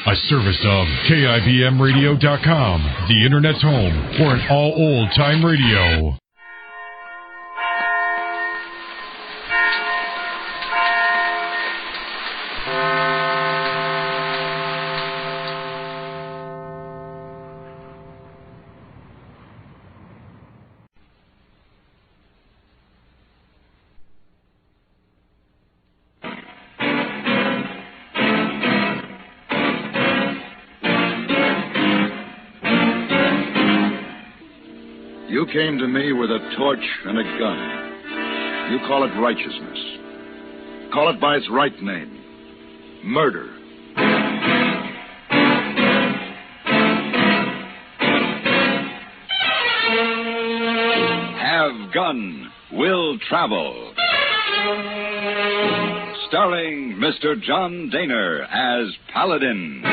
A service of KIBMradio.com, the Internet's home for an all old-time radio. You came to me with a torch and a gun. You call it righteousness. Call it by its right name. Murder. Have Gun, Will Travel. Starring Mr. John Daner as Paladin.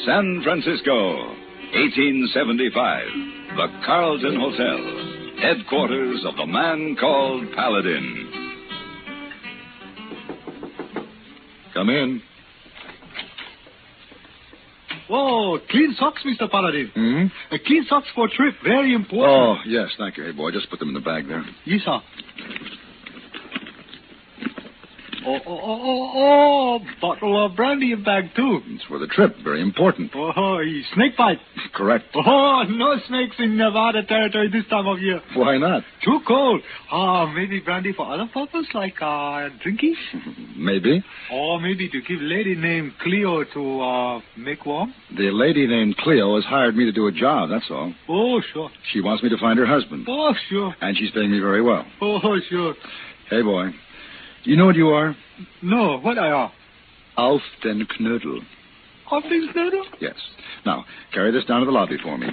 San Francisco, 1875. The Carlton Hotel, headquarters of the man called Paladin. Come in. Oh, clean socks, Mr. Paladin. Clean socks for a trip. Very important. Oh, yes, thank you. Hey, boy, just put them in the bag there. Yes, sir. Oh, bottle of brandy in bag, too. It's for the trip. Very important. Oh, snake bite. Correct. Oh, no snakes in Nevada territory this time of year. Why not? Too cold. Maybe brandy for other purpose, like drinking? Maybe. Or maybe to give lady named Cleo to make warm? The lady named Cleo has hired me to do a job, that's all. Oh, sure. She wants me to find her husband. Oh, sure. And she's paying me very well. Oh, sure. Hey, boy. You know what you are? No, what I are? Auf den Knödel. Auf den Knödel? Yes. Now, carry this down to the lobby for me.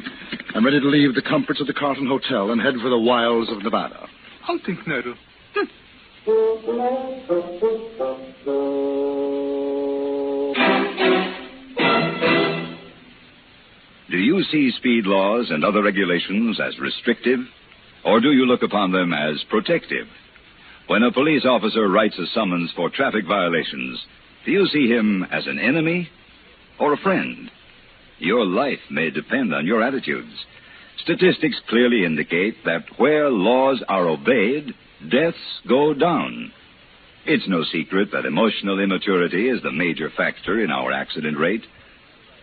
I'm ready to leave the comforts of the Carlton Hotel and head for the wilds of Nevada. Auf den Knödel. Do you see speed laws and other regulations as restrictive, or do you look upon them as protective? When a police officer writes a summons for traffic violations, do you see him as an enemy or a friend? Your life may depend on your attitudes. Statistics clearly indicate that where laws are obeyed, deaths go down. It's no secret that emotional immaturity is the major factor in our accident rate.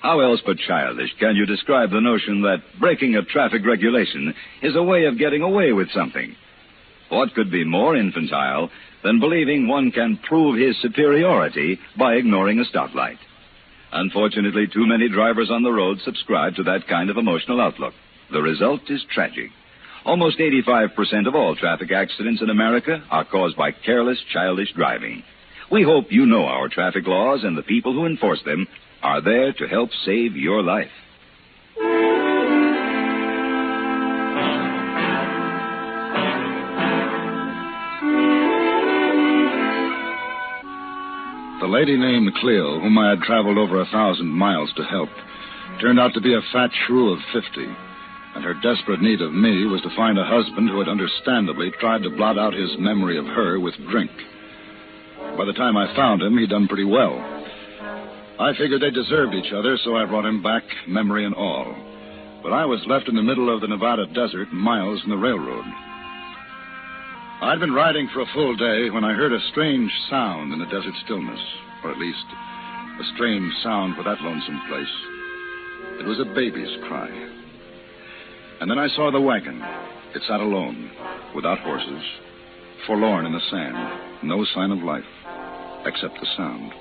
How else but childish can you describe the notion that breaking a traffic regulation is a way of getting away with something? What could be more infantile than believing one can prove his superiority by ignoring a stoplight? Unfortunately, too many drivers on the road subscribe to that kind of emotional outlook. The result is tragic. Almost 85% of all traffic accidents in America are caused by careless, childish driving. We hope you know our traffic laws and the people who enforce them are there to help save your life. The lady named Cleo, whom I had traveled over 1,000 miles to help, turned out to be a fat shrew of 50, and her desperate need of me was to find a husband who had understandably tried to blot out his memory of her with drink. By the time I found him, he'd done pretty well. I figured they deserved each other, so I brought him back, memory and all. But I was left in the middle of the Nevada desert, miles from the railroad. I'd been riding for a full day when I heard a strange sound in the desert stillness, or at least a strange sound for that lonesome place. It was a baby's cry. And then I saw the wagon. It sat alone, without horses, forlorn in the sand, no sign of life, except the sound.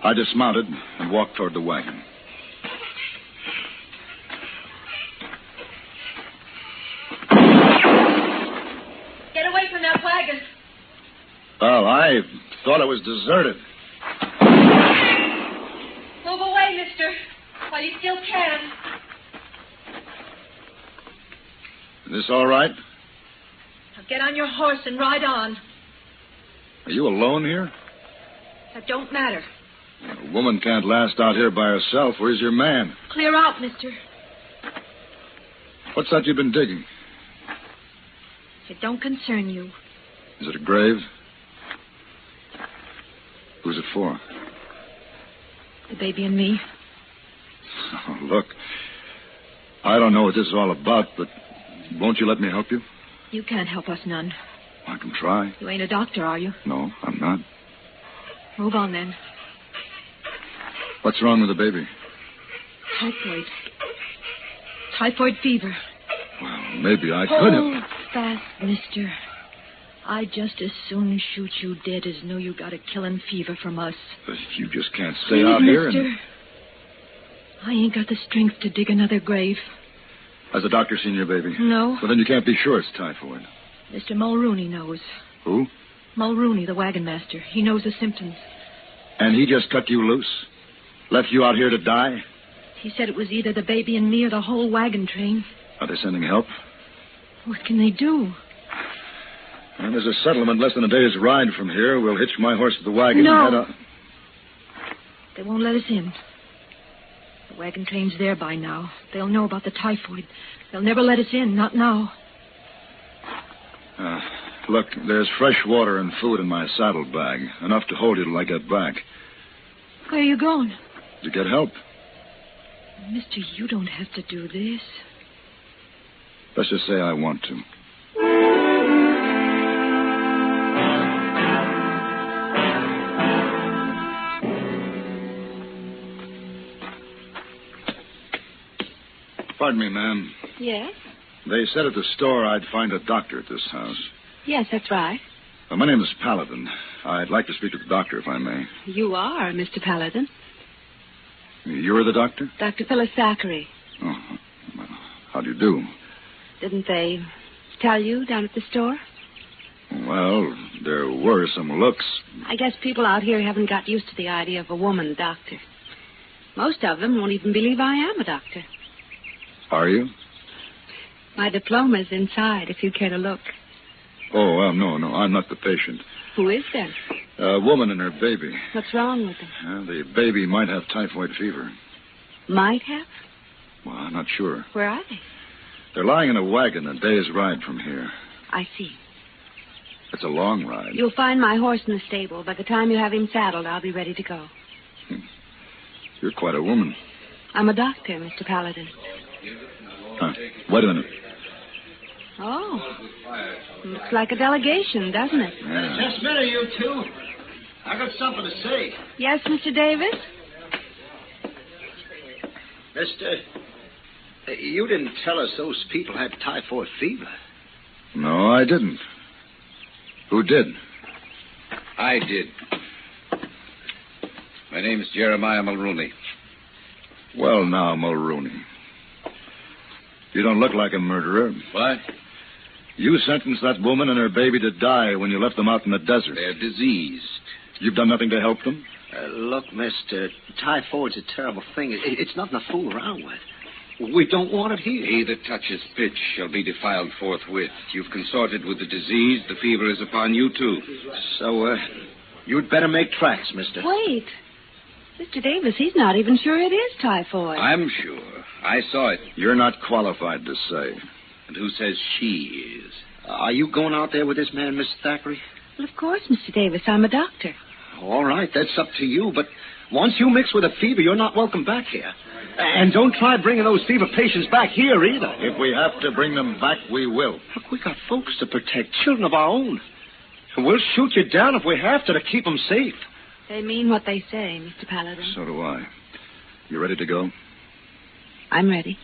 I dismounted and walked toward the wagon. Get away from that wagon. Well, I thought it was deserted. Move away, mister, while you still can. Is this all right? Now get on your horse and ride on. Are you alone here? That don't matter. A woman can't last out here by herself. Where's your man? Clear out, mister. What's that you've been digging? It don't concern you. Is it a grave? Who's it for? The baby and me. Oh, look, I don't know what this is all about, but won't you let me help you? You can't help us none. I can try. You ain't a doctor, are you? No, I'm not. Move on, then. What's wrong with the baby? Typhoid. Typhoid fever. Well, maybe I could have... Hold fast, mister. I'd just as soon shoot you dead as know you got a killing fever from us. But you just can't stay Please, out here mister. and... I ain't got the strength to dig another grave. Has the doctor seen your baby? No. Well, then you can't be sure it's typhoid. Mr. Mulrooney knows. Who? Mulrooney, the wagon master. He knows the symptoms. And he just cut you loose? Left you out here to die? He said it was either the baby and me or the whole wagon train. Are they sending help? What can they do? Well, there's a settlement less than a day's ride from here. We'll hitch my horse to the wagon No. and head out. They won't let us in. The wagon train's there by now. They'll know about the typhoid. They'll never let us in, not now. Look, there's fresh water and food in my saddlebag. Enough to hold you till I get back. Where are you going? To get help. Mister, you don't have to do this. Let's just say I want to. Pardon me, ma'am. Yes? They said at the store I'd find a doctor at this house. Yes, that's right. My name is Paladin. I'd like to speak to the doctor, if I may. You are Mr. Paladin. You're the doctor? Dr. Phyllis Zachary. Oh, well, how do you do? Didn't they tell you down at the store? Well, there were some looks. I guess people out here haven't got used to the idea of a woman doctor. Most of them won't even believe I am a doctor. Are you? My diploma's inside, if you care to look. Oh, well, no, I'm not the patient. Who is then? A woman and her baby. What's wrong with them? The baby might have typhoid fever. Might have? Well, I'm not sure. Where are they? They're lying in a wagon a day's ride from here. I see. It's a long ride. You'll find my horse in the stable. By the time you have him saddled, I'll be ready to go. You're quite a woman. I'm a doctor, Mr. Paladin. Wait a minute. Oh. Looks like a delegation, doesn't it? Yeah. Just a minute, you two. I got something to say. Yes, Mr. Davis? Mister, you didn't tell us those people had typhoid fever. No, I didn't. Who did? I did. My name is Jeremiah Mulrooney. Well, now, Mulrooney. You don't look like a murderer. What? You sentenced that woman and her baby to die when you left them out in the desert. They're diseased. You've done nothing to help them? Look, mister, typhoid's a terrible thing. It's nothing to fool around with. We don't want it here. He that touches pitch shall be defiled forthwith. You've consorted with the disease. The fever is upon you, too. So, you'd better make tracks, mister. Wait. Mr. Davis, he's not even sure it is typhoid. I'm sure. I saw it. You're not qualified to say. And who says she is? Are you going out there with this man, Mr. Thackeray? Well, of course, Mr. Davis. I'm a doctor. All right, that's up to you, but once you mix with a fever, you're not welcome back here. And don't try bringing those fever patients back here, either. If we have to bring them back, we will. Look, we got folks to protect, children of our own. And we'll shoot you down if we have to keep them safe. They mean what they say, Mr. Paladin. So do I. You ready to go? I'm ready.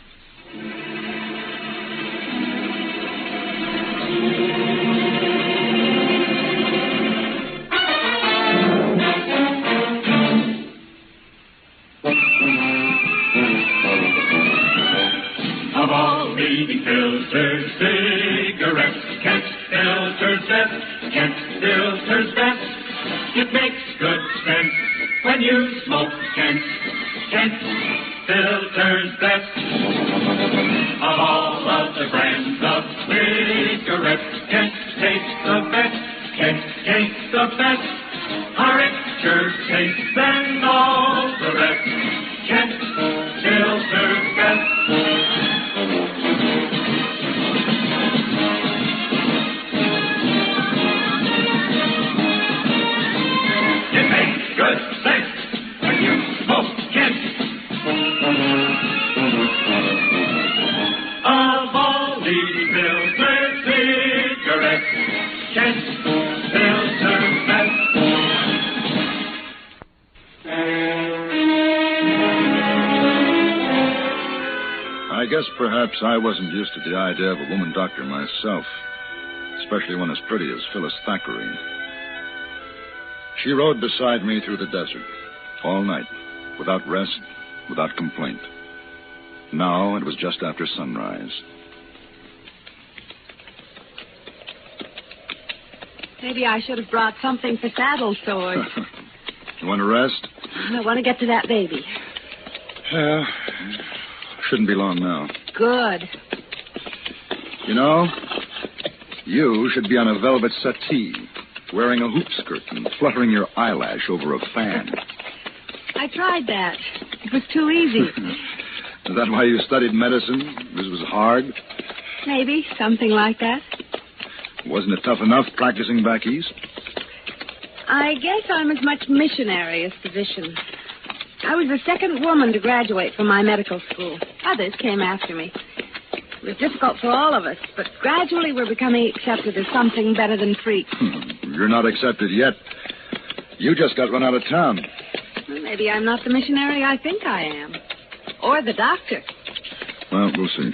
Of all leading filters, cigarettes, Kent filters best, Kent filters best. It makes good sense when you smoke Kent. Kent filters best. Of all of the brands of cigarettes, Kent tastes the best. Kent tastes the best. A richer taste than all the rest. Kent filters best. Kent still serves best. I guess perhaps I wasn't used to the idea of a woman doctor myself, especially one as pretty as Phyllis Thackeray. She rode beside me through the desert all night, without rest, without complaint. Now it was just after sunrise. Maybe I should have brought something for saddle sores. You want to rest? I want to get to that baby. Yeah. Shouldn't be long now. Good. You know, you should be on a velvet settee, wearing a hoop skirt and fluttering your eyelash over a fan. I tried that. It was too easy. Is that why you studied medicine? This was hard? Maybe, something like that. Wasn't it tough enough practicing back east? I guess I'm as much missionary as physician. I was the second woman to graduate from my medical school. Others came after me. It was difficult for all of us, but gradually we're becoming accepted as something better than freaks. You're not accepted yet. You just got run out of town. Well, maybe I'm not the missionary I think I am. Or the doctor. Well, we'll see.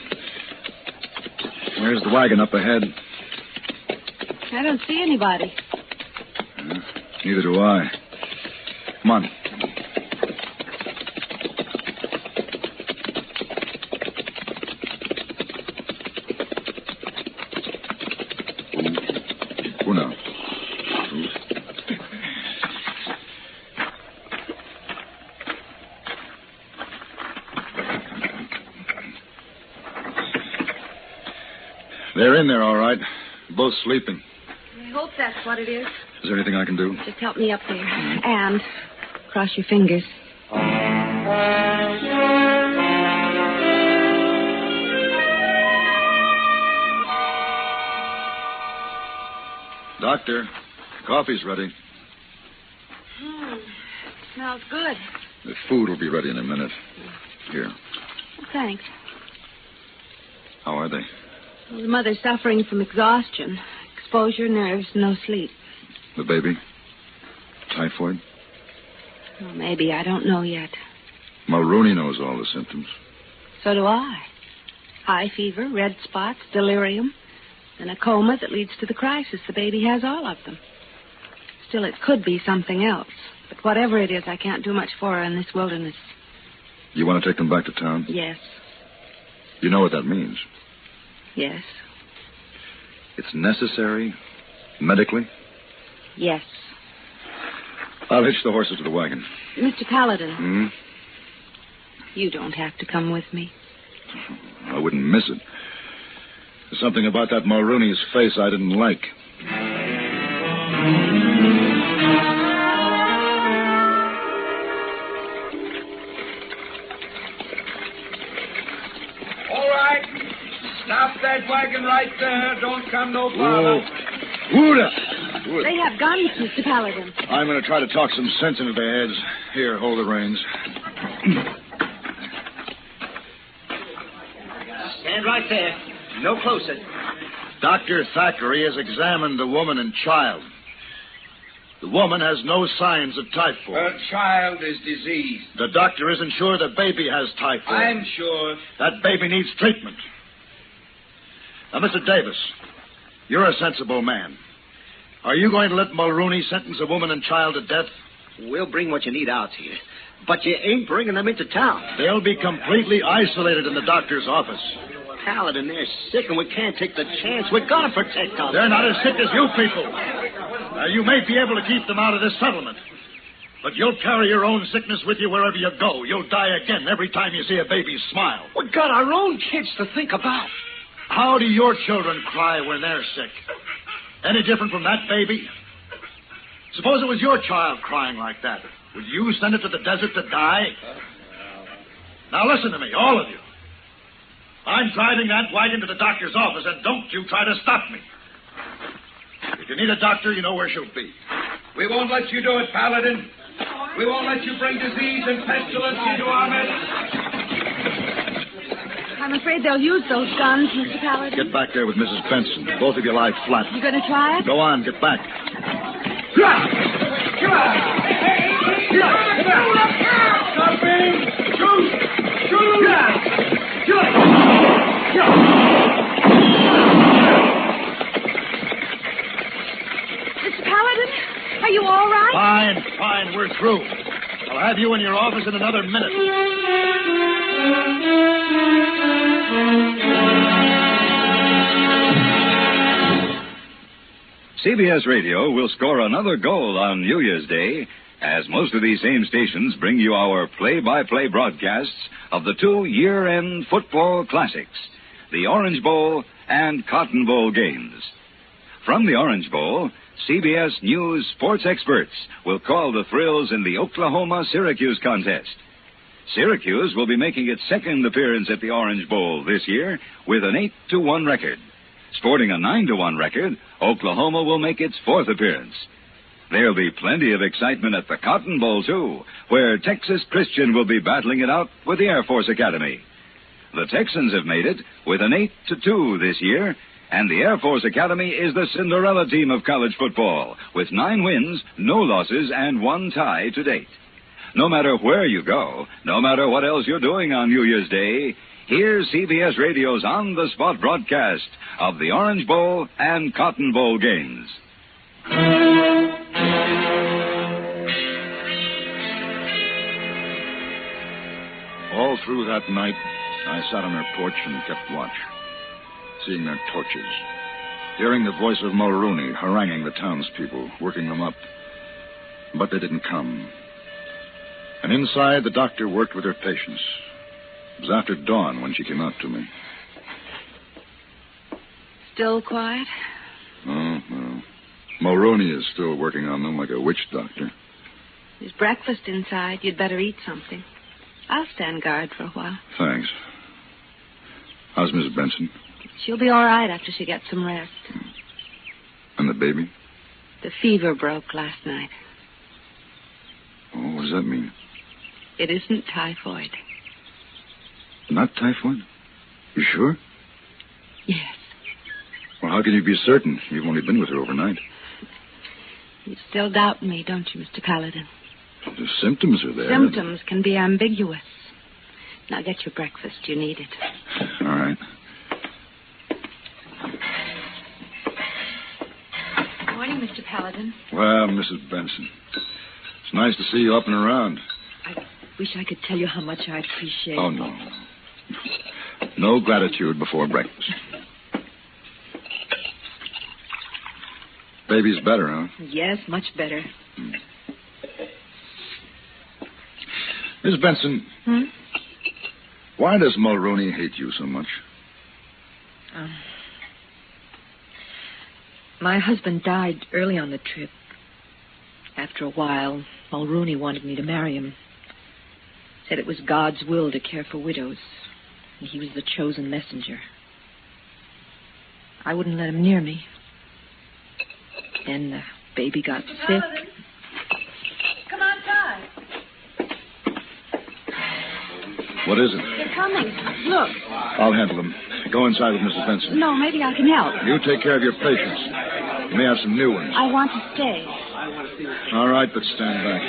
There's the wagon up ahead. I don't see anybody. Neither do I. Come on. Who now? They're in there, all right. Both sleeping. I hope that's what it is. Is there anything I can do? Just help me up there. And cross your fingers. Doctor, coffee's ready. Smells good. The food will be ready in a minute. Here. Thanks. How are they? Well, the mother's suffering from exhaustion, exposure, nerves, no sleep. The baby? Typhoid? Well, maybe. I don't know yet. Mulrooney knows all the symptoms. So do I. High fever, red spots, delirium, and a coma that leads to the crisis. The baby has all of them. Still, it could be something else. But whatever it is, I can't do much for her in this wilderness. You want to take them back to town? Yes. You know what that means? Yes. It's necessary? Medically? Yes. I'll hitch the horses to the wagon. Mr. Paladin. Hmm? You don't have to come with me. I wouldn't miss it. There's something about that Mulrooney's face I didn't like. All right. Stop that wagon right there. Don't come no farther. Whoa. They have guns, Mr. Paladin. I'm going to try to talk some sense into their heads. Here, hold the reins. Stand right there. No closer. Dr. Thackeray has examined the woman and child. The woman has no signs of typhoid. Her child is diseased. The doctor isn't sure the baby has typhoid. I'm sure. That baby needs treatment. Now, Mr. Davis, you're a sensible man. Are you going to let Mulrooney sentence a woman and child to death? We'll bring what you need out here. But you ain't bringing them into town. They'll be completely isolated in the doctor's office. Paladin, they're sick, and we can't take the chance. We've got to protect them. They're not as sick as you people. Now, you may be able to keep them out of this settlement. But you'll carry your own sickness with you wherever you go. You'll die again every time you see a baby smile. We've got our own kids to think about. How do your children cry when they're sick? Any different from that baby? Suppose it was your child crying like that. Would you send it to the desert to die? Now listen to me, all of you. I'm driving that wagon to the doctor's office, and don't you try to stop me. If you need a doctor, you know where she'll be. We won't let you do it, Paladin. We won't let you bring disease and pestilence into our midst. I'm afraid they'll use those guns, Mr. Paladin. Get back there with Mrs. Benson. Both of you lie flat. You going to try it? Go on, get back. Mr. Paladin, are you all right? Fine, we're through. I'll have you in your office in another minute. CBS Radio will score another goal on New Year's Day, as most of these same stations bring you our play-by-play broadcasts of the two year-end football classics, the Orange Bowl and Cotton Bowl games. From the Orange Bowl, CBS News sports experts will call the thrills in the Oklahoma-Syracuse contest. Syracuse will be making its second appearance at the Orange Bowl this year with an 8-1 record. Sporting a 9-1 record, Oklahoma will make its fourth appearance. There'll be plenty of excitement at the Cotton Bowl, too, where Texas Christian will be battling it out with the Air Force Academy. The Texans have made it with an 8-2 this year, and the Air Force Academy is the Cinderella team of college football, with 9 wins, no losses, and 1 tie to date. No matter where you go, no matter what else you're doing on New Year's Day, here's CBS Radio's on-the-spot broadcast of the Orange Bowl and Cotton Bowl games. All through that night, I sat on her porch and kept watch, seeing their torches, hearing the voice of Mulrooney haranguing the townspeople, working them up. But they didn't come. And inside, the doctor worked with her patients. It was after dawn when she came out to me. Still quiet? Oh, no. Mulrooney is still working on them like a witch doctor. There's breakfast inside. You'd better eat something. I'll stand guard for a while. Thanks. How's Mrs. Benson? She'll be all right after she gets some rest. And the baby? The fever broke last night. Oh, what does that mean? It isn't typhoid. Not typhoid? You sure? Yes. Well, how can you be certain? You've only been with her overnight. You still doubt me, don't you, Mr. Paladin? The symptoms are there. Symptoms can be ambiguous. Now get your breakfast. You need it. All right. Good morning, Mr. Paladin. Well, Mrs. Benson, it's nice to see you up and around. I wish I could tell you how much I appreciate. Oh, no. No gratitude before breakfast. Baby's better, huh? Yes, much better. Miss Benson. Why does Mulrooney hate you so much? My husband died early on the trip. After a while, Mulrooney wanted me to marry him. Said it was God's will to care for widows, and he was the chosen messenger. I wouldn't let him near me. Then the baby got sick. Come outside. What is it? They're coming. Look. I'll handle them. Go inside with Mrs. Benson. No, maybe I can help. You take care of your patients. You may have some new ones. I want to stay. All right, but stand back.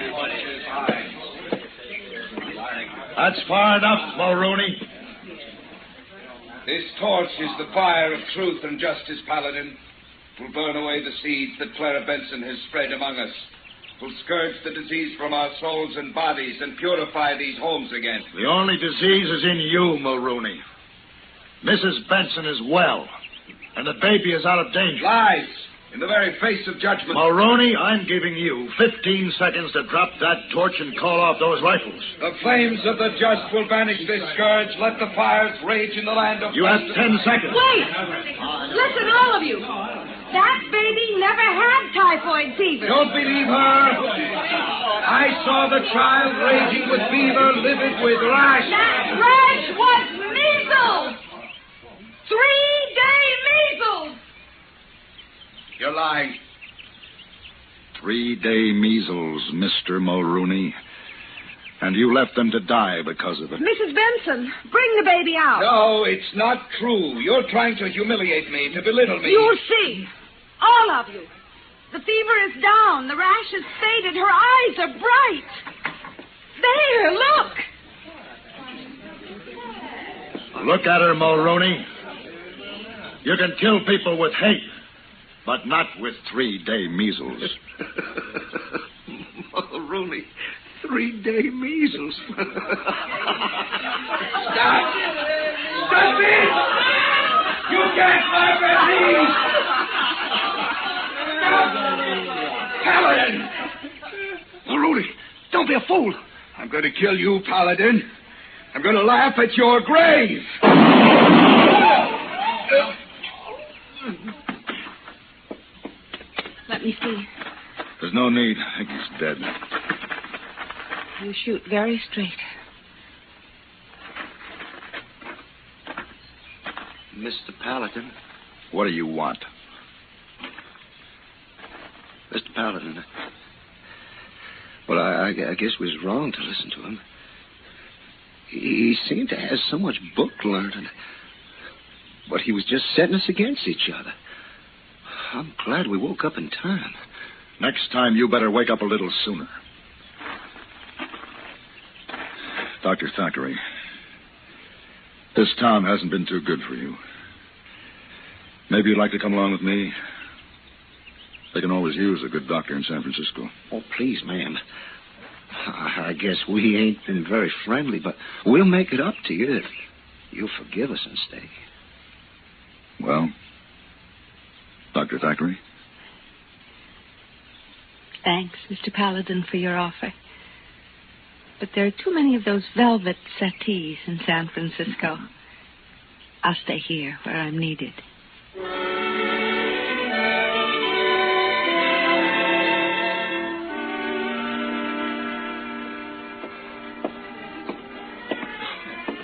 That's far enough, Mulrooney. This torch is the fire of truth and justice, Paladin. It will burn away the seeds that Clara Benson has spread among us. It will scourge the disease from our souls and bodies and purify these homes again. The only disease is in you, Mulrooney. Mrs. Benson is well, and the baby is out of danger. Lies! In the very face of judgment. Mulrooney, I'm giving you 15 seconds to drop that torch and call off those rifles. The flames of the just will banish this scourge. Let the fires rage in the land of... You have 10 seconds. Wait! Listen, all of you. That baby never had typhoid fever. Don't believe her. I saw the child raging with fever, livid with rash. That rash was measles. 3-day measles. You're lying. 3-day measles, Mr. Mulrooney. And you left them to die because of it. Mrs. Benson, bring the baby out. No, it's not true. You're trying to humiliate me, to belittle me. You'll see. All of you. The fever is down. The rash has faded. Her eyes are bright. There, look. Look at her, Mulrooney. You can kill people with hate, but not with 3-day measles. Mulrooney, 3-day measles. Stop! Stop it! You can't laugh at these! Stop! Paladin! Mulrooney, don't be a fool. I'm going to kill you, Paladin. I'm going to laugh at your grave. Let me see. There's no need. I think he's dead. You shoot very straight. Mr. Paladin. What do you want? Mr. Paladin. Well, I guess it was wrong to listen to him. He seemed to have so much book learning. But he was just setting us against each other. I'm glad we woke up in time. Next time, you better wake up a little sooner. Dr. Thackeray, this town hasn't been too good for you. Maybe you'd like to come along with me. They can always use a good doctor in San Francisco. Oh, please, ma'am. I guess we ain't been very friendly, but we'll make it up to you if you'll forgive us and stay. Well, Dr. Thackeray? Thanks, Mr. Paladin, for your offer. But there are too many of those velvet settees in San Francisco. I'll stay here where I'm needed.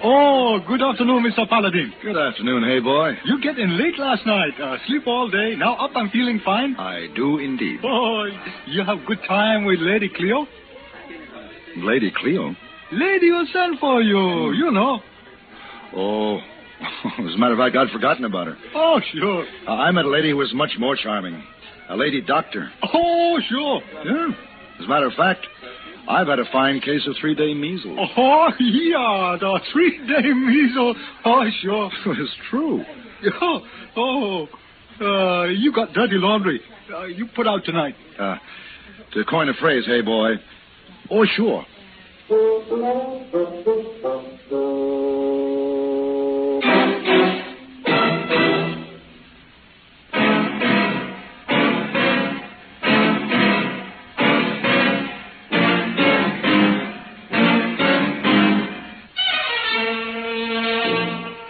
Oh, good afternoon, Mr. Paladin. Good afternoon, hey boy. You get in late last night. Sleep all day. Now up and feeling fine. I do indeed. Oh, you have good time with Lady Cleo? Lady Cleo? Lady who sent for you, you know. Oh, as a matter of fact, I'd forgotten about her. Oh, sure. I met a lady who was much more charming. A lady doctor. Oh, sure. Yeah. As a matter of fact, I've had a fine case of 3-day measles. Oh, yeah, the 3-day measles. Oh, sure. It's true. You got dirty laundry. You put out tonight. To coin a phrase, hey boy. Oh, sure.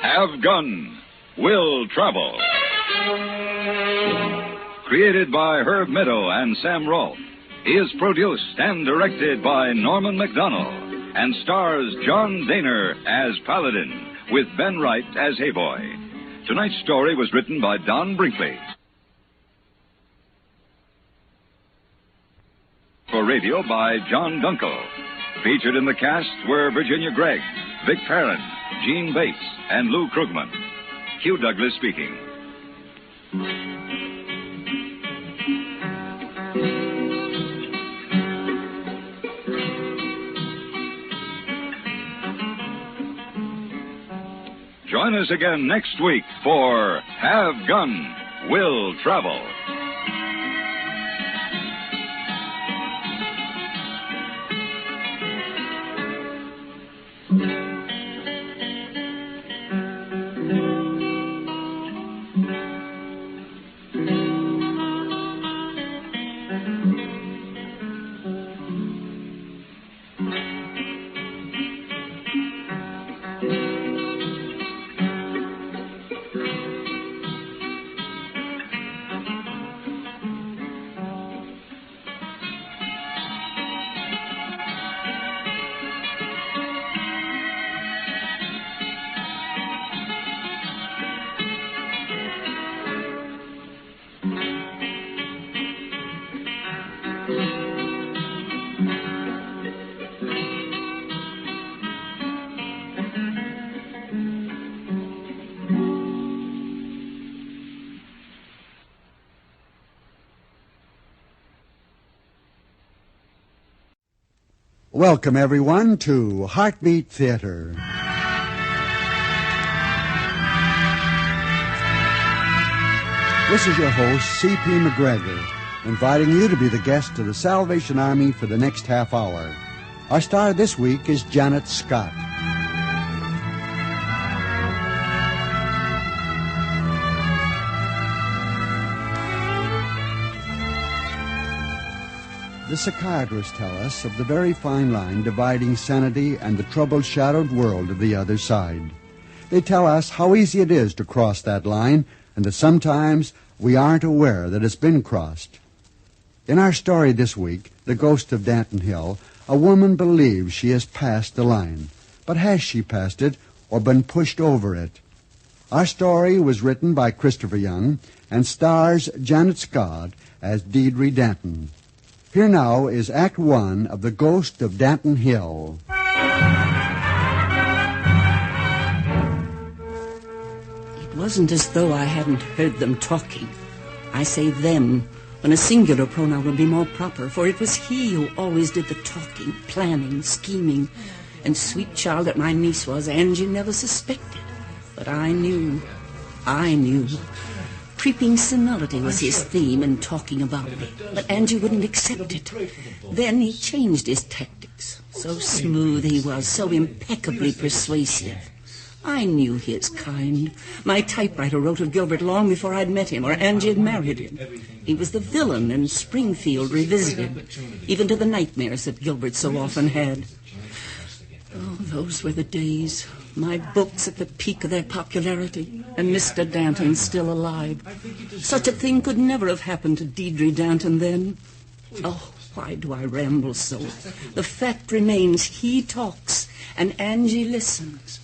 Have Gun, Will Travel. Created by Herb Meadow and Sam Rolfe. He is produced and directed by Norman MacDonald and stars John Daner as Paladin with Ben Wright as Hayboy. Tonight's story was written by Don Brinkley. For radio by John Dunkel. Featured in the cast were Virginia Gregg, Vic Perrin, Gene Bates, and Lou Krugman. Hugh Douglas speaking. Join us again next week for Have Gun, Will Travel. Welcome, everyone, to Heartbeat Theater. This is your host, C.P. McGregor, inviting you to be the guest of the Salvation Army for the next half hour. Our star this week is Janet Scott. The psychiatrists tell us of the very fine line dividing sanity and the trouble-shadowed world of the other side. They tell us how easy it is to cross that line, and that sometimes we aren't aware that it's been crossed. In our story this week, The Ghost of Danton Hill, a woman believes she has passed the line. But has she passed it or been pushed over it? Our story was written by Christopher Young and stars Janet Scott as Deirdre Danton. Here now is Act One of The Ghost of Danton Hill. It wasn't as though I hadn't heard them talking. I say them, when a singular pronoun would be more proper, for it was he who always did the talking, planning, scheming. And sweet child that my niece was, Angie never suspected. But I knew. Creeping senility was his theme in talking about me, but Angie wouldn't accept it. Then he changed his tactics. So smooth he was, so impeccably persuasive. I knew his kind. My typewriter wrote of Gilbert long before I'd met him or Angie had married him. He was the villain in Springfield Revisited, even to the nightmares that Gilbert so often had. Oh, those were the days. My books at the peak of their popularity, and Mr. Danton still alive. Such a thing could never have happened to Deirdre Danton then. Oh, why do I ramble so? The fact remains, he talks, and Angie listens.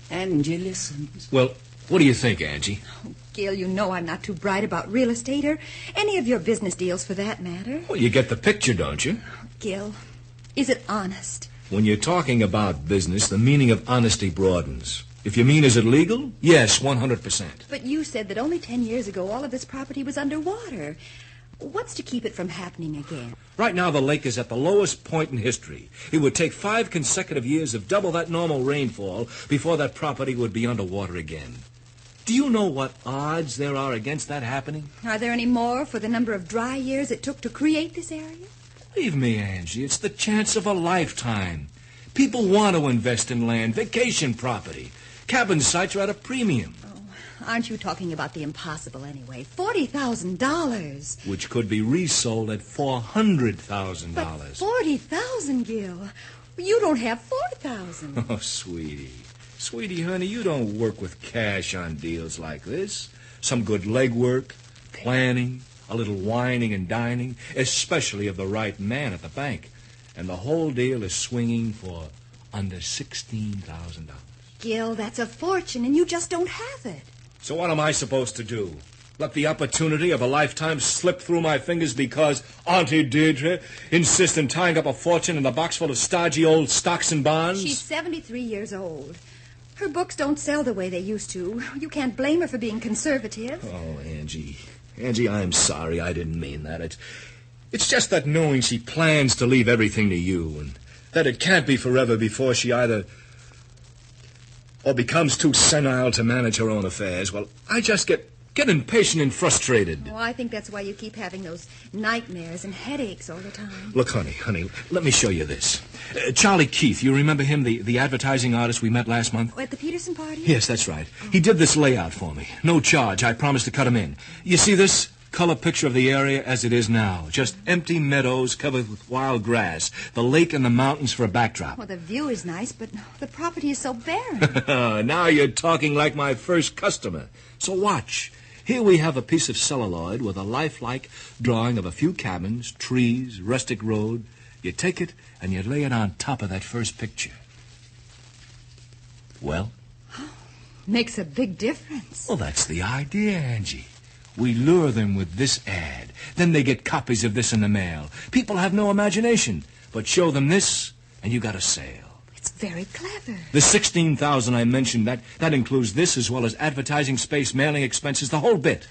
Angie listens. Well, what do you think, Angie? Oh, Gil, you know I'm not too bright about real estate or any of your business deals for that matter. Well, you get the picture, don't you? Gil, is it honest? When you're talking about business, the meaning of honesty broadens. If you mean, is it legal? Yes, 100%. But you said that only 10 years ago all of this property was underwater. What's to keep it from happening again? Right now, the lake is at the lowest point in history. It would take 5 consecutive years of double that normal rainfall before that property would be underwater again. Do you know what odds there are against that happening? Are there any more for the number of dry years it took to create this area? Believe me, Angie, it's the chance of a lifetime. People want to invest in land, vacation property. Cabin sites are at a premium. Oh, aren't you talking about the impossible anyway? $40,000. Which could be resold at $400,000. But $40,000, Gil. You don't have $4,000. Oh, sweetie. Sweetie, honey, you don't work with cash on deals like this. Some good legwork, planning, a little whining and dining, especially of the right man at the bank. And the whole deal is swinging for under $16,000. Gil, that's a fortune, and you just don't have it. So what am I supposed to do? Let the opportunity of a lifetime slip through my fingers because Auntie Deirdre insists on tying up a fortune in a box full of stodgy old stocks and bonds? She's 73 years old. Her books don't sell the way they used to. You can't blame her for being conservative. Oh, Angie, I'm sorry. I didn't mean that. It's just that knowing she plans to leave everything to you and that it can't be forever before she either or becomes too senile to manage her own affairs. Well, I just get impatient and frustrated. Oh, I think that's why you keep having those nightmares and headaches all the time. Look, honey, let me show you this. Charlie Keith, you remember him, the advertising artist we met last month? Oh, at the Peterson party? Yes, that's right. Oh. He did this layout for me. No charge. I promised to cut him in. You see this? Color picture of the area as it is now. Just empty meadows covered with wild grass. The lake and the mountains for a backdrop. Well, the view is nice, but the property is so barren. Now you're talking like my first customer. So watch. Here we have a piece of celluloid with a lifelike drawing of a few cabins, trees, rustic road. You take it and you lay it on top of that first picture. Well? Makes a big difference. Well, that's the idea, Angie. We lure them with this ad. Then they get copies of this in the mail. People have no imagination, but show them this, and you got a sale. It's very clever. The $16,000 I mentioned, that includes this as well as advertising space, mailing expenses, the whole bit.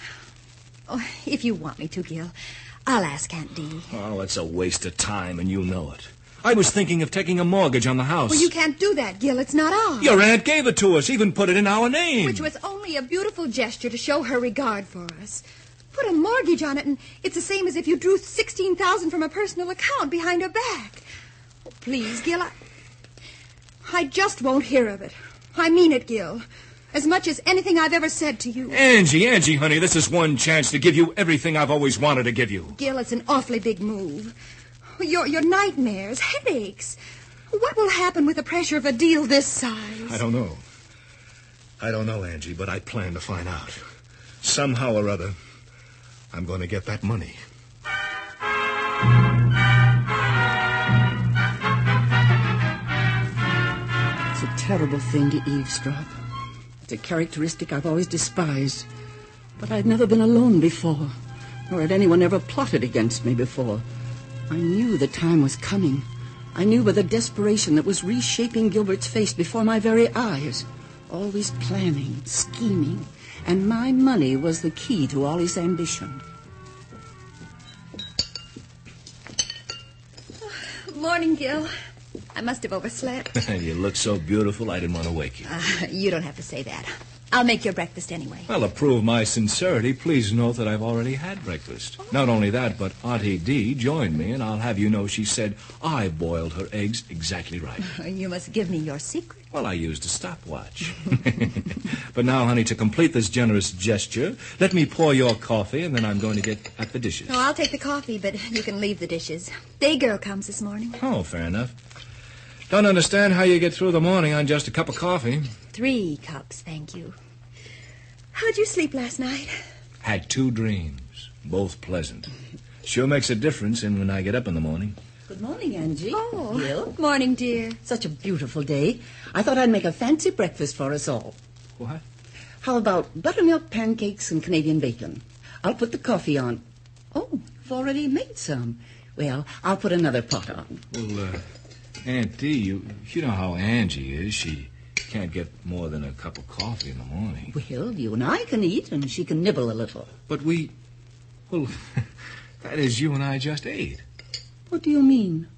Oh, if you want me to, Gil, I'll ask Aunt Dee. Oh, it's a waste of time, and you know it. I was thinking of taking a mortgage on the house. Well, you can't do that, Gil. It's not ours. Your aunt gave it to us, even put it in our name. Which was only a beautiful gesture to show her regard for us. Put a mortgage on it, and it's the same as if you drew $16,000 from a personal account behind her back. Oh, please, Gil, I just won't hear of it. I mean it, Gil. As much as anything I've ever said to you. Angie, honey, this is one chance to give you everything I've always wanted to give you. Gil, it's an awfully big move. Your nightmares, headaches. What will happen with the pressure of a deal this size? I don't know, Angie, but I plan to find out. Somehow or other, I'm going to get that money. It's a terrible thing to eavesdrop. It's a characteristic I've always despised. But I'd never been alone before, nor had anyone ever plotted against me before. I knew the time was coming. I knew by the desperation that was reshaping Gilbert's face before my very eyes. Always planning, scheming, and my money was the key to all his ambition. Morning, Gil. I must have overslept. You look so beautiful, I didn't want to wake you. You don't have to say that. I'll make your breakfast anyway. Well, to prove my sincerity, please note that I've already had breakfast. Oh. Not only that, but Auntie Dee joined me, and I'll have you know she said I boiled her eggs exactly right. You must give me your secret. Well, I used a stopwatch. But now, honey, to complete this generous gesture, let me pour your coffee, and then I'm going to get at the dishes. Oh, I'll take the coffee, but you can leave the dishes. Day girl comes this morning. Oh, fair enough. Don't understand how you get through the morning on just a cup of coffee. 3 cups, thank you. How'd you sleep last night? Had 2 dreams, both pleasant. Sure makes a difference when I get up in the morning. Good morning, Angie. Oh, Gil. Morning, dear. Such a beautiful day. I thought I'd make a fancy breakfast for us all. What? How about buttermilk pancakes and Canadian bacon? I'll put the coffee on. Oh, you've already made some. Well, I'll put another pot on. Well, Aunt Dee, you know how Angie is. She can't get more than a cup of coffee in the morning. Well, you and I can eat, and she can nibble a little. But well, that is, you and I just ate. What do you mean?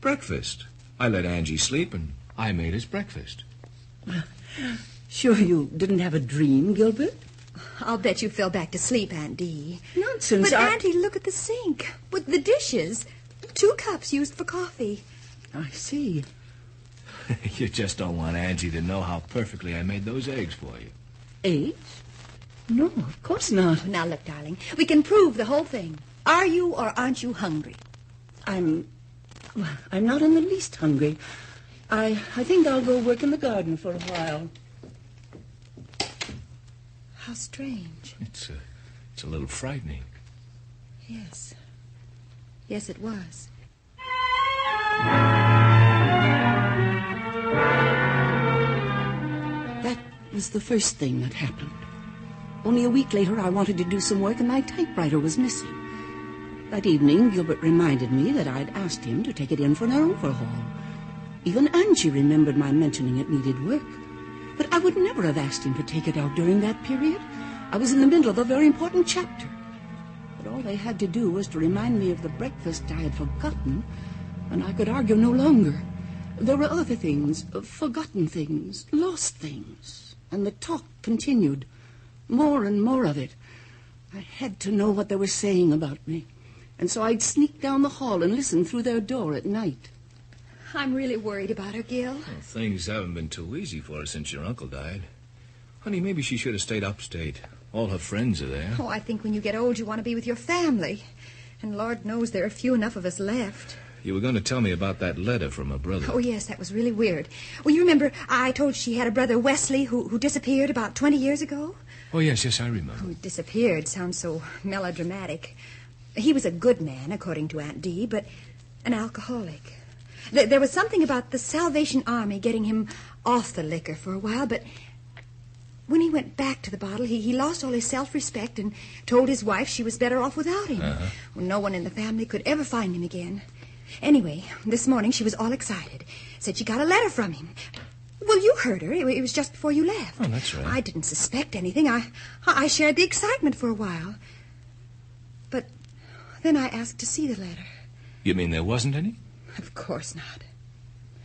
Breakfast. I let Angie sleep, and I made us breakfast. Sure you didn't have a dream, Gilbert? I'll bet you fell back to sleep, Aunt Dee. Nonsense. But, Auntie, look at the sink with the dishes. 2 cups used for coffee. I see. You just don't want Angie to know how perfectly I made those eggs for you. Eggs? No, of course not. Now, look, darling, we can prove the whole thing. Are you or aren't you hungry? I'm not in the least hungry. I think I'll go work in the garden for a while. How strange. It's a little frightening. Yes. Yes, it was. That was the first thing that happened. Only a week later, I wanted to do some work, and my typewriter was missing. That evening, Gilbert reminded me that I'd asked him to take it in for an overhaul. Even Angie remembered my mentioning it needed work. But I would never have asked him to take it out during that period. I was in the middle of a very important chapter. But all they had to do was to remind me of the breakfast I had forgotten, and I could argue no longer. There were other things, forgotten things, lost things, and the talk continued. More and more of it. I had to know what they were saying about me, and so I'd sneak down the hall and listen through their door at night. I'm really worried about her, Gil. Well, things haven't been too easy for her since your uncle died. Honey, maybe she should have stayed upstate. All her friends are there. Oh, I think when you get old, you want to be with your family. And Lord knows there are few enough of us left. You were going to tell me about that letter from her brother. Oh, yes, that was really weird. Well, you remember I told she had a brother, Wesley, who disappeared about 20 years ago? Oh, yes, I remember. Oh, disappeared sounds so melodramatic. He was a good man, according to Aunt Dee, but an alcoholic. There was something about the Salvation Army getting him off the liquor for a while, but when he went back to the bottle, he lost all his self-respect and told his wife she was better off without him. Uh-huh. Well, no one in the family could ever find him again. Anyway, this morning she was all excited. Said she got a letter from him. Well, you heard her. It was just before you left. Oh, that's right. I didn't suspect anything. I shared the excitement for a while. But then I asked to see the letter. You mean there wasn't any? Of course not.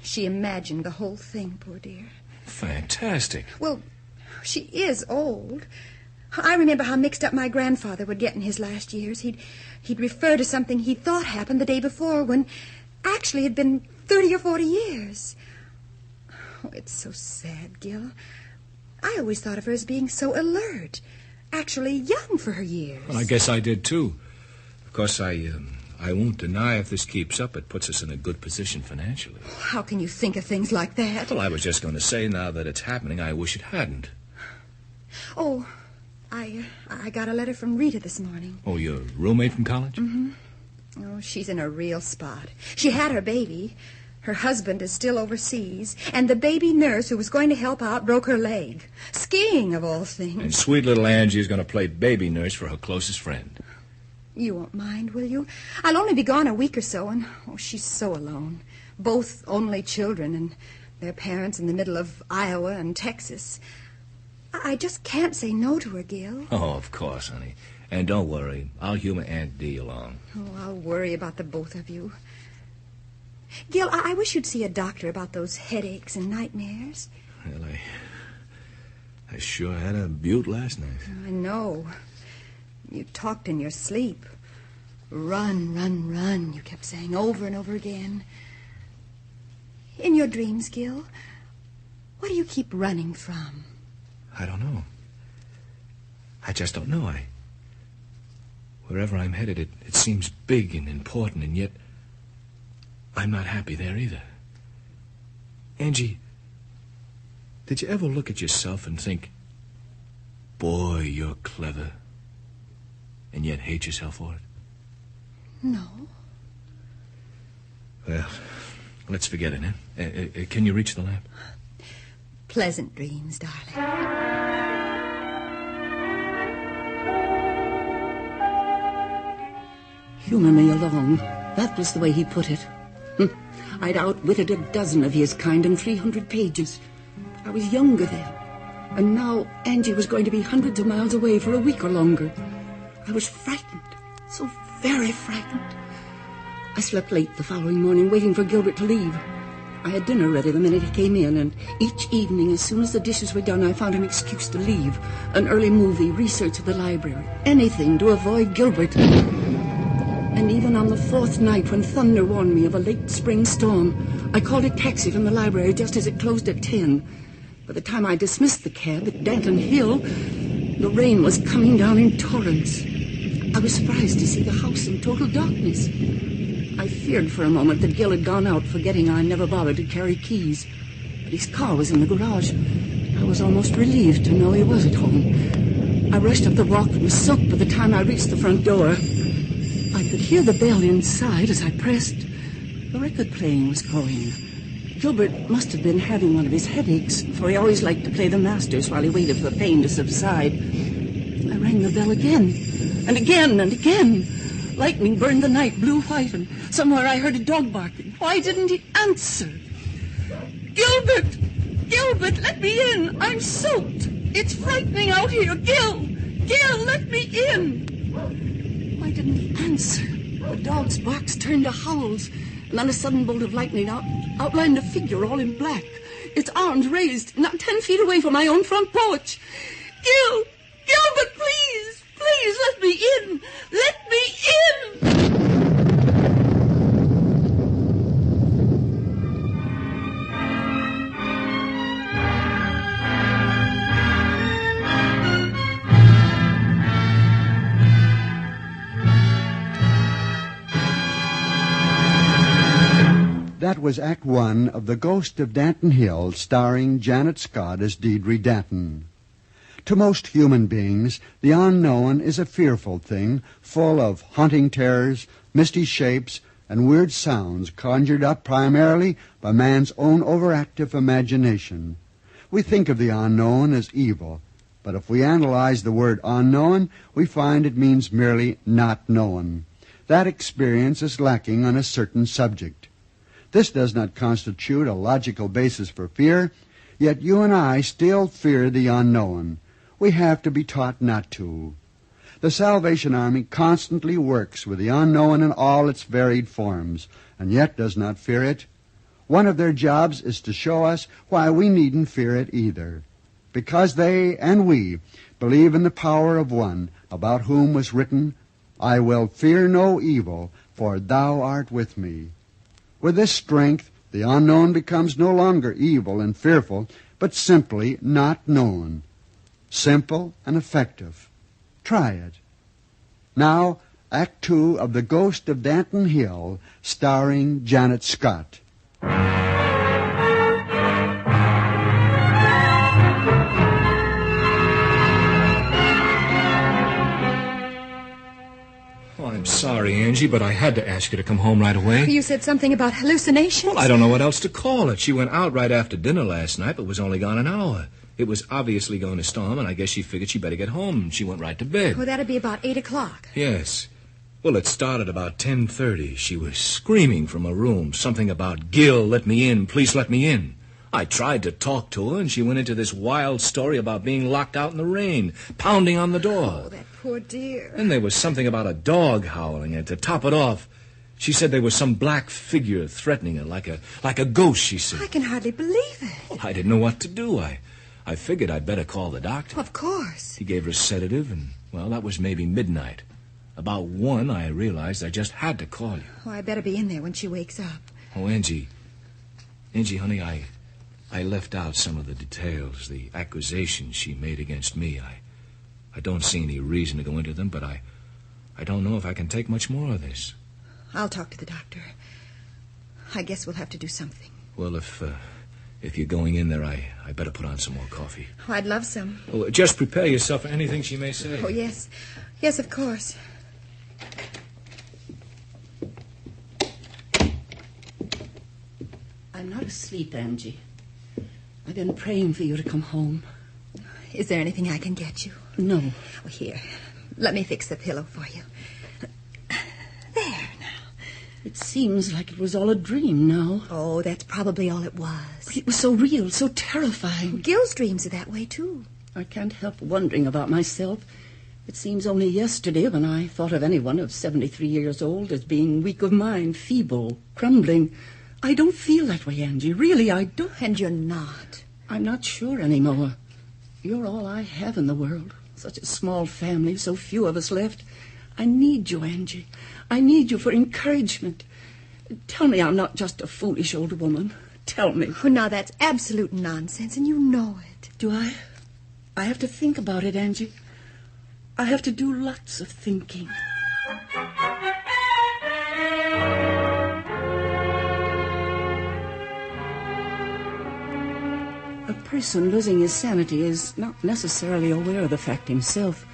She imagined the whole thing, poor dear. Fantastic. Well, she is old. I remember how mixed up my grandfather would get in his last years. He'd refer to something he thought happened the day before when actually it had been 30 or 40 years. Oh, it's so sad, Gil. I always thought of her as being so alert, actually young for her years. Well, I guess I did, too. Of course, I won't deny if this keeps up, it puts us in a good position financially. How can you think of things like that? Well, I was just going to say, now that it's happening, I wish it hadn't. Oh, I got a letter from Rita this morning. Oh, your roommate from college? Mm-hmm. Oh, she's in a real spot. She had her baby. Her husband is still overseas, and the baby nurse who was going to help out broke her leg. Skiing, of all things. And sweet little Angie is going to play baby nurse for her closest friend. You won't mind, will you? I'll only be gone a week or so, and she's so alone. Both only children, and their parents in the middle of Iowa and Texas. I just can't say no to her, Gil. Oh, of course, honey. And don't worry. I'll humor Aunt Dee along. Oh, I'll worry about the both of you. Gil, I wish you'd see a doctor about those headaches and nightmares. Well, I sure had a beaut last night. I know. You talked in your sleep. Run, run, run, you kept saying over and over again. In your dreams, Gil, what do you keep running from? I don't know. I just don't know. Wherever I'm headed, it seems big and important, and yet I'm not happy there either. Angie, did you ever look at yourself and think, boy, you're clever, and yet hate yourself for it? No. Well, let's forget it, eh? Can you reach the lamp? Pleasant dreams, darling. Humor me along. That was the way he put it. I'd outwitted a dozen of his kind in 300 pages. I was younger then. And now Angie was going to be hundreds of miles away for a week or longer. I was frightened. So very frightened. I slept late the following morning, waiting for Gilbert to leave. I had dinner ready the minute he came in, and each evening, as soon as the dishes were done, I found an excuse to leave. An early movie, research at the library, anything to avoid Gilbert. And even on the fourth night, when thunder warned me of a late spring storm, I called a taxi from the library just as it closed at 10. By the time I dismissed the cab at Danton Hill, the rain was coming down in torrents. I was surprised to see the house in total darkness. I feared for a moment that Gil had gone out, forgetting I never bothered to carry keys. But his car was in the garage. I was almost relieved to know he was at home. I rushed up the walk and was soaked by the time I reached the front door. I could hear the bell inside as I pressed. The record playing was going. Gilbert must have been having one of his headaches, for he always liked to play the masters while he waited for the pain to subside. I rang the bell again, and again, and again. Lightning burned the night blue-white, and somewhere I heard a dog barking. Why didn't he answer? Gilbert! Gilbert, let me in! I'm soaked! It's frightening out here! Gil! Let me in! Why didn't he answer? The dog's barks turned to howls, and then a sudden bolt of lightning outlined a figure all in black, its arms raised, not 10 feet away from my own front porch. Gilbert, please! Please, let me in! Let me in! That was Act One of The Ghost of Danton Hill, starring Janet Scott as Deirdre Danton. To most human beings, the unknown is a fearful thing, full of haunting terrors, misty shapes, and weird sounds conjured up primarily by man's own overactive imagination. We think of the unknown as evil, but if we analyze the word unknown, we find it means merely not known. That experience is lacking on a certain subject. This does not constitute a logical basis for fear, yet you and I still fear the unknown. We have to be taught not to. The Salvation Army constantly works with the unknown in all its varied forms, and yet does not fear it. One of their jobs is to show us why we needn't fear it either, because they and we believe in the power of one about whom was written, I will fear no evil, for thou art with me. With this strength, the unknown becomes no longer evil and fearful, but simply not known. Simple and effective. Try it. Now, Act 2 of The Ghost of Danton Hill, starring Janet Scott. I'm sorry, Angie, but I had to ask you to come home right away. You said something about hallucinations? Well, I don't know what else to call it. She went out right after dinner last night, but was only gone an hour. It was obviously going to storm, and I guess she figured she'd better get home. She went right to bed. Well, that'd be about 8 o'clock. Yes. Well, it started about 10:30. She was screaming from her room, something about, Gil, let me in, please let me in. I tried to talk to her, and she went into this wild story about being locked out in the rain, pounding on the door. Oh, that poor dear. And there was something about a dog howling, and to top it off, she said there was some black figure threatening her, like a ghost, she said. I can hardly believe it. Well, I didn't know what to do. I figured I'd better call the doctor. Of course. He gave her a sedative, and, well, that was maybe midnight. About 1, I realized I just had to call you. Oh, I better be in there when she wakes up. Oh, Angie, honey, I left out some of the details, the accusations she made against me. I don't see any reason to go into them, but I don't know if I can take much more of this. I'll talk to the doctor. I guess we'll have to do something. Well, if you're going in there, I better put on some more coffee. Oh, I'd love some. Well, just prepare yourself for anything she may say. Oh, yes. Yes, of course. I'm not asleep, Angie. I've been praying for you to come home. Is there anything I can get you? No. Oh, here. Let me fix the pillow for you. There, now. It seems like it was all a dream now. Oh, that's probably all it was. But it was so real, so terrifying. Gil's dreams are that way, too. I can't help wondering about myself. It seems only yesterday when I thought of anyone of 73 years old as being weak of mind, feeble, crumbling. I don't feel that way, Angie. Really, I don't. And you're not. I'm not sure anymore. You're all I have in the world. Such a small family, so few of us left. I need you, Angie. I need you for encouragement. Tell me I'm not just a foolish old woman. Tell me. Oh, now that's absolute nonsense, and you know it. Do I? I have to think about it, Angie. I have to do lots of thinking. A person losing his sanity is not necessarily aware of the fact himself,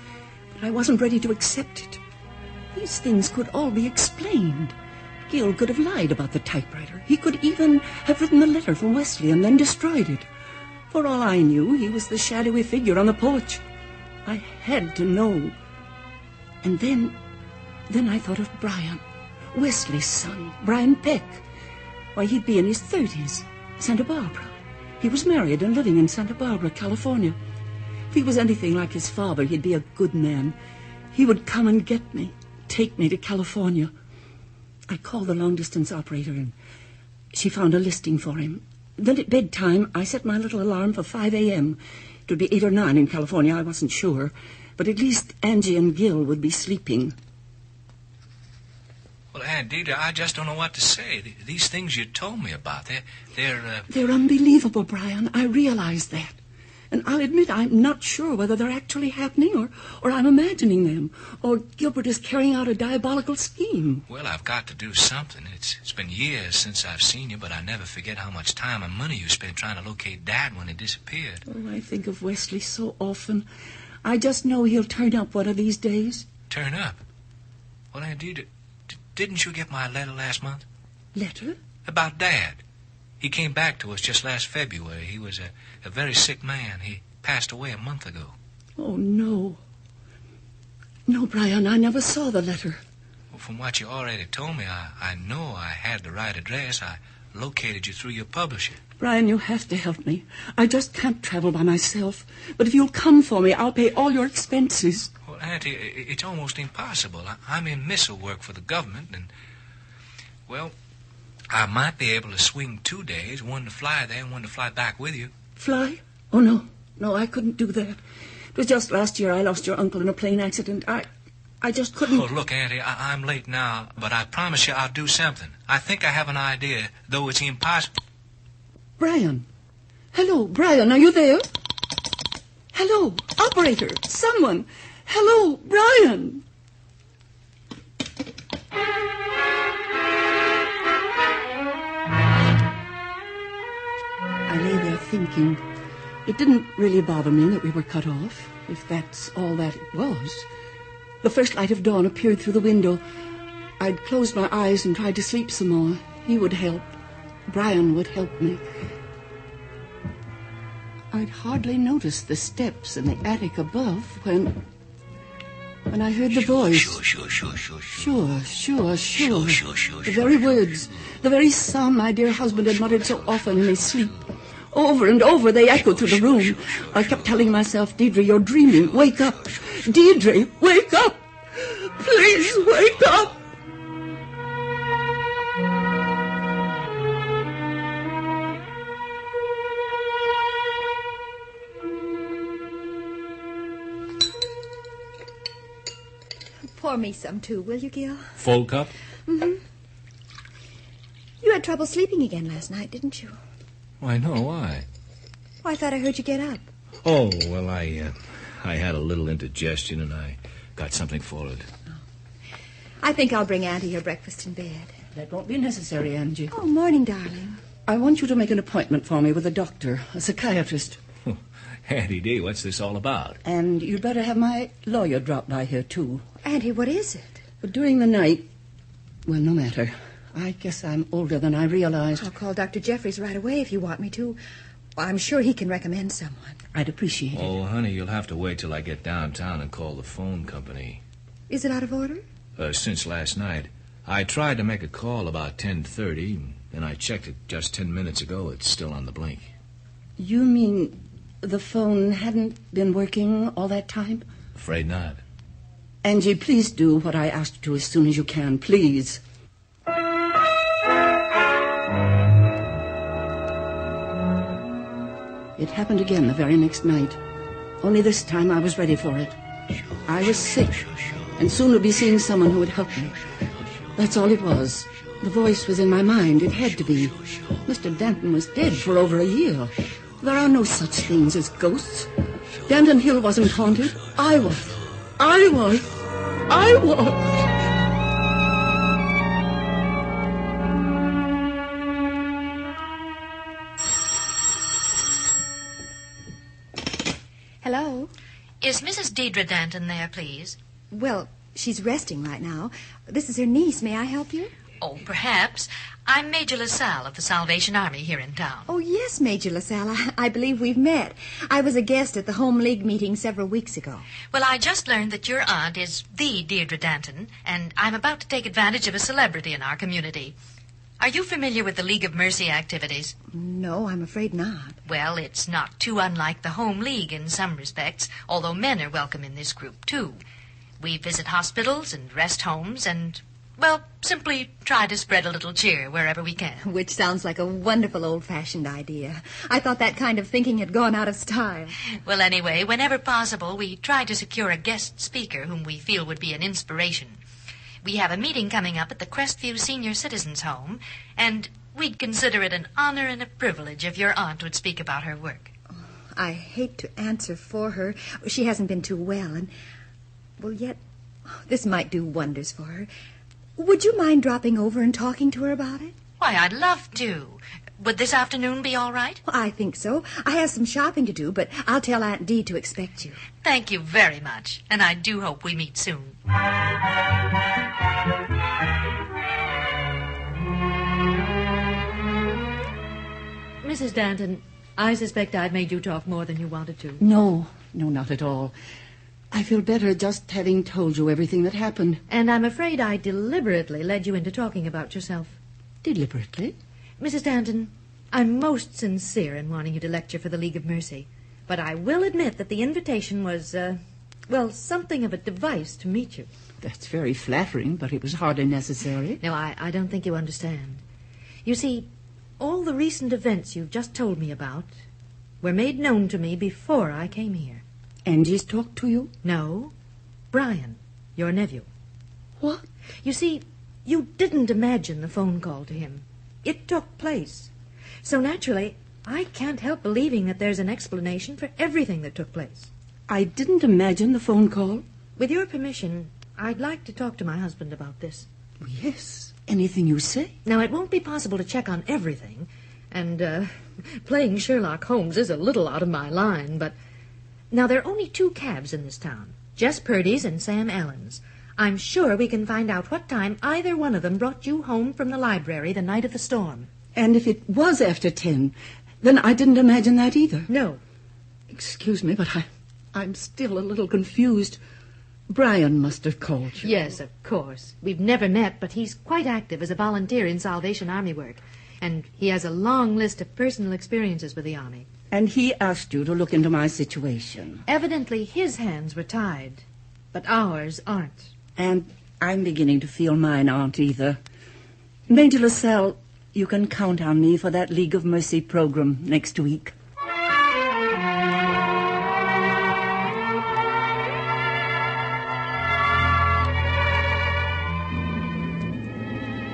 but I wasn't ready to accept it. These things could all be explained. Gil could have lied about the typewriter. He could even have written the letter from Wesley and then destroyed it. For all I knew, he was the shadowy figure on the porch. I had to know. And then I thought of Brian, Wesley's son, Brian Peck. Why, he'd be in his 30s, Santa Barbara. He was married and living in Santa Barbara, California. If he was anything like his father, he'd be a good man. He would come and get me, take me to California. I called the long-distance operator, and she found a listing for him. Then at bedtime, I set my little alarm for 5 a.m. It would be 8 or 9 in California, I wasn't sure. But at least Angie and Gil would be sleeping. Well, Aunt Dita, I just don't know what to say. These things you told me about, They're unbelievable, Brian. I realize that. And I'll admit I'm not sure whether they're actually happening or I'm imagining them, or Gilbert is carrying out a diabolical scheme. Well, I've got to do something. It's been years since I've seen you, but I never forget how much time and money you spent trying to locate Dad when he disappeared. Oh, I think of Wesley so often. I just know he'll turn up one of these days. Turn up? Well, Aunt Dita, didn't you get my letter last month? Letter? About Dad. He came back to us just last February. He was a very sick man. He passed away a month ago. Oh, no. No, Brian, I never saw the letter. Well, from what you already told me, I know I had the right address. I located you through your publisher. Brian, you have to help me. I just can't travel by myself. But if you'll come for me, I'll pay all your expenses. Well, Well, Auntie, it's almost impossible. I'm in missile work for the government, and, well, I might be able to swing 2 days, one to fly there and one to fly back with you. Fly? Oh, no. No, I couldn't do that. It was just last year I lost your uncle in a plane accident. I just couldn't... Oh, look, Auntie, I'm late now, but I promise you I'll do something. I think I have an idea, though it's impossible. Brian. Hello, Brian, are you there? Hello, operator, someone. Hello, Brian. I lay there thinking. It didn't really bother me that we were cut off, if that's all that it was. The first light of dawn appeared through the window. I'd closed my eyes and tried to sleep some more. He would help. Brian would help me. I'd hardly noticed the steps in the attic above when I heard the voice. Sure. The very words, the very psalm my dear husband had muttered so often in his sleep. Over and over they echoed through the room. I kept telling myself, Deirdre, you're dreaming. Wake up. Deirdre, wake up. Please wake up. Pour me some, too, will you, Gil? Full cup? Mm-hmm. You had trouble sleeping again last night, didn't you? Why, no, why? Oh, I thought I heard you get up. Oh, well, I had a little indigestion, and I got something for it. I think I'll bring Auntie your breakfast in bed. That won't be necessary, Angie. Oh, morning, darling. I want you to make an appointment for me with a doctor, a psychiatrist. Auntie D, what's this all about? And you'd better have my lawyer drop by here, too. Auntie, what is it? But during the night... Well, no matter. I guess I'm older than I realized. I'll call Dr. Jeffries right away if you want me to. I'm sure he can recommend someone. I'd appreciate it. Oh, honey, you'll have to wait till I get downtown and call the phone company. Is it out of order? Since last night. I tried to make a call about 10:30, and I checked it just 10 minutes ago. It's still on the blink. You mean the phone hadn't been working all that time? Afraid not. Angie, please do what I asked you as soon as you can, please. It happened again the very next night. Only this time I was ready for it. I was sick, and soon would be seeing someone who would help me. That's all it was. The voice was in my mind. It had to be. Mr. Danton was dead for over a year. There are no such things as ghosts. Danton Hill wasn't haunted. I was. Hello? Is Mrs. Deirdre Danton there, please? Well, she's resting right now. This is her niece. May I help you? Oh, perhaps. I'm Major LaSalle of the Salvation Army here in town. Oh, yes, Major LaSalle. I believe we've met. I was a guest at the Home League meeting several weeks ago. Well, I just learned that your aunt is the Deirdre Danton, and I'm about to take advantage of a celebrity in our community. Are you familiar with the League of Mercy activities? No, I'm afraid not. Well, it's not too unlike the Home League in some respects, although men are welcome in this group, too. We visit hospitals and rest homes and, well, simply try to spread a little cheer wherever we can. Which sounds like a wonderful old-fashioned idea. I thought that kind of thinking had gone out of style. Well, anyway, whenever possible, we try to secure a guest speaker whom we feel would be an inspiration. We have a meeting coming up at the Crestview Senior Citizens Home, and we'd consider it an honor and a privilege if your aunt would speak about her work. I hate to answer for her. She hasn't been too well, and, well, yet this might do wonders for her. Would you mind dropping over and talking to her about it? Why, I'd love to. Would this afternoon be all right? Well, I think so. I have some shopping to do, but I'll tell Aunt Dee to expect you. Thank you very much, and I do hope we meet soon. Mrs. Danton, I suspect I've made you talk more than you wanted to. No, not at all. I feel better just having told you everything that happened. And I'm afraid I deliberately led you into talking about yourself. Deliberately? Mrs. Danton, I'm most sincere in wanting you to lecture for the League of Mercy. But I will admit that the invitation was, well, something of a device to meet you. That's very flattering, but it was hardly necessary. No, I don't think you understand. You see, all the recent events you've just told me about were made known to me before I came here. Angie's talked to you? No. Brian, your nephew. What? You see, you didn't imagine the phone call to him. It took place. So naturally, I can't help believing that there's an explanation for everything that took place. I didn't imagine the phone call? With your permission, I'd like to talk to my husband about this. Yes, anything you say. Now, it won't be possible to check on everything, and playing Sherlock Holmes is a little out of my line, but... Now, there are only 2 cabs in this town, Jess Purdy's and Sam Allen's. I'm sure we can find out what time either one of them brought you home from the library the night of the storm. And if it was after 10, then I didn't imagine that either. No. Excuse me, but I'm still a little confused. Brian must have called you. Yes, of course. We've never met, but he's quite active as a volunteer in Salvation Army work. And he has a long list of personal experiences with the Army. And he asked you to look into my situation. Evidently his hands were tied, but ours aren't. And I'm beginning to feel mine aren't either. Major LaSalle, you can count on me for that League of Mercy program next week.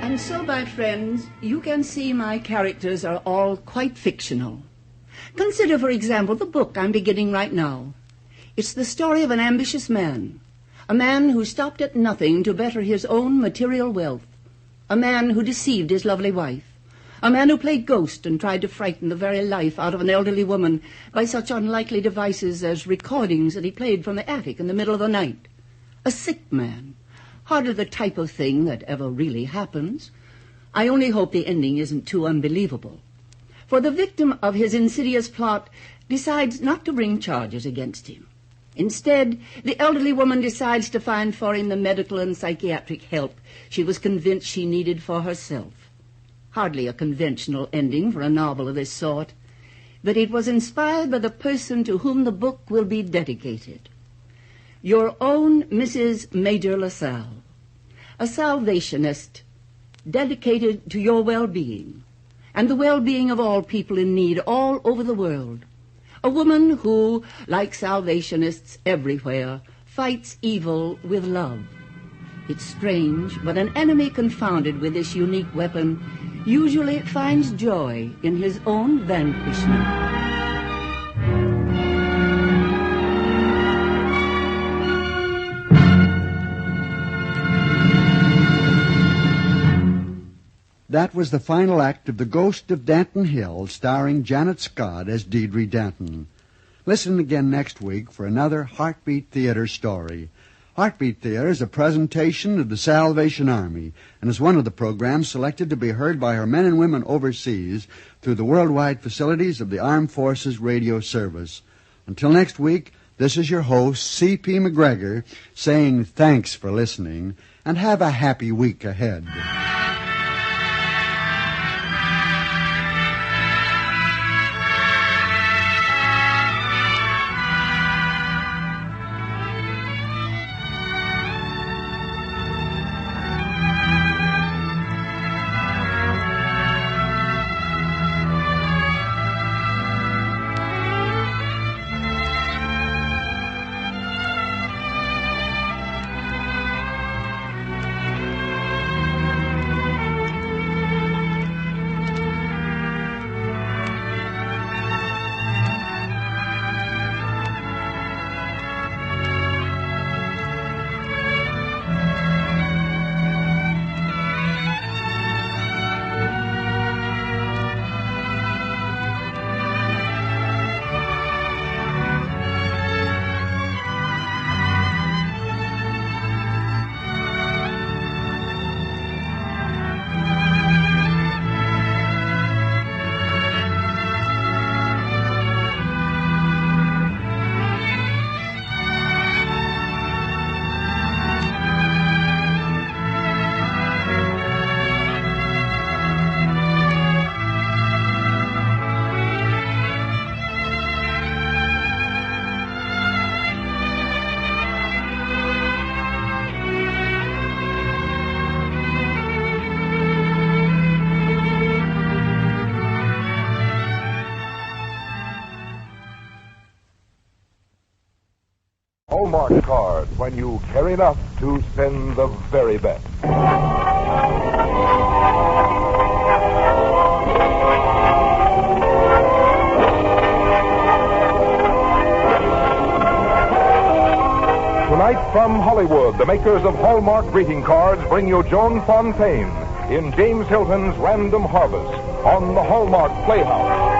And so, my friends, you can see my characters are all quite fictional. Consider, for example, the book I'm beginning right now. It's the story of an ambitious man. A man who stopped at nothing to better his own material wealth. A man who deceived his lovely wife. A man who played ghost and tried to frighten the very life out of an elderly woman by such unlikely devices as recordings that he played from the attic in the middle of the night. A sick man. Hardly the type of thing that ever really happens. I only hope the ending isn't too unbelievable. For the victim of his insidious plot decides not to bring charges against him. Instead, the elderly woman decides to find for him the medical and psychiatric help she was convinced she needed for herself. Hardly a conventional ending for a novel of this sort, but it was inspired by the person to whom the book will be dedicated. Your own Mrs. Major LaSalle, a Salvationist dedicated to your well-being and the well-being of all people in need all over the world. A woman who, like Salvationists everywhere, fights evil with love. It's strange, but an enemy confounded with this unique weapon usually finds joy in his own vanquishment. That was the final act of The Ghost of Danton Hill, starring Janet Scott as Deirdre Danton. Listen again next week for another Heartbeat Theater story. Heartbeat Theater is a presentation of the Salvation Army and is one of the programs selected to be heard by our men and women overseas through the worldwide facilities of the Armed Forces Radio Service. Until next week, this is your host, C.P. McGregor, saying thanks for listening and have a happy week ahead. Hallmark card when you care enough to spend the very best. Tonight from Hollywood, the makers of Hallmark greeting cards bring you Joan Fontaine in James Hilton's Random Harvest on the Hallmark Playhouse.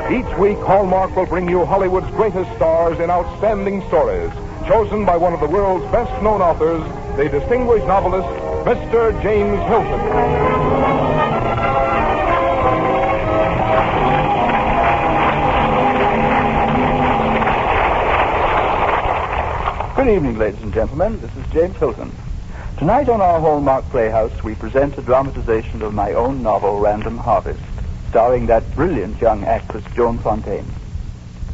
Each week, Hallmark will bring you Hollywood's greatest stars in outstanding stories, chosen by one of the world's best-known authors, the distinguished novelist, Mr. James Hilton. Good evening, ladies and gentlemen. This is James Hilton. Tonight on our Hallmark Playhouse, we present a dramatization of my own novel, Random Harvest, starring that brilliant young actress, Joan Fontaine.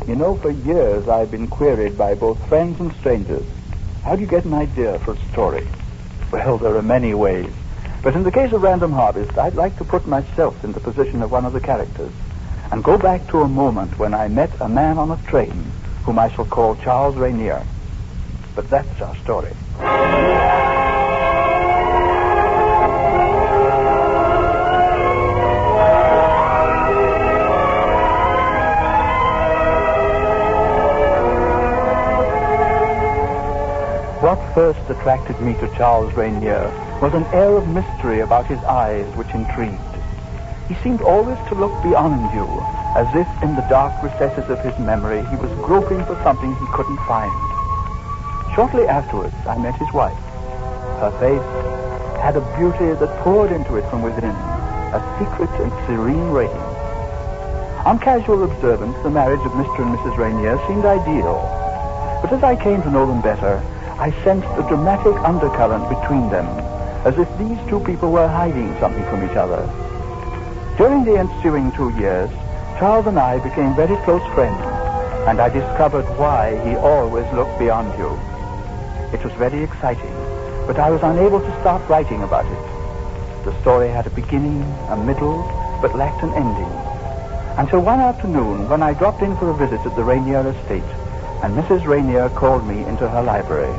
You know, for years I've been queried by both friends and strangers, how do you get an idea for a story? Well, there are many ways. But in the case of Random Harvest, I'd like to put myself in the position of one of the characters and go back to a moment when I met a man on a train whom I shall call Charles Rainier. But that's our story. What first attracted me to Charles Rainier was an air of mystery about his eyes which intrigued. He seemed always to look beyond you, as if in the dark recesses of his memory he was groping for something he couldn't find. Shortly afterwards, I met his wife. Her face had a beauty that poured into it from within, a secret and serene radiance. On casual observance, the marriage of Mr. and Mrs. Rainier seemed ideal. But as I came to know them better, I sensed a dramatic undercurrent between them, as if these two people were hiding something from each other. During the ensuing 2 years, Charles and I became very close friends, and I discovered why he always looked beyond you. It was very exciting, but I was unable to stop writing about it. The story had a beginning, a middle, but lacked an ending. Until one afternoon, when I dropped in for a visit at the Rainier estate, and Mrs. Rainier called me into her library.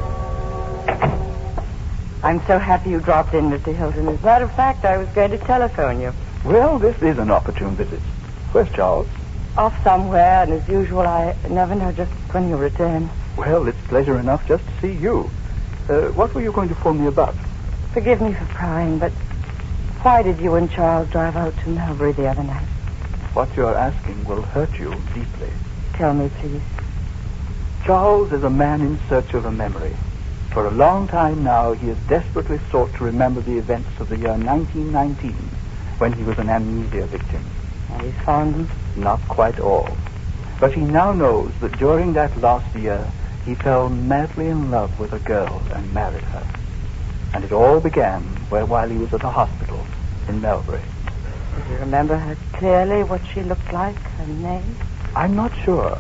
I'm so happy you dropped in, Mr. Hilton. As a matter of fact, I was going to telephone you. Well, this is an opportune visit. Where's Charles? Off somewhere, and as usual, I never know just when he'll return. Well, it's pleasure enough just to see you. What were you going to phone me about? Forgive me for prying, but why did you and Charles drive out to Melbury the other night? What you're asking will hurt you deeply. Tell me, please. Charles is a man in search of a memory. For a long time now, he has desperately sought to remember the events of the year 1919, when he was an amnesia victim. And he's found them? Not quite all. But he now knows that during that last year, he fell madly in love with a girl and married her. And it all began while he was at a hospital in Melbury. Do you remember her clearly, what she looked like, her name? I'm not sure,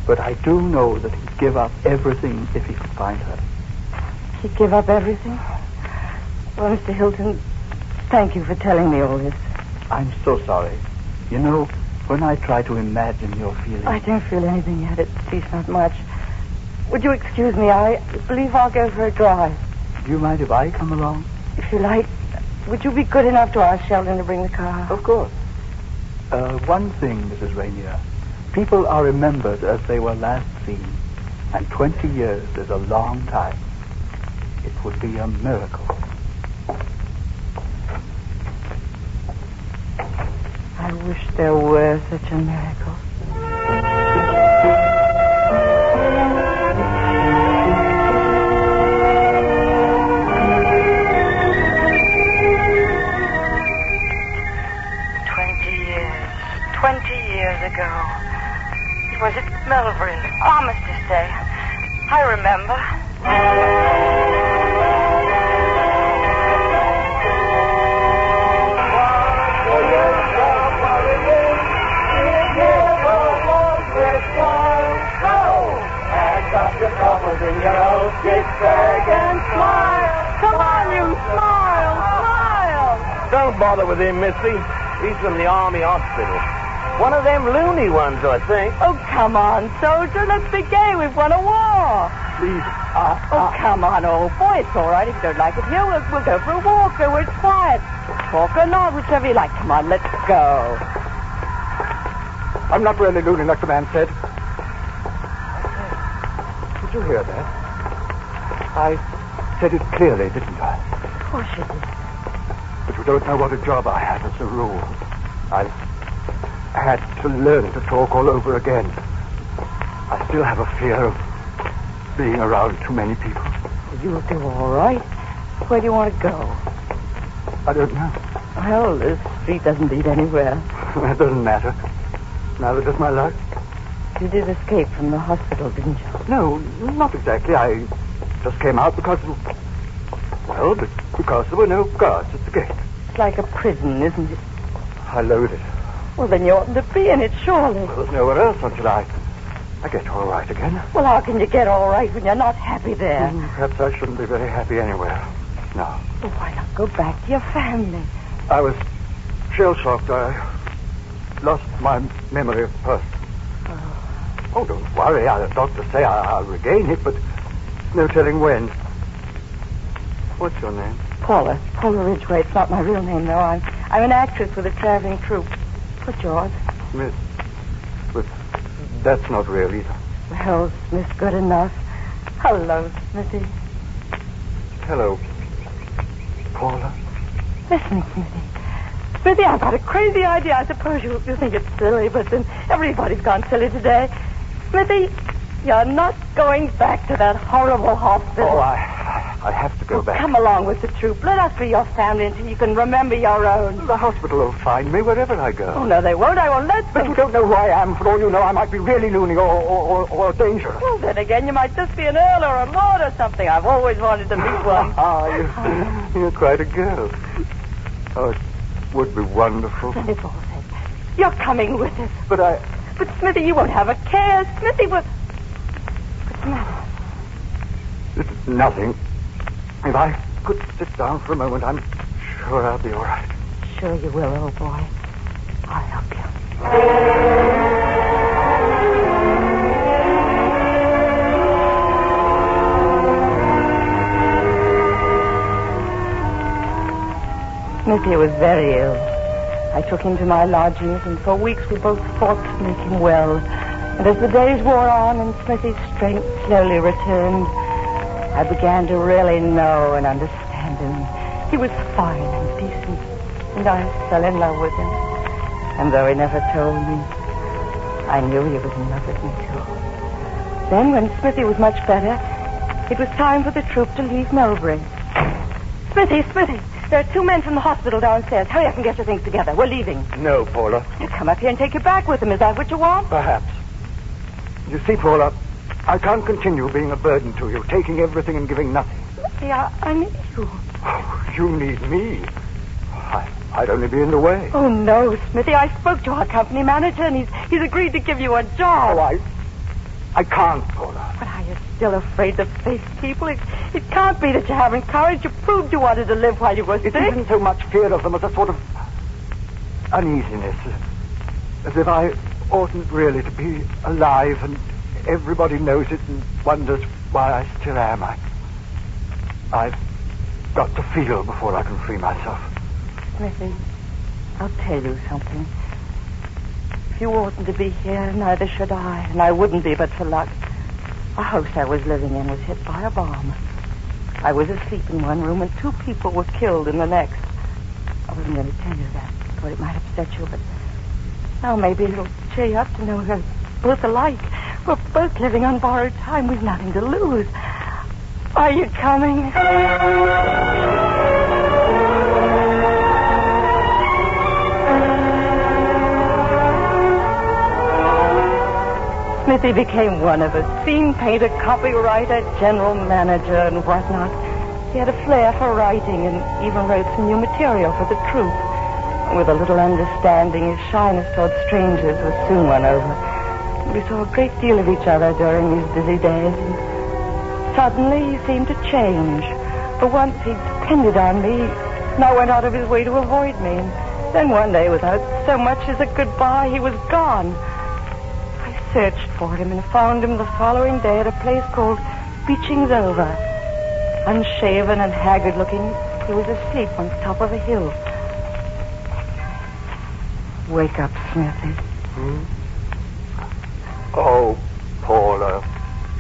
but I do know that he'd give up everything if he could find her. He'd give up everything? Well, Mr. Hilton, thank you for telling me all this. I'm so sorry. You know, when I try to imagine your feelings... I don't feel anything yet, at least not much. Would you excuse me? I believe I'll go for a drive. Do you mind if I come along? If you like. Would you be good enough to ask Sheldon to bring the car? Of course. One thing, Mrs. Rainier. People are remembered as they were last seen. And 20 years is a long time. It would be a miracle. I wish there were such a miracle. Ago. It was at Melbury, Armistice Day. I remember. Come on, you smile. Don't bother with him, Missy. He's from the Army Hospital. One of them loony ones, I think. Oh, come on, soldier. Let's be gay. We've won a war. Please, Oh, come on, old boy. It's all right if you don't like it here. We'll go for a walk where it's quiet. Talk or not, whichever you like. Come on, let's go. I'm not really loony like the man said. Did you hear that? I said it clearly, didn't I? Of course you did. But you don't know what a job I have as a rule. I've had to learn to talk all over again. I still have a fear of being around too many people. You'll do all right. Where do you want to go? I don't know. Well, this street doesn't lead anywhere. That doesn't matter. Neither does my luck. You did escape from the hospital, didn't you? No, not exactly. I just came out because there were no guards at the gate. It's like a prison, isn't it? I loathe it. Well, then you oughtn't to be in it, surely. Well, there's nowhere else until I get all right again. Well, how can you get all right when you're not happy there? Perhaps I shouldn't be very happy anywhere. No. Well, why not go back to your family? I was shell-shocked. I lost my memory of the past. Oh, don't worry. The doctors say I'll regain it, but no telling when. What's your name? Paula Ridgway. It's not my real name, though. I'm an actress with a traveling troupe. What's yours? Smith. But that's not real either. Well, Smith's good enough. Hello, Smithy. Hello, Paula. Listen, Smithy. Smithy, I've got a crazy idea. I suppose you think it's silly, but then everybody's gone silly today. Smithy, you're not going back to that horrible hospital. Oh, I have to go back. Come along with the troop. Let us be your family until you can remember your own. The hospital will find me wherever I go. Oh, no, they won't. I won't let them. But you don't know who I am. For all you know, I might be really loony or dangerous. Well, then again, you might just be an earl or a lord or something. I've always wanted to meet one. You're quite a girl. Oh, it would be wonderful. Then it's all said. You're coming with us. But Smithy, you won't have a care. Smithy will... What's the matter? It's nothing. If I could sit down for a moment, I'm sure I'll be all right. Sure you will, old boy. I'll help you. Smithy was very ill. I took him to my lodgings, and for weeks we both fought to make him well. And as the days wore on and Smithy's strength slowly returned, I began to really know and understand him. He was fine and decent, and I fell in love with him. And though he never told me, I knew he was in love with me, too. Then, when Smithy was much better, it was time for the troop to leave Melbury. Smithy! There are 2 men from the hospital downstairs. Hurry up and get your things together. We're leaving. No, Paula. You come up here and take you back with them. Is that what you want? Perhaps. You see, Paula, I can't continue being a burden to you, taking everything and giving nothing. Smithy, I need you. Oh, you need me. I'd only be in the way. Oh, no, Smithy. I spoke to our company manager, and he's agreed to give you a job. Oh, I can't, Paula. But are you still afraid to face people? It can't be that you haven't courage. You proved you wanted to live while you were sick. It isn't so much fear of them as a sort of uneasiness. As if I oughtn't really to be alive, and everybody knows it and wonders why I still am. I've got to feel before I can free myself. Smithy, I'll tell you something. If you oughtn't to be here, neither should I. And I wouldn't be but for luck. The house I was living in was hit by a bomb. I was asleep in one room and 2 people were killed in the next. I wasn't going to tell you that. Thought it might upset you, but now maybe it'll cheer you up to know we're both alike. We're both living on borrowed time. We've nothing to lose. Are you coming? Smithy became one of us. Scene painter, copywriter, general manager, and whatnot. He had a flair for writing and even wrote some new material for the troupe. With a little understanding, his shyness toward strangers was soon won over. We saw a great deal of each other during these busy days. And suddenly, he seemed to change. For once, he depended on me. Now went out of his way to avoid me. And Then one day, without so much as a goodbye, he was gone. I searched for him and found him the following day at a place called Beeching's Over. Unshaven and haggard-looking, he was asleep on top of a hill. Wake up, Smithy. Oh, Paula,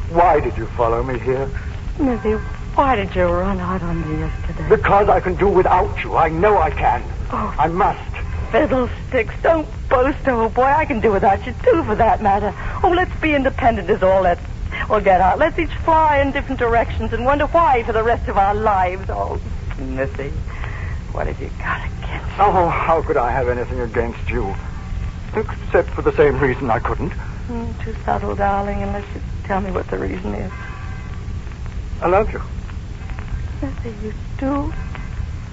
why did you follow me here? Smithy, why did you run out on me yesterday? Because I can do without you. I know I can. Oh. I must. Fiddlesticks, don't boast, old boy. I can do without you, too, for that matter. Oh, let's be independent is all. Let's get out. Let's each fly in different directions and wonder why for the rest of our lives. Oh, Smithy, what have you got against me? Oh, how could I have anything against you? Except for the same reason I couldn't. Too subtle, darling, unless you tell me what the reason is. I love you. Smithy, you do?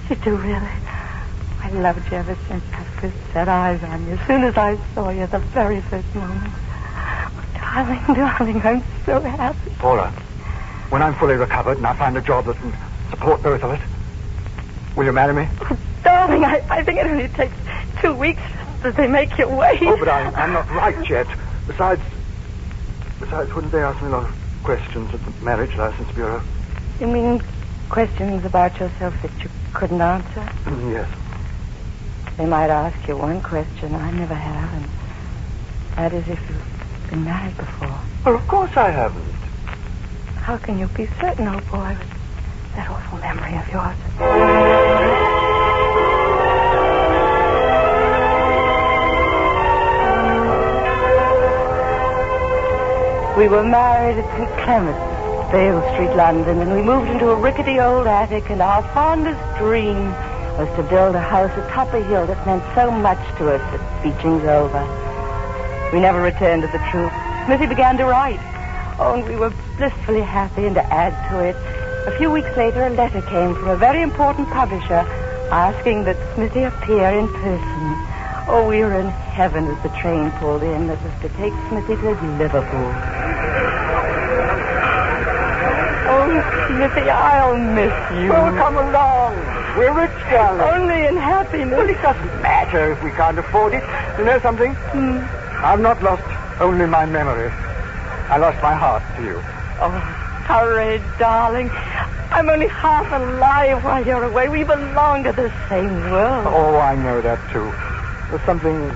You do, really? I loved you ever since I first set eyes on you. As soon as I saw you, the very first moment. Oh, darling, I'm so happy. Paula, when I'm fully recovered and I find a job that can support both of us, will you marry me? Oh, darling, I think it only takes 2 weeks that they make you wait. Oh, but I'm not right yet. Besides, wouldn't they ask me a lot of questions at the Marriage License Bureau? You mean questions about yourself that you couldn't answer? Yes. They might ask you one question I never have, and that is if you've been married before. Well, of course I haven't. How can you be certain, old boy, with that awful memory of yours? We were married at St. Clement's, Vale Street, London, and we moved into a rickety old attic, and our fondest dream was to build a house atop a hill that meant so much to us at Beeching's Over. We never returned to the truth. Smithy began to write. Oh, and we were blissfully happy, and to add to it, a few weeks later a letter came from a very important publisher asking that Smithy appear in person. Oh, we were in heaven as the train pulled in that was to take Smithy to Liverpool. Oh, Smithy, I'll miss you. Well, come along. We're rich, darling. Only in happiness. Well, it doesn't matter if we can't afford it. You know something? I've not lost only my memory. I lost my heart to you. Oh, hooray, darling. I'm only half alive while you're away. We belong to the same world. Oh, I know that, too. There's something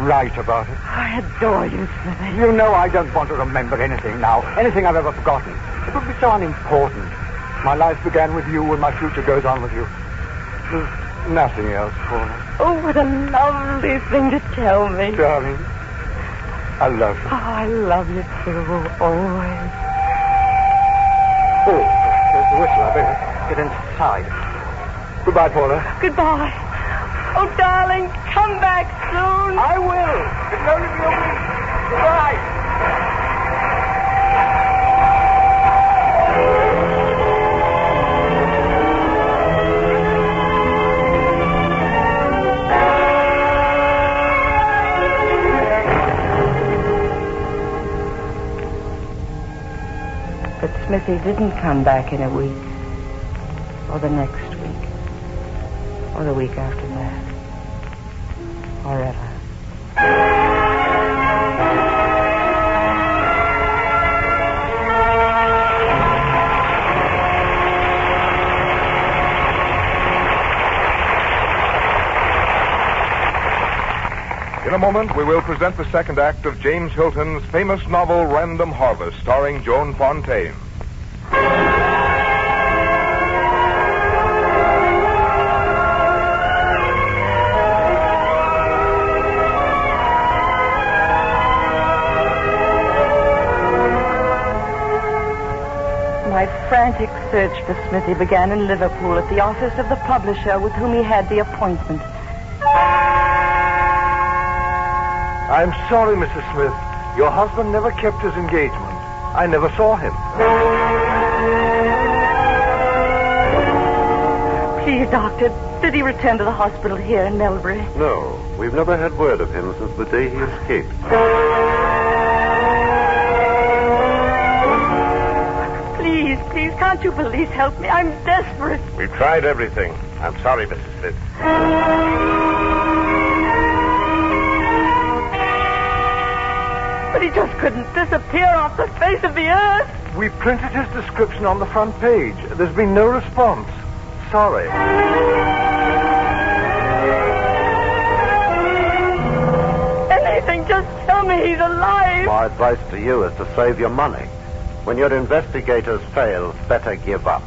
right about it. I adore you, Smithy. You know I don't want to remember anything now. Anything I've ever forgotten. It would be so unimportant. My life began with you and my future goes on with you. There's nothing else, Paula. Oh, what a lovely thing to tell me. Darling, I love you. Oh, I love you, too, always. Oh, there's the whistle. I better get inside. Goodbye, Paula. Goodbye. Oh, darling, come back soon. I will. It'll only be a week. Goodbye. But Smithy didn't come back in a week, or the next week, or the week after that, or ever. In a moment, we will present the second act of James Hilton's famous novel, Random Harvest, starring Joan Fontaine. My frantic search for Smithy began in Liverpool at the office of the publisher with whom he had the appointment. I'm sorry, Mrs. Smith. Your husband never kept his engagement. I never saw him. Please, Doctor, did he return to the hospital here in Melbury? No, we've never had word of him since the day he escaped. Please, can't you police help me? I'm desperate. We've tried everything. I'm sorry, Mrs. Smith. But he just couldn't disappear off the face of the earth. We printed his description on the front page. There's been no response. Sorry. Anything, just tell me he's alive. My advice to you is to save your money. When your investigators fail, better give up.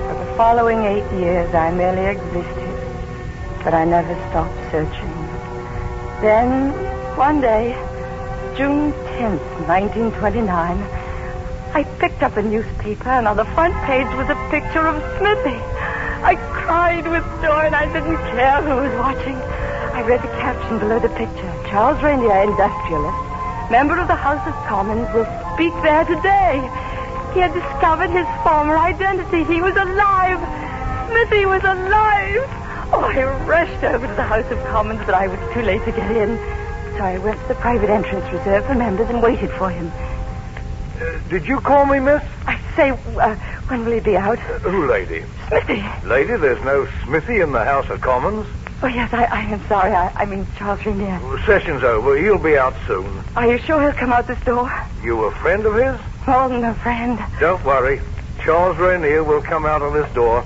For the following 8 years, I merely existed, but I never stopped searching. Then, one day, June 10th, 1929, I picked up a newspaper, and on the front page was a picture of Smithy. I cried with joy, and I didn't care who was watching. I read the caption below the picture. Charles Rainier, industrialist, member of the House of Commons, will speak there today. He had discovered his former identity. He was alive. Smithy was alive. Oh, I rushed over to the House of Commons, but I was too late to get in. So I went to the private entrance reserved for members and waited for him. Did you call me, miss? I say, when will he be out? Who, lady? Smithy. Lady, there's no Smithy in the House of Commons. Oh, yes, I am sorry. I mean Charles Rainier. Session's over. He'll be out soon. Are you sure he'll come out this door? You a friend of his? Oh, no friend. Don't worry. Charles Rainier will come out of this door.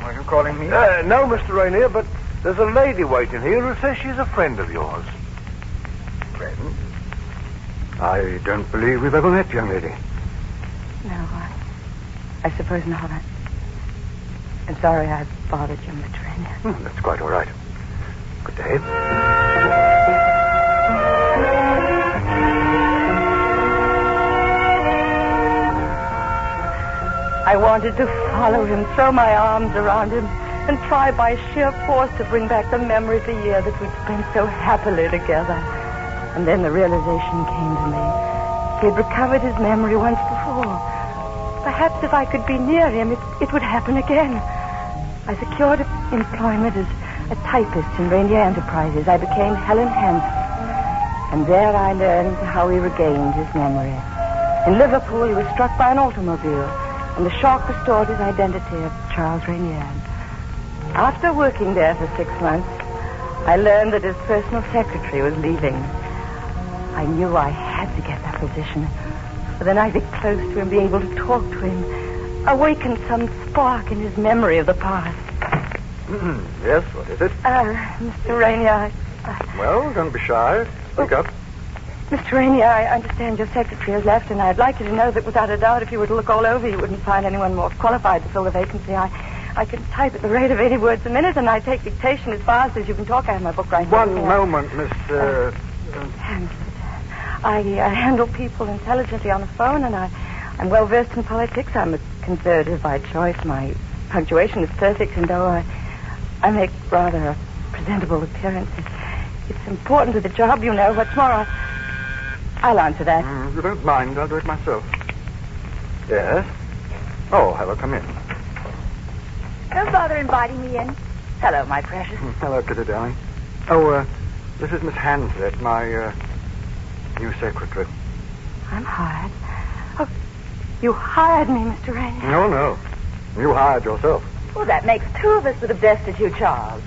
Are you calling me? No, Mr. Rainier, but there's a lady waiting here who says she's a friend of yours. Friend? I don't believe we've ever met, young lady. No, I suppose not. I'm sorry I bothered you, Mr. Rainier. That's quite all right. Good day. I wanted to follow him, throw my arms around him, and try by sheer force to bring back the memory of the year that we'd spent so happily together. And then the realization came to me. He had recovered his memory once before. Perhaps if I could be near him, it would happen again. I secured employment as a typist in Rainier Enterprises. I became Helen Hanson. And there I learned how he regained his memory. In Liverpool, he was struck by an automobile, and the shock restored his identity of Charles Rainier. After working there for 6 months, I learned that his personal secretary was leaving. I knew I had to get that position, for then I'd be close to him, be able to talk to him, awaken some spark in his memory of the past. Yes, what is it? Mr. Rainier, Well, don't be shy. Speak up. Mr. Rainier, I understand your secretary has left, and I'd like you to know that without a doubt, if you were to look all over, you wouldn't find anyone more qualified to fill the vacancy. I can type at the rate of 80 words a minute, and I take dictation as fast as you can talk. I have my book right here. One moment, Miss... Hansford. I handle people intelligently on the phone, and I'm well versed in politics. I'm a conservative by choice. My punctuation is perfect, and though I make rather a presentable appearance, it's important to the job, you know. What's more, I'll answer that. You don't mind. I'll do it myself. Yes? Oh, have her come in. Don't bother inviting me in. Hello, my precious. Hello, Kitty, darling. Oh, this is Miss Hansett, my new secretary. I'm hired. Oh, you hired me, Mr. Rainier. No. You hired yourself. Well, that makes 2 of us with a destitute Charles.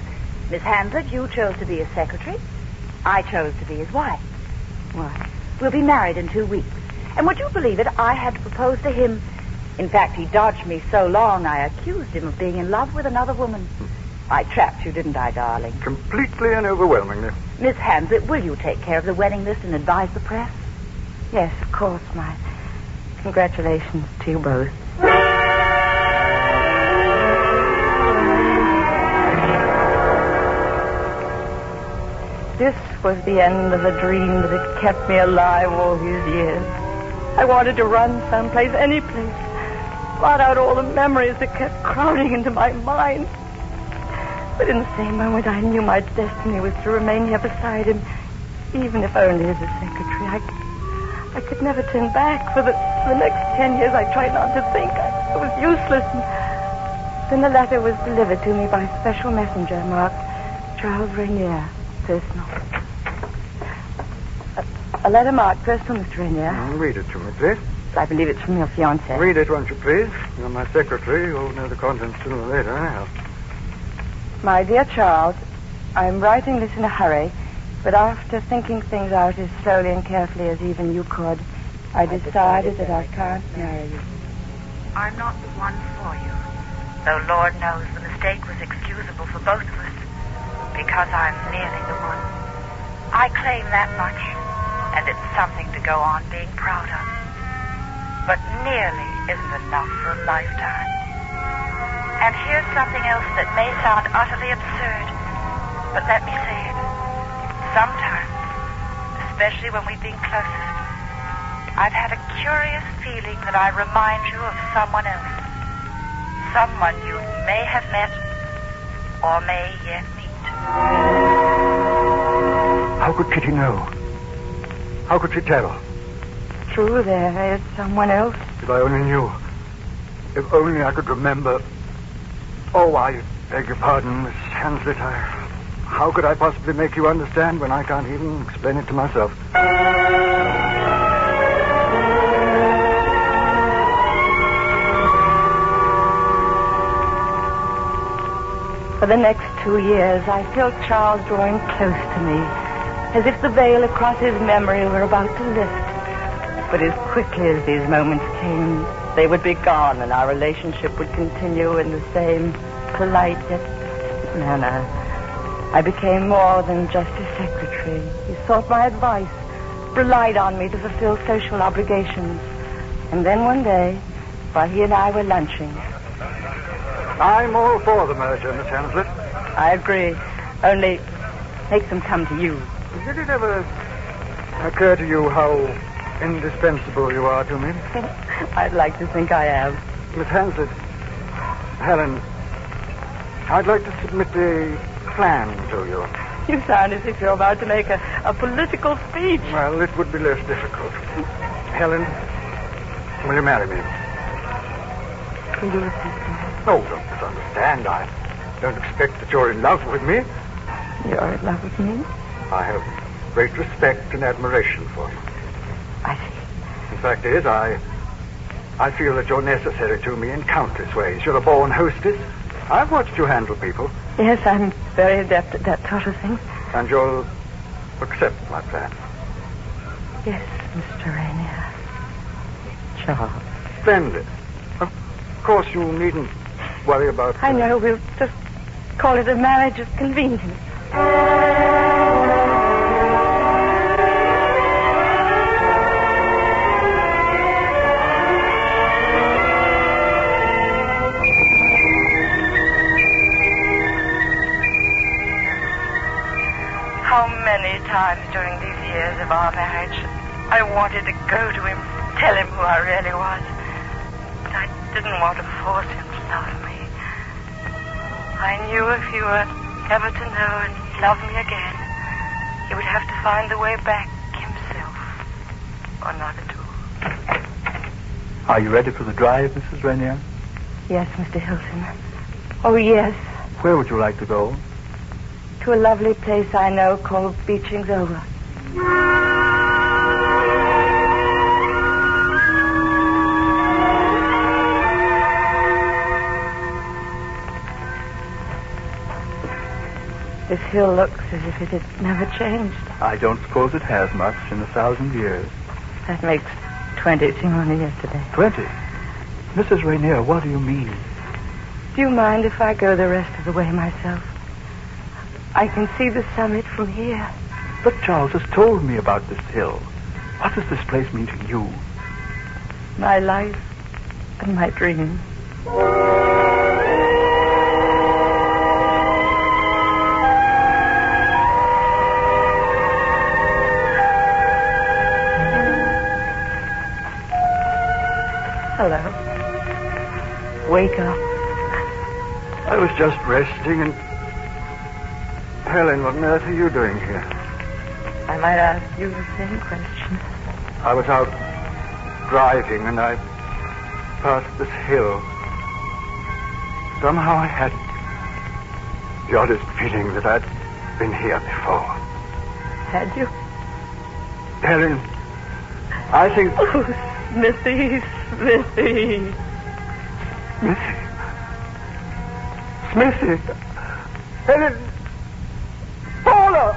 Miss Hansett, you chose to be his secretary. I chose to be his wife. What? We'll be married in 2 weeks. And would you believe it, I had to propose to him. In fact, he dodged me so long, I accused him of being in love with another woman. I trapped you, didn't I, darling? Completely and overwhelmingly. Miss Hansett, will you take care of the wedding list and advise the press? Yes, of course, my congratulations to you both. This was the end of a dream that had kept me alive all these years. I wanted to run someplace, any place, blot out all the memories that kept crowding into my mind. But in the same moment, I knew my destiny was to remain here beside him, even if only as a secretary. I could never turn back. For the next 10 years, I tried not to think. I was useless. And then the letter was delivered to me by a special messenger marked Charles Rainier, personal. A letter marked personal, Mr. Rainier. Read it to me, please. I believe it's from your fiancé. Read it, won't you, please? You're my secretary. You'll know the contents sooner or later, anyhow. My dear Charles, I'm writing this in a hurry, but after thinking things out as slowly and carefully as even you could, I decided that I can't marry you. I'm not the one for you, though Lord knows the mistake was excusable for both of us, because I'm nearly the one. I claim that much, and it's something to go on being proud of. But nearly isn't enough for a lifetime. And here's something else that may sound utterly absurd, but let me say it. Sometimes, especially when we've been closest, I've had a curious feeling that I remind you of someone else. Someone you may have met or may yet meet. How could Kitty know? How could she tell? True, there is someone else. If I only knew. If only I could remember. Oh, I beg your pardon, Miss Hanslet. How could I possibly make you understand when I can't even explain it to myself? For the next 2 years, I felt Charles drawing close to me, as if the veil across his memory were about to lift. But as quickly as these moments came, they would be gone, and our relationship would continue in the same polite yet manner. I became more than just his secretary. He sought my advice, relied on me to fulfill social obligations. And then one day, while he and I were lunching... I'm all for the merger, Miss Hanslet. I agree. Only make them come to you. Did it ever occur to you how indispensable you are to me? I'd like to think I am. Miss Hanslet, Helen, I'd like to submit a plan to you. You sound as if you're about to make a political speech. Well, it would be less difficult. Helen, will you marry me? Will you repeat that? Oh, don't misunderstand. I don't expect that you're in love with me. You're in love with me? I have great respect and admiration for you. I see. The fact is, I feel that you're necessary to me in countless ways. You're a born hostess. I've watched you handle people. Yes, I'm very adept at that sort of thing. And you'll accept my plan. Yes, Mr. Rainier. Charles. Splendid. Of course, you needn't worry about... I know. We'll just call it a marriage of convenience. How many times during these years of our marriage I wanted to go to him, tell him who I really was. But I didn't want to force him to love me. I knew if he were ever to know and love me again, he would have to find the way back himself, or not at all. Are you ready for the drive, Mrs. Rainier? Yes, Mr. Hilton. Oh, yes. Where would you like to go? To a lovely place I know called Beeching's Over. This hill looks as if it had never changed. I don't suppose it has much in 1,000 years. That makes 20 seem only yesterday. 20? Mrs. Rainier, what do you mean? Do you mind if I go the rest of the way myself? I can see the summit from here. But Charles has told me about this hill. What does this place mean to you? My life and my dreams. Hello. Wake up. I was just resting and... Helen, what on earth are you doing here? I might ask you the same question. I was out driving and I passed this hill. Somehow I had the oddest feeling that I'd been here before. Had you? Helen, I think... Oh, Smithy. Smithy. Helen. Paula.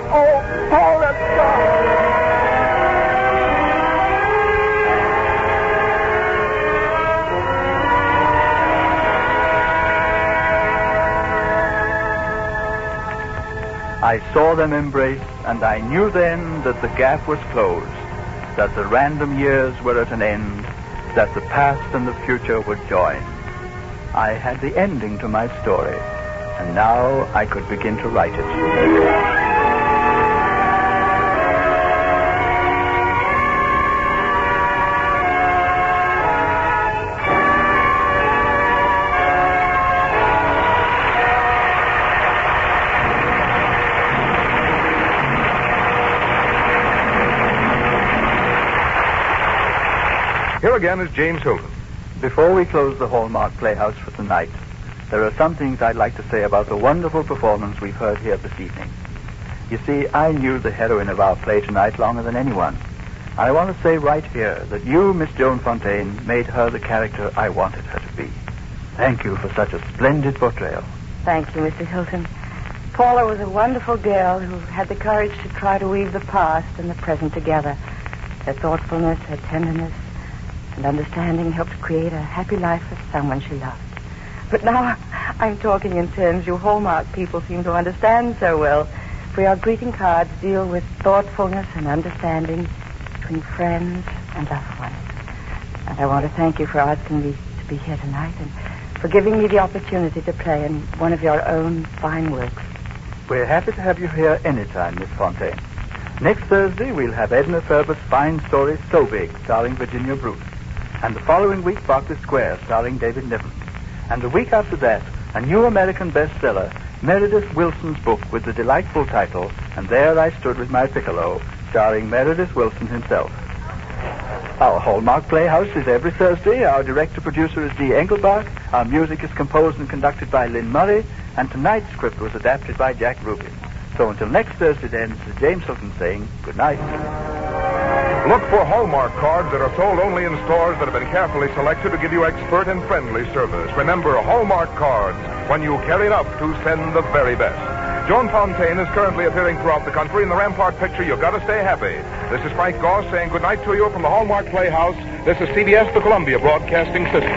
Oh, Paula, darling. I saw them embrace, and I knew then that the gap was closed, that the random years were at an end, that the past and the future would join. I had the ending to my story, and now I could begin to write it. Here again is James Hilton. Before we close the Hallmark Playhouse for tonight, there are some things I'd like to say about the wonderful performance we've heard here this evening. You see, I knew the heroine of our play tonight longer than anyone. And I want to say right here that you, Miss Joan Fontaine, made her the character I wanted her to be. Thank you for such a splendid portrayal. Thank you, Mr. Hilton. Paula was a wonderful girl who had the courage to try to weave the past and the present together. Her thoughtfulness, her tenderness, and understanding helped create a happy life for someone she loved. But now I'm talking in terms you Hallmark people seem to understand so well. For your greeting cards deal with thoughtfulness and understanding between friends and loved ones. And I want to thank you for asking me to be here tonight and for giving me the opportunity to play in one of your own fine works. We're happy to have you here anytime, Miss Fontaine. Next Thursday, we'll have Edna Ferber's fine story, So Big, starring Virginia Bruce. And the following week, Berkeley Square, starring David Niven. And the week after that, a new American bestseller, Meredith Wilson's book with the delightful title, And There I Stood with My Piccolo, starring Meredith Wilson himself. Our Hallmark Playhouse is every Thursday. Our director-producer is Dee Engelbach. Our music is composed and conducted by Lynn Murray. And tonight's script was adapted by Jack Rubin. So until next Thursday, then, this is James Hilton saying good night. Look for Hallmark cards that are sold only in stores that have been carefully selected to give you expert and friendly service. Remember, Hallmark cards, when you care enough to send the very best. Joan Fontaine is currently appearing throughout the country in the Rampart picture, You've Got to Stay Happy. This is Frank Goss saying good night to you from the Hallmark Playhouse. This is CBS, the Columbia Broadcasting System.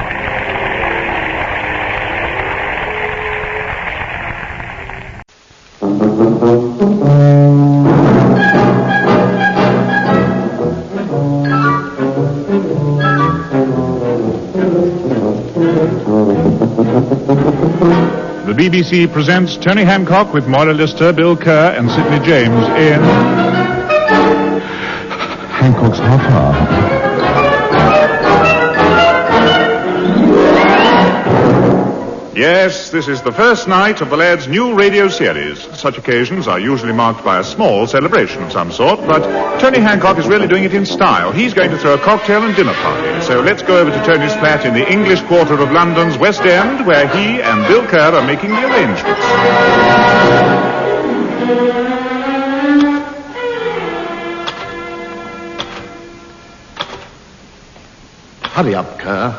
The BBC presents Tony Hancock with Moira Lister, Bill Kerr, and Sidney James in Hancock's Half Hour. Yes, this is the first night of the lad's new radio series. Such occasions are usually marked by a small celebration of some sort, but Tony Hancock is really doing it in style. He's going to throw a cocktail and dinner party. So let's go over to Tony's flat in the English quarter of London's West End, where he and Bill Kerr are making the arrangements. Hurry up, Kerr.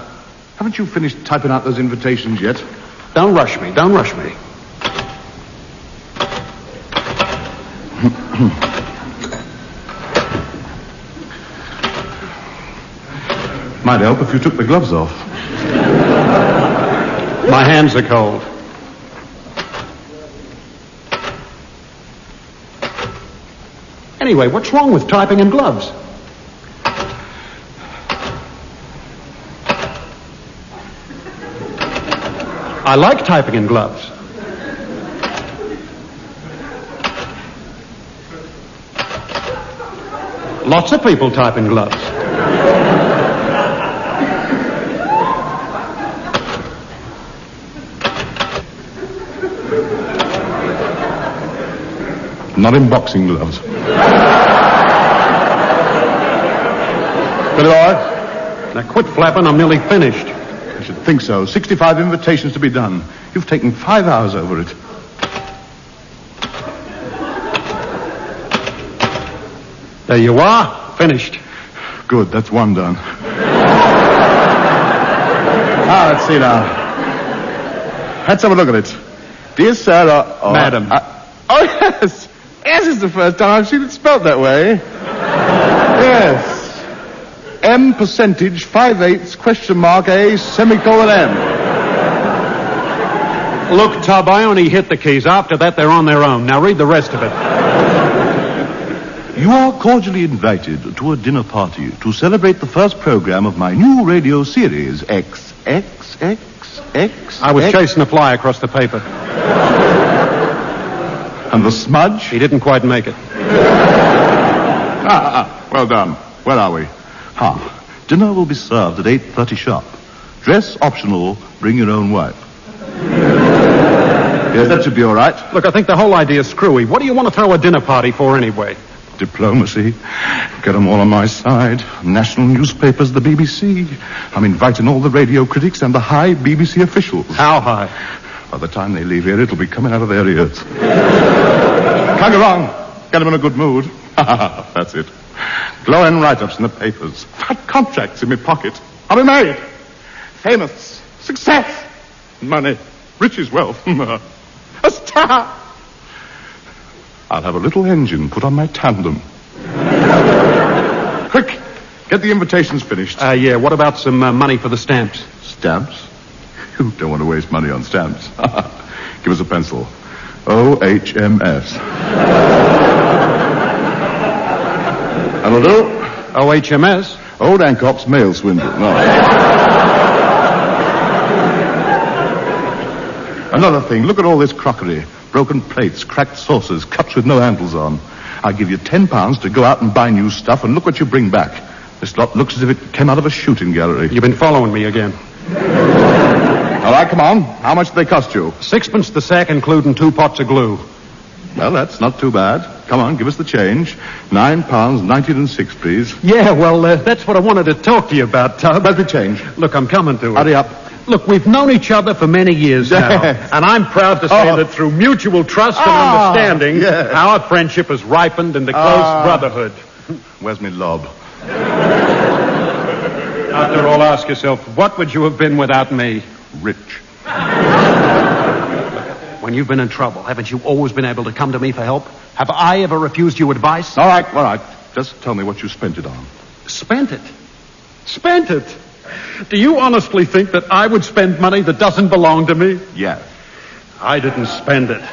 Haven't you finished typing out those invitations yet? Don't rush me. Might help if you took the gloves off. My hands are cold. Anyway, what's wrong with typing in gloves? I like typing in gloves. Lots of people type in gloves. Not in boxing gloves. Good Lord. Now quit flapping, I'm nearly finished. I should think so. 65 invitations to be done. You've taken 5 hours over it. There you are. Finished. Good, that's one done. Let's see now. Let's have a look at it. Dear sir, Madam. Oh, yes. Yes, it's the first time I've seen it spelled that way. Yes. M percentage 5/8 question mark A semicolon M. Look, Tub, I only hit the keys. After that, they're on their own. Now read the rest of it. You are cordially invited to a dinner party to celebrate the first program of my new radio series, XXXX. I was chasing a fly across the paper. And the smudge? He didn't quite make it. Well done. Where are we? Dinner will be served at 8:30 sharp. Dress optional. Bring your own wife. Yes, that should be all right. Look, I think the whole idea's screwy. What do you want to throw a dinner party for anyway? Diplomacy. Get them all on my side. National newspapers, the BBC. I'm inviting all the radio critics and the high BBC officials. How high? By the time they leave here, it'll be coming out of their ears. Can't go wrong. Get them in a good mood. That's it. Glowing write-ups in the papers. Fat contracts in my pocket. I'll be made. Famous. Success. Money. Riches, wealth. A star. I'll have a little engine put on my tandem. Quick. Get the invitations finished. Yeah, what about some money for the stamps? Stamps? You don't want to waste money on stamps. Give us a pencil. OHMS. That'll do. OHMS? Old Hancocks mail swindle. No. Another thing, look at all this crockery. Broken plates, cracked saucers, cups with no handles on. I'll give you £10 to go out and buy new stuff, and look what you bring back. This lot looks as if it came out of a shooting gallery. You've been following me again. All right, come on. How much do they cost you? 6pence the sack, including 2 pots of glue. Well, that's not too bad. Come on, give us the change. £9, 19 6, please. Yeah, well, that's what I wanted to talk to you about, Tub. Where's the change? Look, I'm coming to it. Hurry up. Look, we've known each other for many years now, and I'm proud to say that through mutual trust and understanding, our friendship has ripened into close brotherhood. Where's my lob? After all, ask yourself, what would you have been without me? Rich. When you've been in trouble, haven't you always been able to come to me for help? Have I ever refused you advice? All right. Just tell me what you spent it on. Spent it? Spent it? Do you honestly think that I would spend money that doesn't belong to me? Yes. I didn't spend it.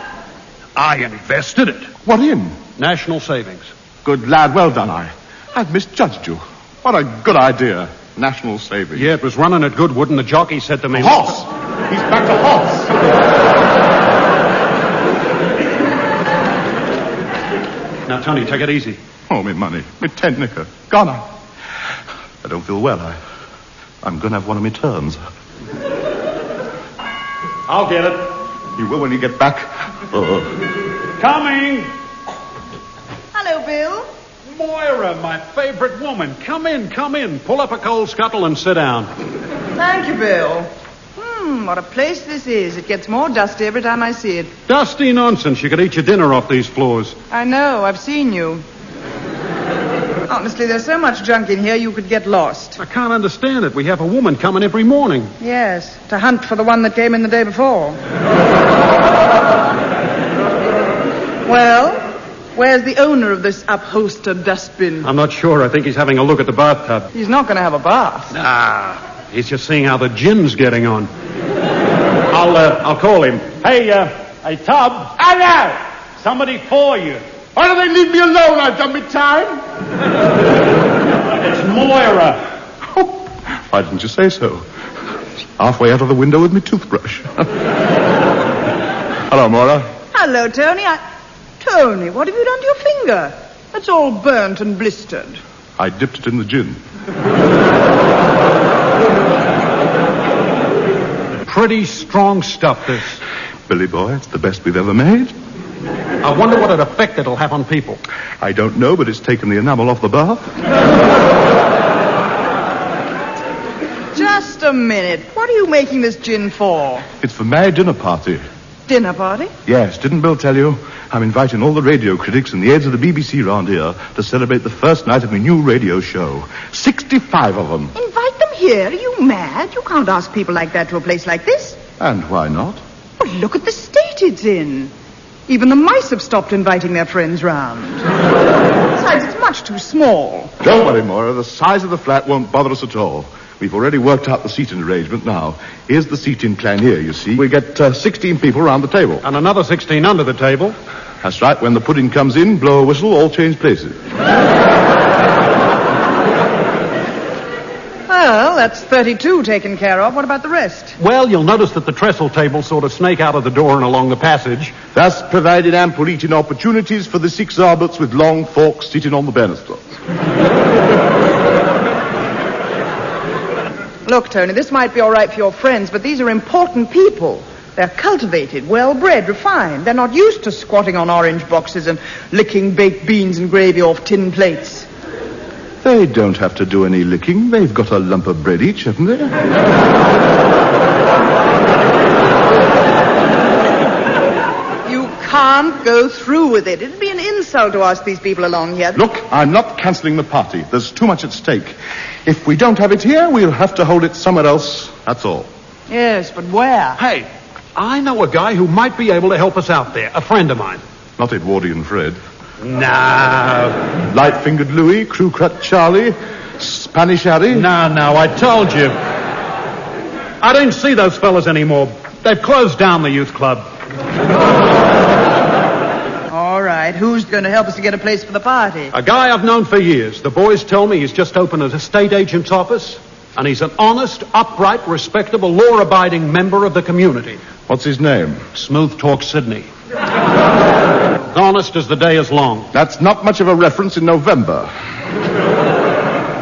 I invested it. What in? National savings. Good lad, well done. I've misjudged you. What a good idea. National savings. Yeah, it was running at Goodwood, and the jockey said to me... Horse! He's back to horse! Now, Tony, take it easy. Oh, me money. Me 10 knicker. Gone. I don't feel well. I'm going to have one of me turns. I'll get it. You will when you get back. Coming. Hello, Bill. Moira, my favorite woman. Come in. Pull up a coal scuttle and sit down. Thank you, Bill. What a place this is. It gets more dusty every time I see it. Dusty nonsense. You could eat your dinner off these floors. I know. I've seen you. Honestly, there's so much junk in here you could get lost. I can't understand it. We have a woman coming every morning. Yes, to hunt for the one that came in the day before. Well, where's the owner of this upholstered dustbin? I'm not sure. I think he's having a look at the bathtub. He's not going to have a bath. Nah, he's just seeing how the gin's getting on. I'll call him. Hey, Tub. Hello! Somebody for you. Why don't they leave me alone? I've done my time. It's Moira. Why didn't you say so? Halfway out of the window with me toothbrush. Hello, Moira. Hello, Tony. Tony, what have you done to your finger? It's all burnt and blistered. I dipped it in the gin. Pretty strong stuff, this. Billy boy, it's the best we've ever made. I wonder what effect it'll have on people. I don't know, but it's taken the enamel off the bath. Just a minute. What are you making this gin for? It's for my dinner party. Dinner party? Yes, didn't Bill tell you? I'm inviting all the radio critics and the aides of the BBC round here to celebrate the first night of my new radio show. 65 of them. Invite them here? Are you mad? You can't ask people like that to a place like this. And why not? Well, look at the state it's in. Even the mice have stopped inviting their friends round. Besides, it's much too small. Don't worry, Moira. The size of the flat won't bother us at all. We've already worked out the seating arrangement now. Here's the seating plan here, you see. We get 16 people round the table. And another 16 under the table. That's right. When the pudding comes in, blow a whistle, all change places. Well, that's 32 taken care of. What about the rest? Well, you'll notice that the trestle tables sort of snake out of the door and along the passage. Thus provided ample eating opportunities for the 6 Roberts with long forks sitting on the banisters. Look, Tony, this might be all right for your friends, but these are important people. They're cultivated, well-bred, refined. They're not used to squatting on orange boxes and licking baked beans and gravy off tin plates. They don't have to do any licking. They've got a lump of bread each, haven't they? You can't go through with it. It'd be an insult to ask these people along here. Look, I'm not cancelling the party. There's too much at stake. If we don't have it here, we'll have to hold it somewhere else. That's all. Yes, but where? Hey, I know a guy who might be able to help us out there. A friend of mine. Not Edwardian Fred. No. Light-fingered Louis, crew-cut Charlie, Spanish Harry. No, I told you. I don't see those fellas anymore. They've closed down the youth club. All right, who's going to help us to get a place for the party? A guy I've known for years. The boys tell me he's just opened a estate agent's office, and he's an honest, upright, respectable, law-abiding member of the community. What's his name? Smooth Talk Sydney. Honest as the day is long. That's not much of a reference in November.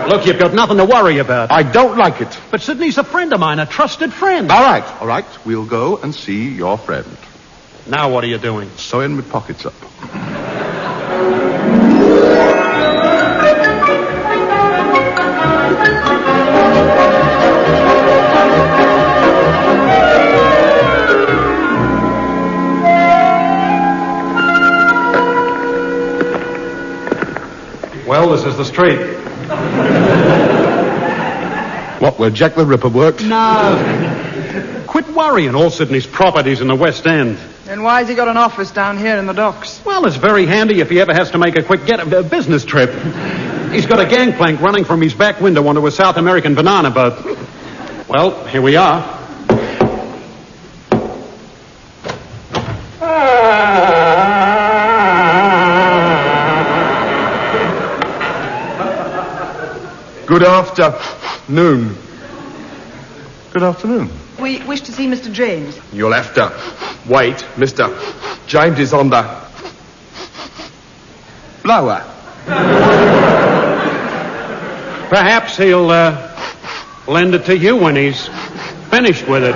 Look, you've got nothing to worry about. I don't like it. But Sydney's a friend of mine, a trusted friend. All right. We'll go and see your friend. Now what are you doing? Sewing my pockets up. Well, this is the street. What, where Jack the Ripper worked? No. Quit worrying. All Sydney's properties in the West End. Then why's he got an office down here in the docks? Well, it's very handy if he ever has to make a quick business trip. He's got a gangplank running from his back window onto a South American banana boat. Well, here we are. Good afternoon. Good afternoon. We wish to see Mr. James. You'll have to wait. Mr. James is on the blower. Perhaps he'll lend it to you when he's finished with it.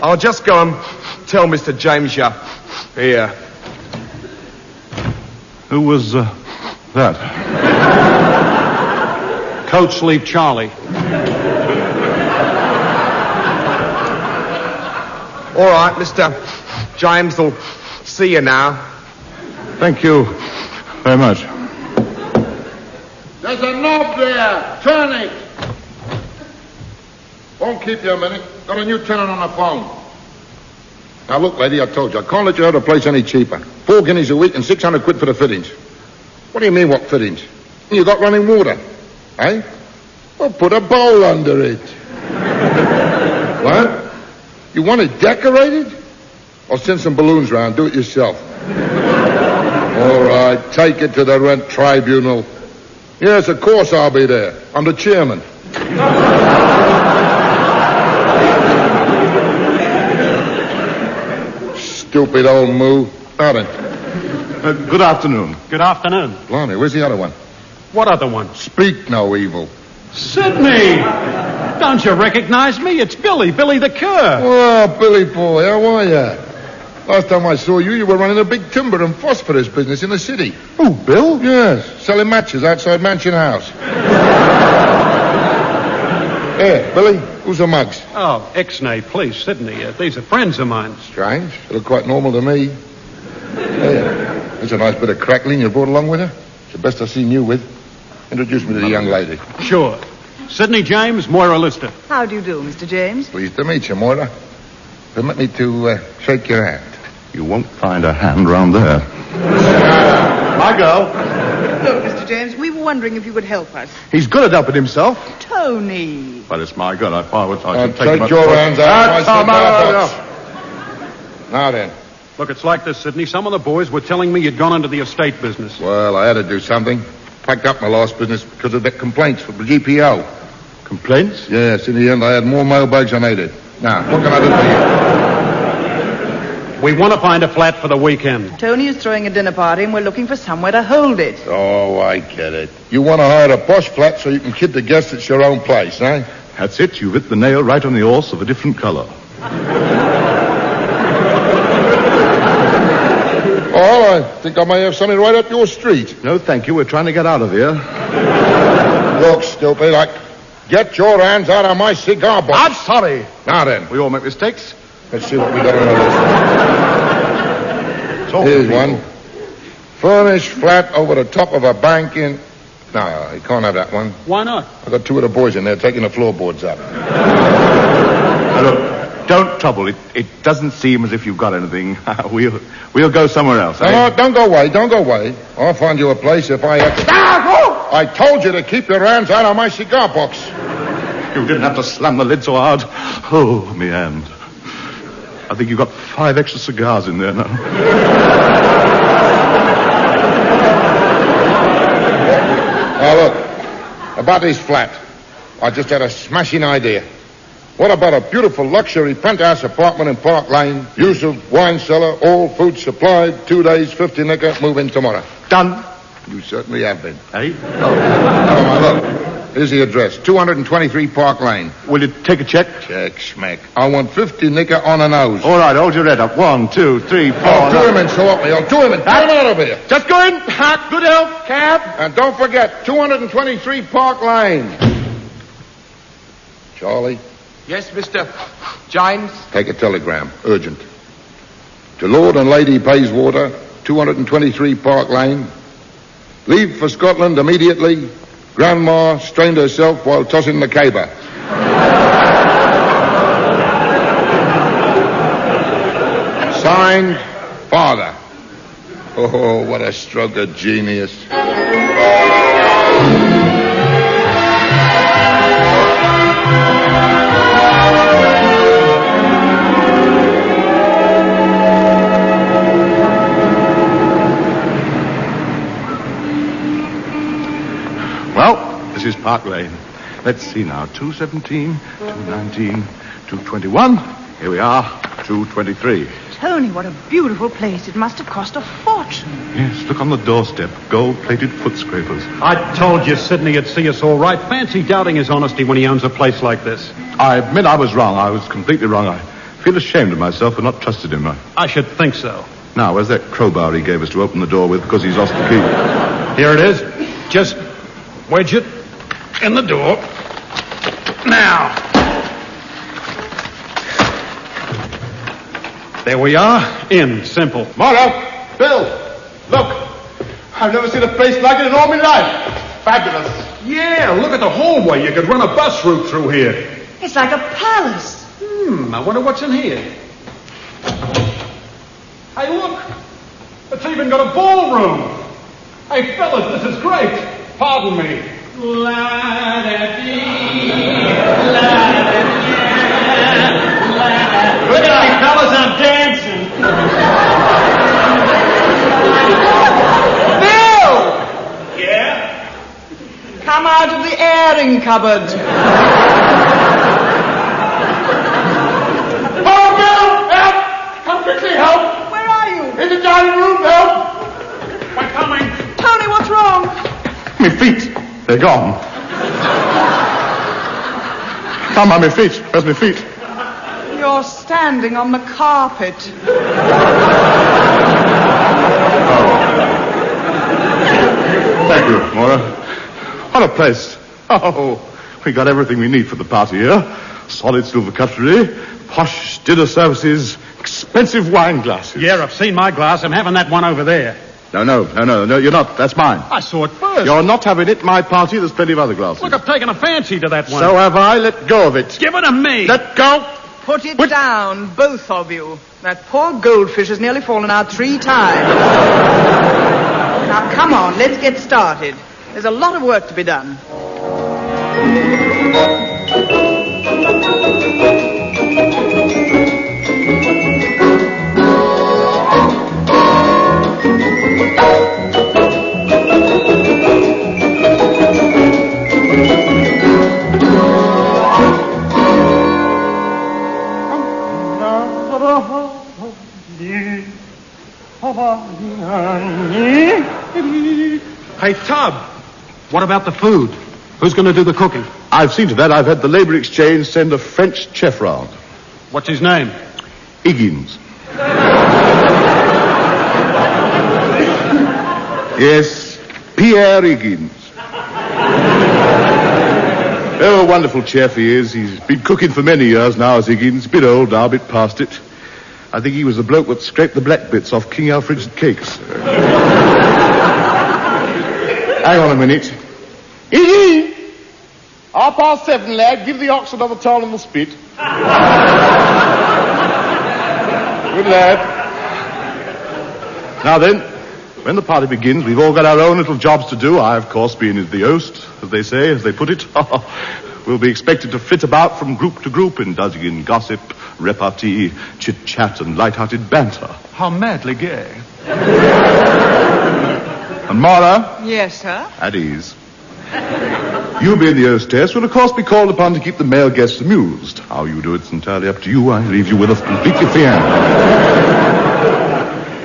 I'll just go and tell Mr. James you're here. Who was that? Coat Sleeve Charlie. All right, Mr. James will see you now. Thank you very much. There's a knob there. Turn it. Won't keep you a minute. Got a new tenant on the phone. Now, look, lady, I told you, I can't let you have the place any cheaper. 4 guineas a week and 600 quid for the fittings. What do you mean, what fittings? You got running water, eh? Well, put a bowl under it. What? You want it decorated? I'll send some balloons round. Do it yourself. All right, take it to the rent tribunal. Yes, of course I'll be there. I'm the chairman. Stupid old moo. Now then. Good afternoon. Good afternoon. Blimey, where's the other one? What other one? Speak no evil. Sydney! Don't you recognize me? It's Billy the Cur. Oh, Billy boy, how are you? Last time I saw you, you were running a big timber and phosphorus business in the city. Oh, Bill? Yes, selling matches outside Mansion House. Here, Billy, who's the mugs? Oh, Ixnay, please, Sidney. These are friends of mine. Strange. They look quite normal to me. Here, there's a nice bit of crackling you brought along with her. It's the best I've seen you with. Introduce me to the young lady. Sure. Sidney James, Moira Lister. How do you do, Mr. James? Pleased to meet you, Moira. Permit me to shake your hand. You won't find a hand round there. My girl. Look, Mr. James, we were wondering if you could help us. He's good at helping himself. Tony. But it's my girl. I should take your hands out of my cigar. Now then. Look, it's like this, Sidney. Some of the boys were telling me you'd gone into the estate business. Well, I had to do something. Packed up my last business because of the complaints from the GPO. Complaints? Yes, in the end I had more mailbags than I did. Now, what can I do for you? We want to find a flat for the weekend. Tony is throwing a dinner party and we're looking for somewhere to hold it. Oh, I get it. You want to hire a posh flat so you can kid the guests it's your own place, eh? That's it. You've hit the nail right on the horse of a different color. Oh, I think I may have something right up your street. No, thank you. We're trying to get out of here. Look, stupid, get your hands out of my cigar box. I'm sorry. Now then. We all make mistakes. Let's see what we got on the list. Here's one. Furnished flat over the top of a bank in... No, you can't have that one. Why not? I got two of the boys in there taking the floorboards up. Now, look, don't trouble. It doesn't seem as if you've got anything. We'll go somewhere else. No, don't go away. Don't go away. I'll find you a place if I have to... I told you to keep your hands out of my cigar box. You didn't have to slam the lid so hard. Oh, me hand. I think you've got 5 extra cigars in there now. Now, look. About this flat. I just had a smashing idea. What about a beautiful luxury penthouse apartment in Park Lane? Use of wine cellar, all food supplied, 2 days, 50 nicker, move in tomorrow. Done. You certainly have been. Hey? Oh, now, look. Here's the address. 223 Park Lane. Will you take a check? Check, schmeck. I want 50 nicker on the nose. All right, hold your head up. 1, 2, 3, 4. Oh, do him in, so help me. I'll do him in. Get him out of here. Just go in. Good health, cab. And don't forget, 223 Park Lane. Charlie? Yes, Mr. James? Take a telegram. Urgent. To Lord and Lady Bayswater, 223 Park Lane. Leave for Scotland immediately. Grandma strained herself while tossing the caber. Signed, Father. Oh, what a stroke of genius. This is Park Lane. Let's see now. 217, 219, 221. Here we are, 223. Tony, what a beautiful place. It must have cost a fortune. Yes, look on the doorstep. Gold-plated foot scrapers. I told you Sidney would see us all right. Fancy doubting his honesty when he owns a place like this. I admit I was wrong. I was completely wrong. I feel ashamed of myself for not trusting him. I should think so. Now, where's that crowbar he gave us to open the door with because he's lost the key? Here it is. Just wedge it in the door. Now. There we are. In. Simple. Mara! Bill! Look! I've never seen a place like it in all my life. Fabulous. Yeah, look at the hallway. You could run a bus route through here. It's like a palace. I wonder what's in here. Hey, look. It's even got a ballroom. Hey, fellas, this is great. Pardon me. Look at me, fellas, I'm dancing. Bill! Yeah? Come out of the airing cupboard. Oh, Bill! Help! Come quickly, help! Where are you? In the dining room, help! We're coming. Tony, what's wrong? My feet. They're gone. Come on, my feet. Where's my feet? You're standing on the carpet. Thank you, Mora. What a place. Oh, We got everything we need for the party here. Solid silver cutlery, posh dinner services, expensive wine glasses. Yeah, I've seen my glass. I'm having that one over there. No, you're not. That's mine. I saw it first. You're not having it. My party, there's plenty of other glasses. Look, I've taken a fancy to that one. So have I. Let go of it. Give it to me. Let go. Put it down, both of you. That poor goldfish has nearly fallen out 3 times. Now, come on, let's get started. There's a lot of work to be done. Hey, Tub, what about the food? Who's going to do the cooking? I've seen to that. I've had the Labour Exchange send a French chef round. What's his name? Higgins. Yes, Pierre Higgins. Oh, a wonderful chef he is. He's been cooking for many years now as Higgins. A bit old now, a bit past it. I think he was the bloke that scraped the black bits off King Alfred's cakes. Hang on a minute. Higgins! 7:30, lad. Give the ox another turn on the spit. Good lad. Now then, when the party begins, we've all got our own little jobs to do. I, of course, being the host, as they say, as they put it. We'll be expected to flit about from group to group, indulging in gossip, repartee, chit-chat, and light-hearted banter. How madly gay. And Mara? Yes, sir? At ease. You being the hostess will, of course, be called upon to keep the male guests amused. How you do it's entirely up to you. I leave you with us completely free hand.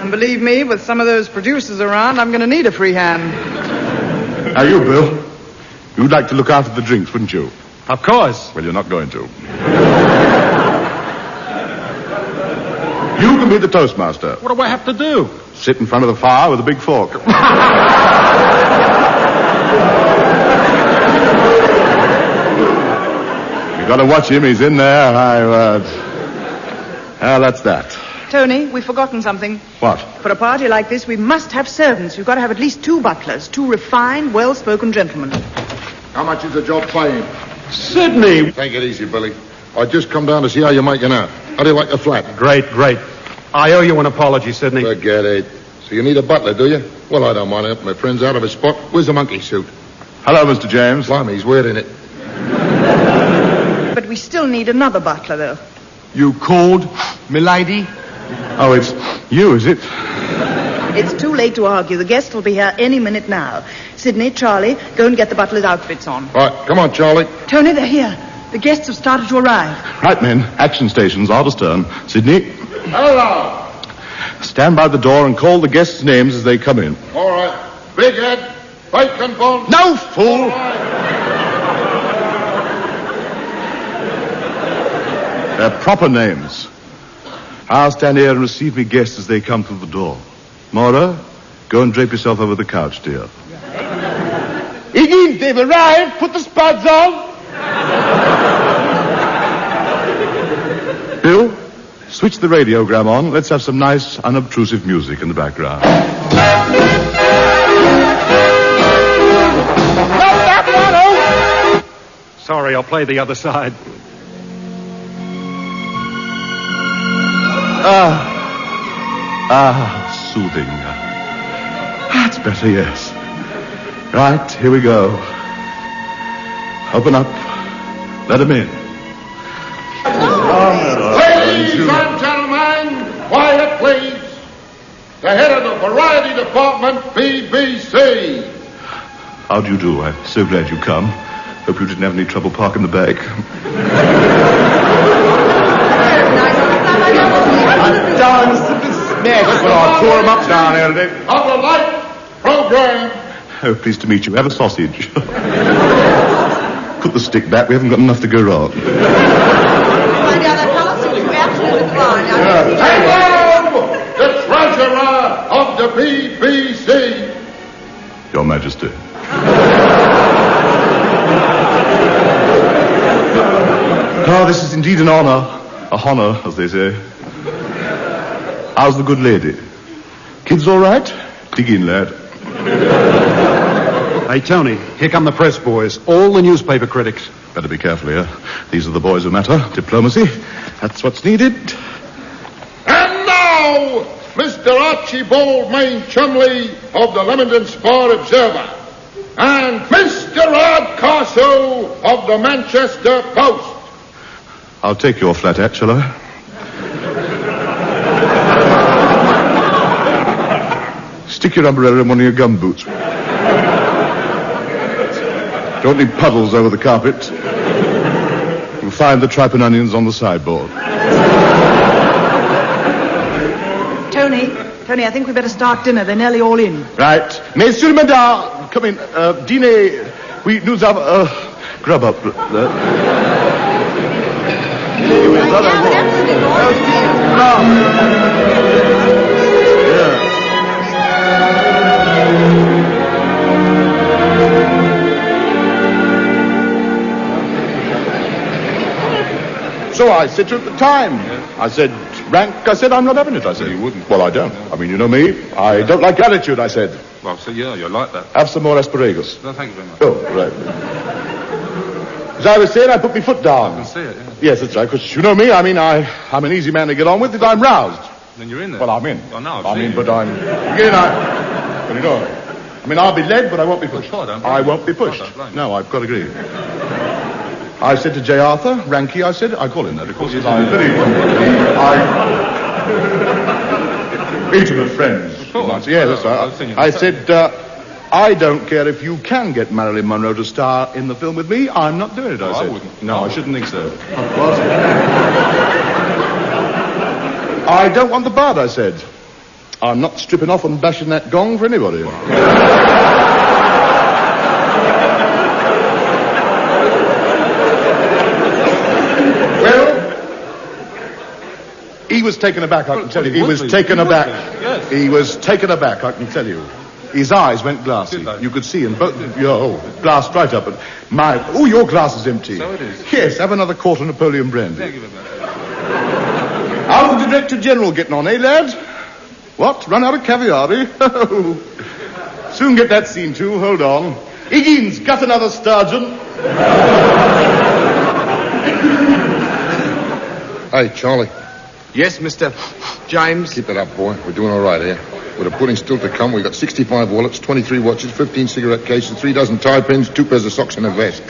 And believe me, with some of those producers around, I'm going to need a free hand. Now, you, Bill. You'd like to look after the drinks, wouldn't you? Of course. Well, you're not going to. You can be the toastmaster. What do I have to do? Sit in front of the fire with a big fork. You got to watch him. He's in there. Well, that's that. Tony, we've forgotten something. What? For a party like this, we must have servants. We've got to have at least 2 butlers, 2 refined, well-spoken gentlemen. How much is the job paying? Sydney! Take it easy, Billy. I just come down to see how you're making out. How do you like the flat? Great. I owe you an apology, Sydney. Forget it. So you need a butler, do you? Well, I don't mind helping my friends out of his spot. Where's the monkey suit? Hello, Mr. James. Blimey, he's wearing it. But we still need another butler, though. You called, milady? Oh, it's you, is it? It's too late to argue. The guest will be here any minute now. Sydney, Charlie, go and get the butler's outfits on. Right, come on, Charlie. Tony, they're here. The guests have started to arrive. Right, men. Action stations, artist turn. Sydney, Hello. stand by the door and call the guests' names as they come in. All right. Big head, bacon bone. No, fool! Their proper names. I'll stand here and receive me guests as they come through the door. Mora, go and drape yourself over the couch, dear. Higgins, they've arrived. Put the spuds on. Bill, switch the radiogram on. Let's have some nice, unobtrusive music in the background. Sorry, I'll play the other side. Soothing. That's better, yes. Right, here we go. Open up. Let them in. Ladies and gentlemen, quiet, please. The head of the Variety Department, BBC. How do you do? I'm so glad you come. Hope you didn't have any trouble parking the back. Well, I'll tore him up down here today. Of the light program. Oh, pleased to meet you. Have a sausage. Put the stick back. We haven't got enough to go round. Hello, the treasurer of the BBC. Your Majesty. Oh, this is indeed an honor. A honor, as they say. How's the good lady? Kids all right? Dig in, lad. Hey, Tony, here come the press boys. All the newspaper critics. Better be careful here. These are the boys who matter. Diplomacy. That's what's needed. And now, Mr. Archibald Main Chumley of the Leamington Spar Observer. And Mr. Hardcastle of the Manchester Post. I'll take your flat hat, shall I? Stick your umbrella in one of your gum boots. Don't need puddles over the carpet. You'll find the tripe and onions on the sideboard. Tony, I think we better start dinner. They're nearly all in. Right. Messieurs, mesdames, come in. Dîner. Oui, nous avons... grub up. So I said to you at the time. I said, rank, I said, I'm not having it, I said. You wouldn't. Well, I don't. I mean, you know me. I don't like attitude, I said. Well, so yeah, you're like that. Have some more asparagus. No, thank you very much. Oh, right. As I was saying, I put my foot down. I can see it, yeah. Yes, that's right, because you know me. I mean, I'm an easy man to get on with if I'm roused. Then you're in there. Well, I'm in. I know, But I'm... Again, well, you know, I mean, I'll be led, but I won't be pushed. I won't be pushed. No, I've got to agree. I said to J. Arthur, Ranky, I call him that, of course. I'm very... intimate friends. Yeah, that's right. I said, I don't care if you can get Marilyn Monroe to star in the film with me. I'm not doing it, I said. I wouldn't. No, I shouldn't think so. What? I don't want the bard, I said. I'm not stripping off and bashing that gong for anybody. He was taken aback, I can tell you. He was taken aback. Yes. He was taken aback, I can tell you. His eyes went glassy. You could see him. Glassed right up. And your glass is empty. So it is. Yes, have another quarter Napoleon brandy. Thank you very much. How's the Director General getting on, eh, lad? What? Run out of caviar, eh? Soon get that scene, too. Hold on. Higgins, got another sturgeon. Hey, Charlie. Yes, Mr. James? Keep it up, boy. We're doing all right here. With the pudding still to come, we've got 65 wallets, 23 watches, 15 cigarette cases, 3 dozen tie pins, 2 pairs of socks and a vest.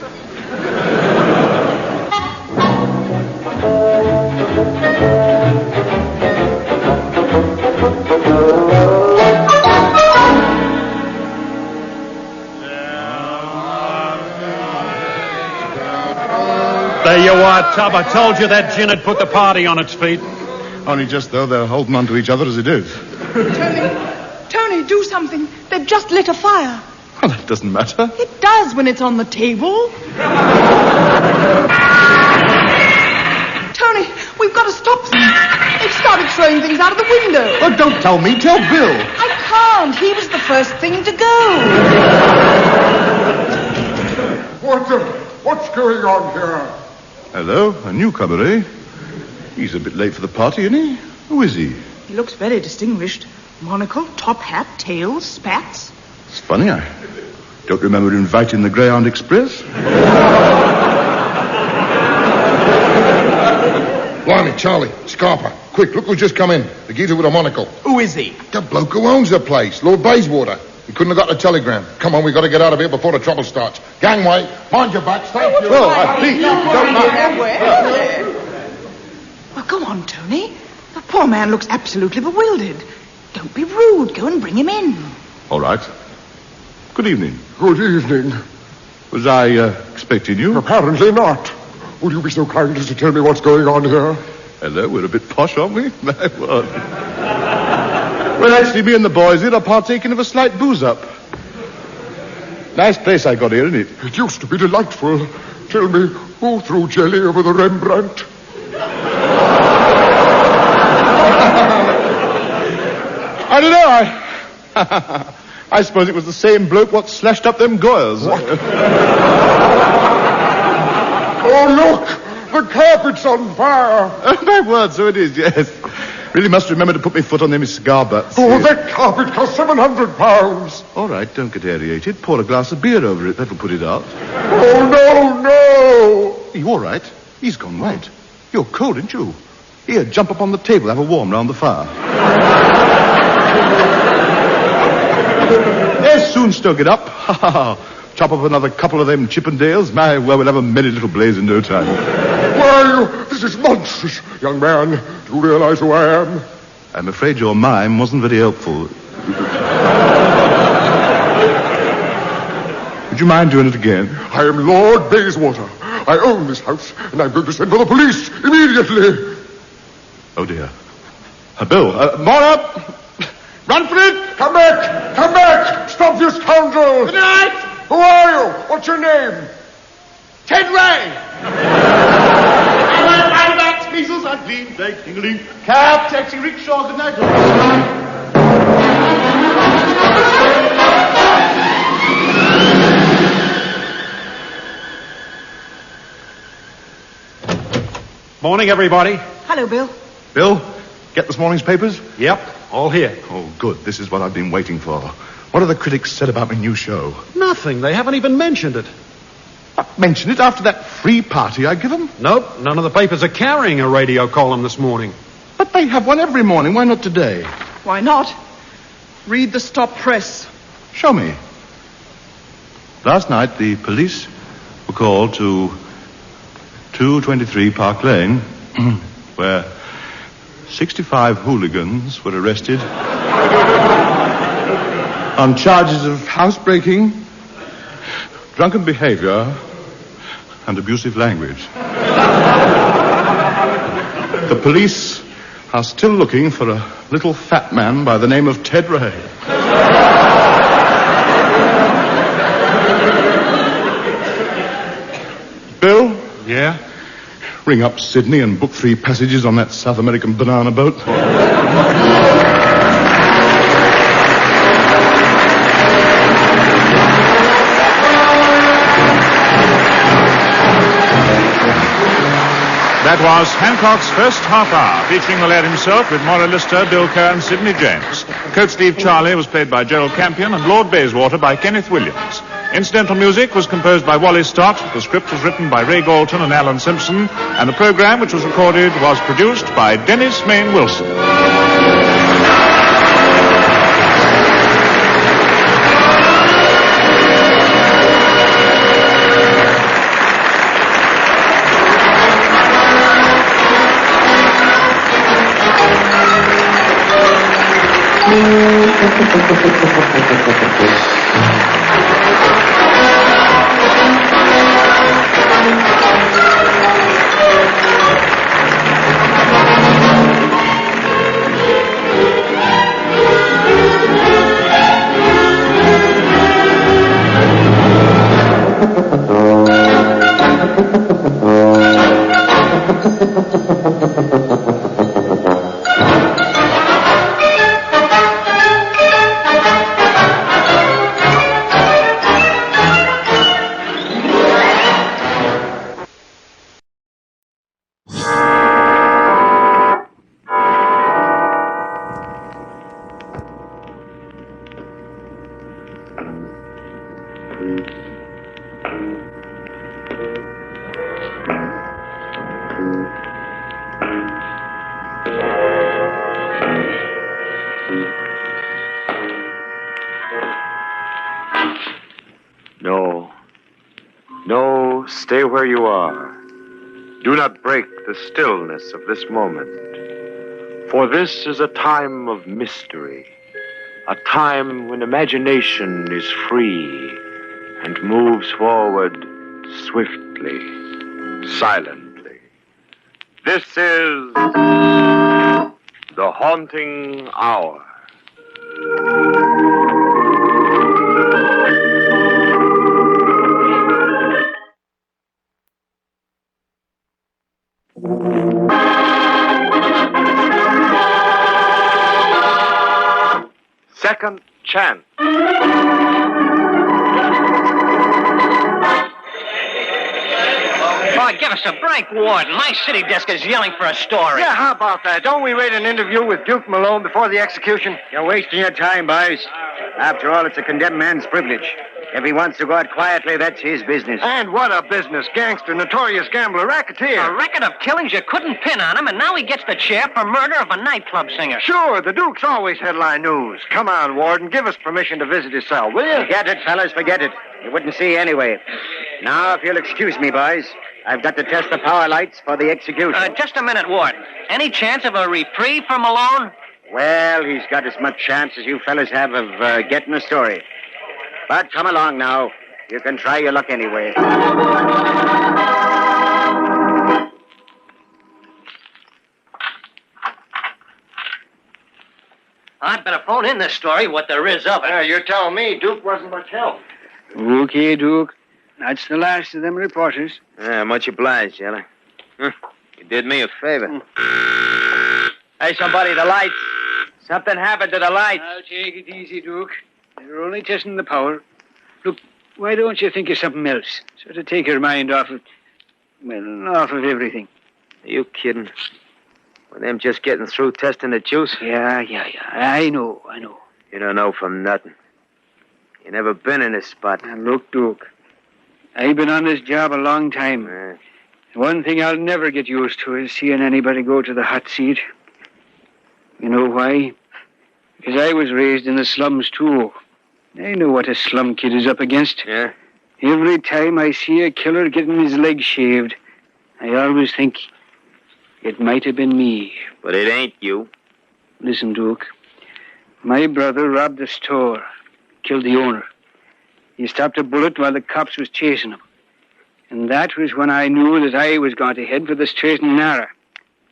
There you are, Tub. I told you that gin had put the party on its feet. Only just, though, they're holding on to each other as it is. Tony, do something. They've just lit a fire. Well, that doesn't matter. It does when it's on the table. Tony, we've got to stop them. They've started throwing things out of the window. Oh, don't tell me. Tell Bill. I can't. He was the first thing to go. What's going on here? Hello, a newcomer, eh? He's a bit late for the party, isn't he? Who is he? He looks very distinguished. Monocle, top hat, tails, spats. It's funny, I don't remember inviting the Greyhound Express. Blimey, Charlie, Scarper, quick, look who's just come in. The geezer with a monocle. Who is he? The bloke who owns the place, Lord Bayswater. He couldn't have got the telegram. Come on, we've got to get out of here before the trouble starts. Gangway, mind your backs, thank you. Please, don't mind. Well, go on, Tony. The poor man looks absolutely bewildered. Don't be rude. Go and bring him in. All right. Good evening. Good evening. Was I expecting you? Apparently not. Will you be so kind as to tell me what's going on here? Hello, we're a bit posh, aren't we? My word. Well, actually, me and the boys here are partaking of a slight booze-up. Nice place I got here, isn't it? It used to be delightful. Tell me, who threw jelly over the Rembrandt? I don't know. I suppose it was the same bloke what slashed up them Goyas. What? Oh, look! The carpet's on fire. Oh, my word, so it is, yes. Really must remember to put my foot on them cigar butts. Oh, that carpet cost £700. All right, don't get aerated. Pour a glass of beer over it. That'll put it out. Oh, no. Are you all right? He's gone white. You're cold, aren't you? Here, jump up on the table. Have a warm round the fire. Yes, soon stoke it up. Ha, ha, ha. Chop up another couple of them Chippendales. My, well, we'll have a merry little blaze in no time. Why, this is monstrous. Young man, do you realize who I am? I'm afraid your mime wasn't very helpful. Would you mind doing it again? I am Lord Bayswater. I own this house, and I'm going to send for the police immediately. Oh, dear. Bill, more up! Run for it! Come back! Come back! Stop this scoundrel! Good night! Who are you? What's your name? Ted Ray! I want firebacks, measles, and gleam, like tingling. Cab, taxi, rickshaw, good night. Morning, everybody. Hello, Bill. Bill, get this morning's papers? Yep, all here. Oh, good. This is what I've been waiting for. What have the critics said about my new show? Nothing. They haven't even mentioned it. Mention it after that free party I give them? Nope, none of the papers are carrying a radio column this morning. But they have one every morning. Why not today? Why not? Read the stop press. Show me. Last night, the police were called to 223 Park Lane, where 65 hooligans were arrested on charges of housebreaking, drunken behavior, and abusive language. The police are still looking for a little fat man by the name of Ted Ray. Bill? Yeah? Ring up Sydney and book 3 passages on that South American banana boat. That was Hancock's first half hour, featuring the lad himself with Maura Lister, Bill Kerr, and Sidney James. Coach Steve Charlie was played by Gerald Campion and Lord Bayswater by Kenneth Williams. Incidental music was composed by Wally Stott, the script was written by Ray Galton and Alan Simpson, and the program, which was recorded, was produced by Dennis Mayne Wilson. No, stay where you are. Do not break the stillness of this moment. For this is a time of mystery, a time when imagination is free and moves forward swiftly, silently. This is the haunting hour. Second chance. My give us a break, Warden. My city desk is yelling for a story. Yeah, how about that? Don't we read an interview with Duke Malone before the execution? You're wasting your time, boys. After all, it's a condemned man's privilege. If he wants to go out quietly, that's his business. And what a business. Gangster, notorious gambler, racketeer. A record of killings you couldn't pin on him, and now he gets the chair for murder of a nightclub singer. Sure, the Duke's always headline news. Come on, Warden, give us permission to visit his cell, will you? Forget it, fellas, forget it. You wouldn't see anyway. Now, if you'll excuse me, boys, I've got to test the power lights for the execution. Just a minute, Warden. Any chance of a reprieve for Malone? Well, he's got as much chance as you fellas have of getting a story. But come along now. You can try your luck anyway. I'd better phone in this story, what there is of it. You're telling me Duke wasn't much help. Okay, Duke. That's the last of them reporters. Much obliged, Yella. You did me a favor. Hey, somebody, the lights. Something happened to the lights. Now, take it easy, Duke. They're only testing the power. Look, why don't you think of something else? So to take your mind off of everything. Are you kidding? Were them just getting through testing the juice? Yeah. I know. You don't know from nothing. You never been in this spot. Now, look, Duke. I've been on this job a long time. One thing I'll never get used to is seeing anybody go to the hot seat. You know why? Because I was raised in the slums, too. I know what a slum kid is up against. Yeah? Every time I see a killer getting his legs shaved, I always think it might have been me. But it ain't you. Listen, Duke. My brother robbed a store, killed the owner. He stopped a bullet while the cops was chasing him. And that was when I knew that I was going to head for the straight and narrow.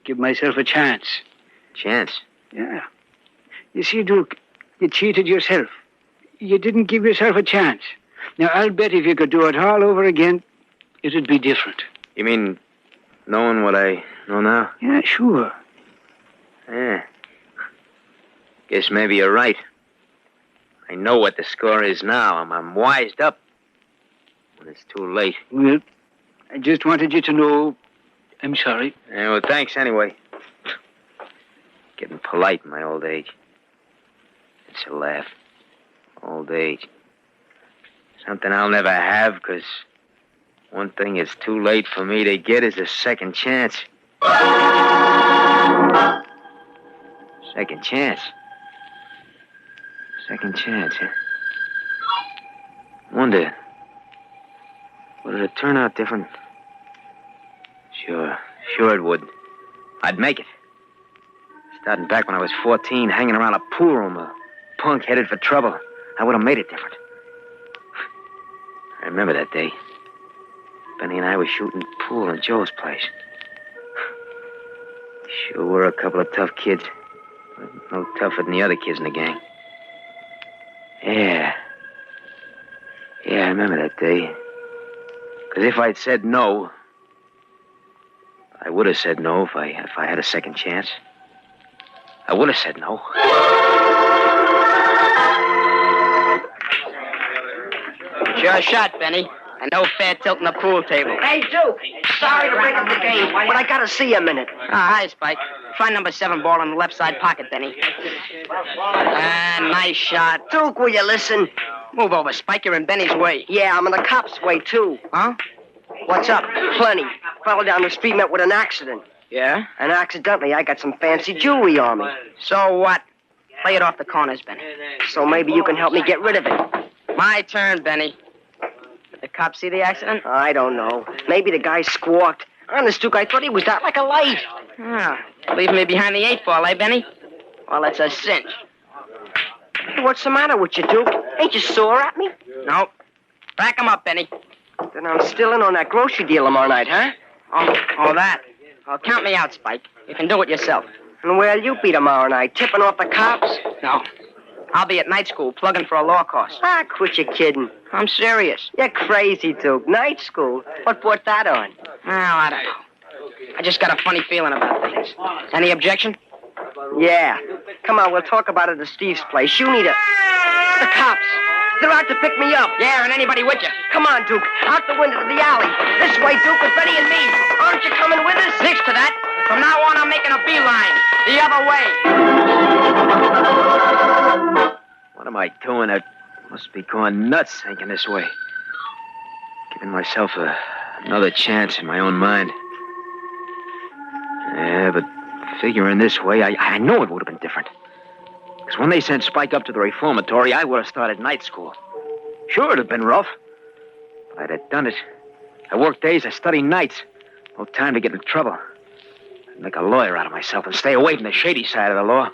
Give myself a chance. Chance? Yeah. You see, Duke, you cheated yourself. You didn't give yourself a chance. Now, I'll bet if you could do it all over again, it'd be different. You mean knowing what I know now? Yeah, sure. Yeah. Guess maybe you're right. I know what the score is now. I'm wised up. When it's too late. Well, I just wanted you to know I'm sorry. Yeah, well, thanks anyway. Getting polite in my old age. It's a laugh. Old age. Something I'll never have, because one thing it's too late for me to get is a second chance. Second chance? Second chance, huh? Wonder, would it turn out different? Sure it would. I'd make it. Starting back when I was 14, hanging around a pool room, a punk headed for trouble. I would have made it different. I remember that day. Benny and I were shooting pool in Joe's place. Sure were a couple of tough kids. No tougher than the other kids in the gang. Yeah, I remember that day. Because if I'd said no, I would have said no if I had a second chance. I would have said no. Sure shot, Benny. And no fair tilting the pool table. Hey, Duke. Sorry to break up the game, but I gotta see you a minute. Hi, Spike. Try number 7 ball in the left side pocket, Benny. Nice shot. Duke, will you listen? Move over, Spike. You're in Benny's way. Yeah, I'm in the cops' way, too. Huh? What's up? Plenty. Fell down the street, met with an accident. Yeah? And accidentally, I got some fancy jewelry on me. So what? Play it off the corners, Benny. So maybe you can help me get rid of it. My turn, Benny. Did the cops see the accident? I don't know. Maybe the guy squawked. Honest, Duke, I thought he was out like a light. Leave me behind the 8 ball, eh, Benny? Well, it's a cinch. Hey, what's the matter with you, Duke? Ain't you sore at me? Nope. Rack 'em up, Benny. Then I'm still in on that grocery deal tomorrow night, huh? Oh, that. Well, count me out, Spike. You can do it yourself. And where'll you be tomorrow night? Tipping off the cops? No. I'll be at night school, plugging for a law course. Quit your kidding. I'm serious. You're crazy, Duke. Night school? What put that on? Well, I don't know. I just got a funny feeling about things. Any objection? Yeah. Come on, we'll talk about it at Steve's place. You need a... The cops. They're out to pick me up. Yeah, and anybody with you. Come on, Duke. Out the window to the alley. This way, Duke, with Betty and me. Aren't you coming with us? Next to that, from now on, I'm making a beeline. The other way. What am I doing? I must be going nuts thinking this way. Giving myself another chance in my own mind. Yeah, but figuring this way, I know it would have been different. Because when they sent Spike up to the reformatory, I would have started night school. Sure, it'd have been rough. But I'd have done it. I worked days, I studied nights. No time to get in trouble. I'd make a lawyer out of myself and stay away from the shady side of the law.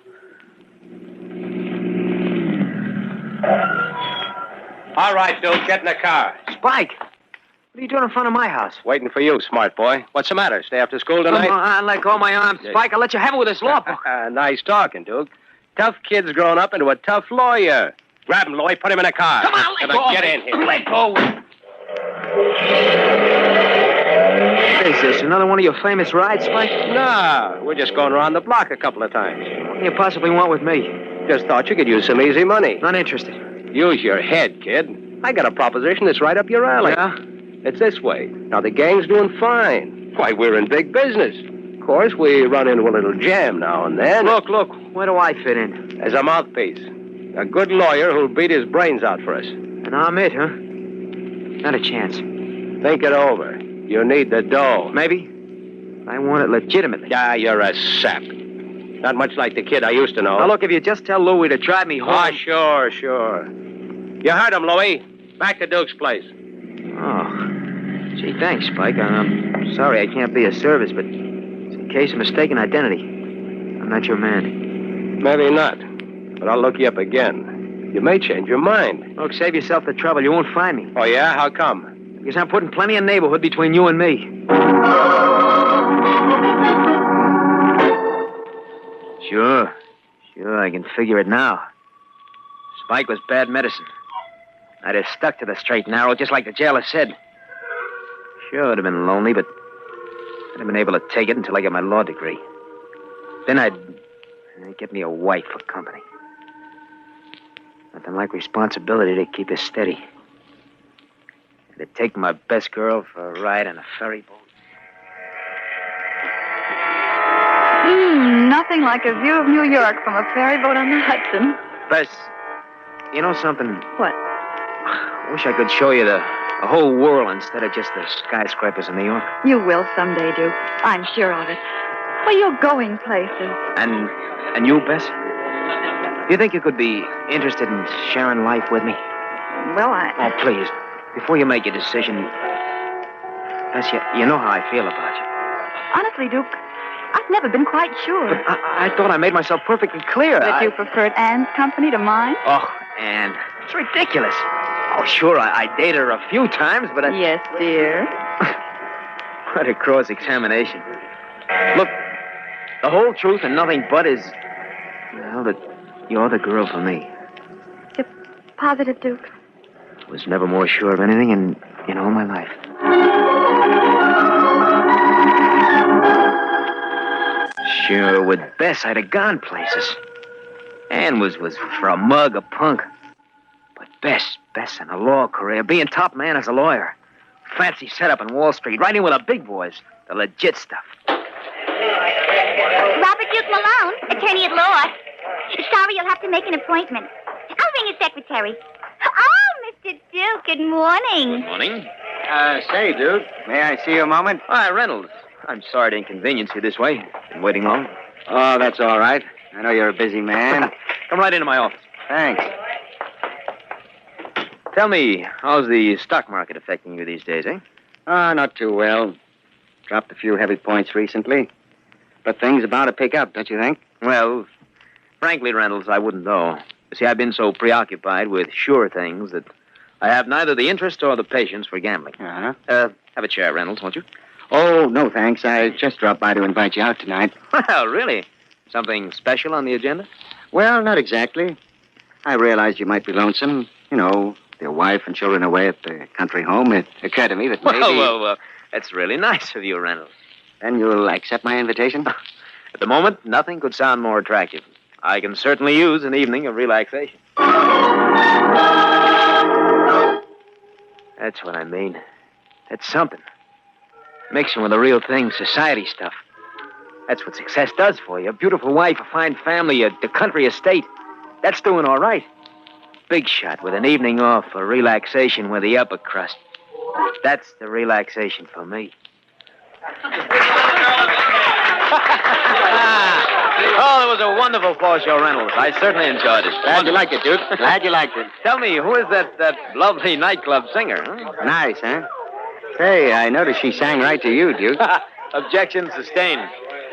All right, Duke, get in the car. Spike! What are you doing in front of my house? Waiting for you, smart boy. What's the matter? Stay after school tonight? Come on, let go of my arm. Spike, I'll let you have it with this law book. Nice talking, Duke. Tough kid's grown up into a tough lawyer. Grab him, Lloyd. Put him in a car. Come on, let go. Get in here. Let go. Is this another one of your famous rides, Spike? No, we're just going around the block a couple of times. What do you possibly want with me? Just thought you could use some easy money. Not interested. Use your head, kid. I got a proposition that's right up your alley. Yeah? It's this way. Now, the gang's doing fine. Why, we're in big business. Of course, we run into a little jam now and then. Look, where do I fit in? As a mouthpiece. A good lawyer who'll beat his brains out for us. And I'm it, huh? Not a chance. Think it over. You need the dough. Maybe. I want it legitimately. Ah, you're a sap. Not much like the kid I used to know. Now, look, if you just tell Louie to drive me home... Ah, sure. You heard him, Louie. Back to Duke's place. Oh. Gee, thanks, Spike. I'm sorry I can't be of service, but it's a case of mistaken identity. I'm not your man. Maybe not. But I'll look you up again. You may change your mind. Look, save yourself the trouble. You won't find me. Oh, yeah? How come? Because I'm putting plenty of neighborhood between you and me. Sure, I can figure it now. Spike was bad medicine. I'd have stuck to the straight and narrow, just like the jailer said. Sure, it'd have been lonely, but I'd have been able to take it until I get my law degree. Then I'd get me a wife for company. Nothing like responsibility to keep us steady. I'd take my best girl for a ride on a ferry boat. Nothing like a view of New York from a ferry boat on the Hudson. Bess, you know something? What? I wish I could show you the whole world instead of just the skyscrapers in New York. You will someday, Duke. I'm sure of it. Well, you're going places. And you, Bess? Do you think you could be interested in sharing life with me? Well, Oh, please. Before you make your decision, Bess, you know how I feel about you. Honestly, Duke, I've never been quite sure. But I thought I made myself perfectly clear. That you preferred Anne's company to mine? Oh, Anne, it's ridiculous. Oh, sure, I dated her a few times, but Yes, dear. What a cross-examination. Look, the whole truth and nothing but is... Well, that you're the girl for me. You're positive, Duke? Was never more sure of anything in all my life. Sure, with Bess, I'd have gone places. Anne was for a mug, a punk. But Bess and a law career, being top man as a lawyer. Fancy setup in Wall Street, right in with the big boys. The legit stuff. Robert Duke Malone, attorney at law. Sorry, you'll have to make an appointment. I'll ring his secretary. Oh, Mr. Duke, good morning. Morning. Say, Duke, may I see you a moment? Hi, Reynolds. I'm sorry to inconvenience you this way. Been waiting long? Oh, that's all right. I know you're a busy man. Come right into my office. Thanks. Tell me, how's the stock market affecting you these days, eh? Not too well. Dropped a few heavy points recently. But things about to pick up, don't you think? Well, frankly, Reynolds, I wouldn't know. You see, I've been so preoccupied with sure things that I have neither the interest or the patience for gambling. Uh-huh. Have a chair, Reynolds, won't you? Oh, no, thanks. I just dropped by to invite you out tonight. Well, really? Something special on the agenda? Well, not exactly. I realized you might be lonesome. You know, your wife and children away at the country home. It occurred to me that maybe... Well, that's really nice of you, Reynolds. Then you'll accept my invitation? At the moment, nothing could sound more attractive. I can certainly use an evening of relaxation. That's what I mean. That's something. Mixing with the real thing, society stuff. That's what success does for you. A beautiful wife, a fine family, the country estate. That's doing all right. Big shot with an evening off for relaxation with the upper crust. That's the relaxation for me. Oh, it was a wonderful four-show Reynolds. I certainly enjoyed it. Glad you liked it, Duke. Glad you liked it. Tell me, who is that lovely nightclub singer? Huh? Nice, huh? Say, I noticed she sang right to you, Duke. Objection sustained.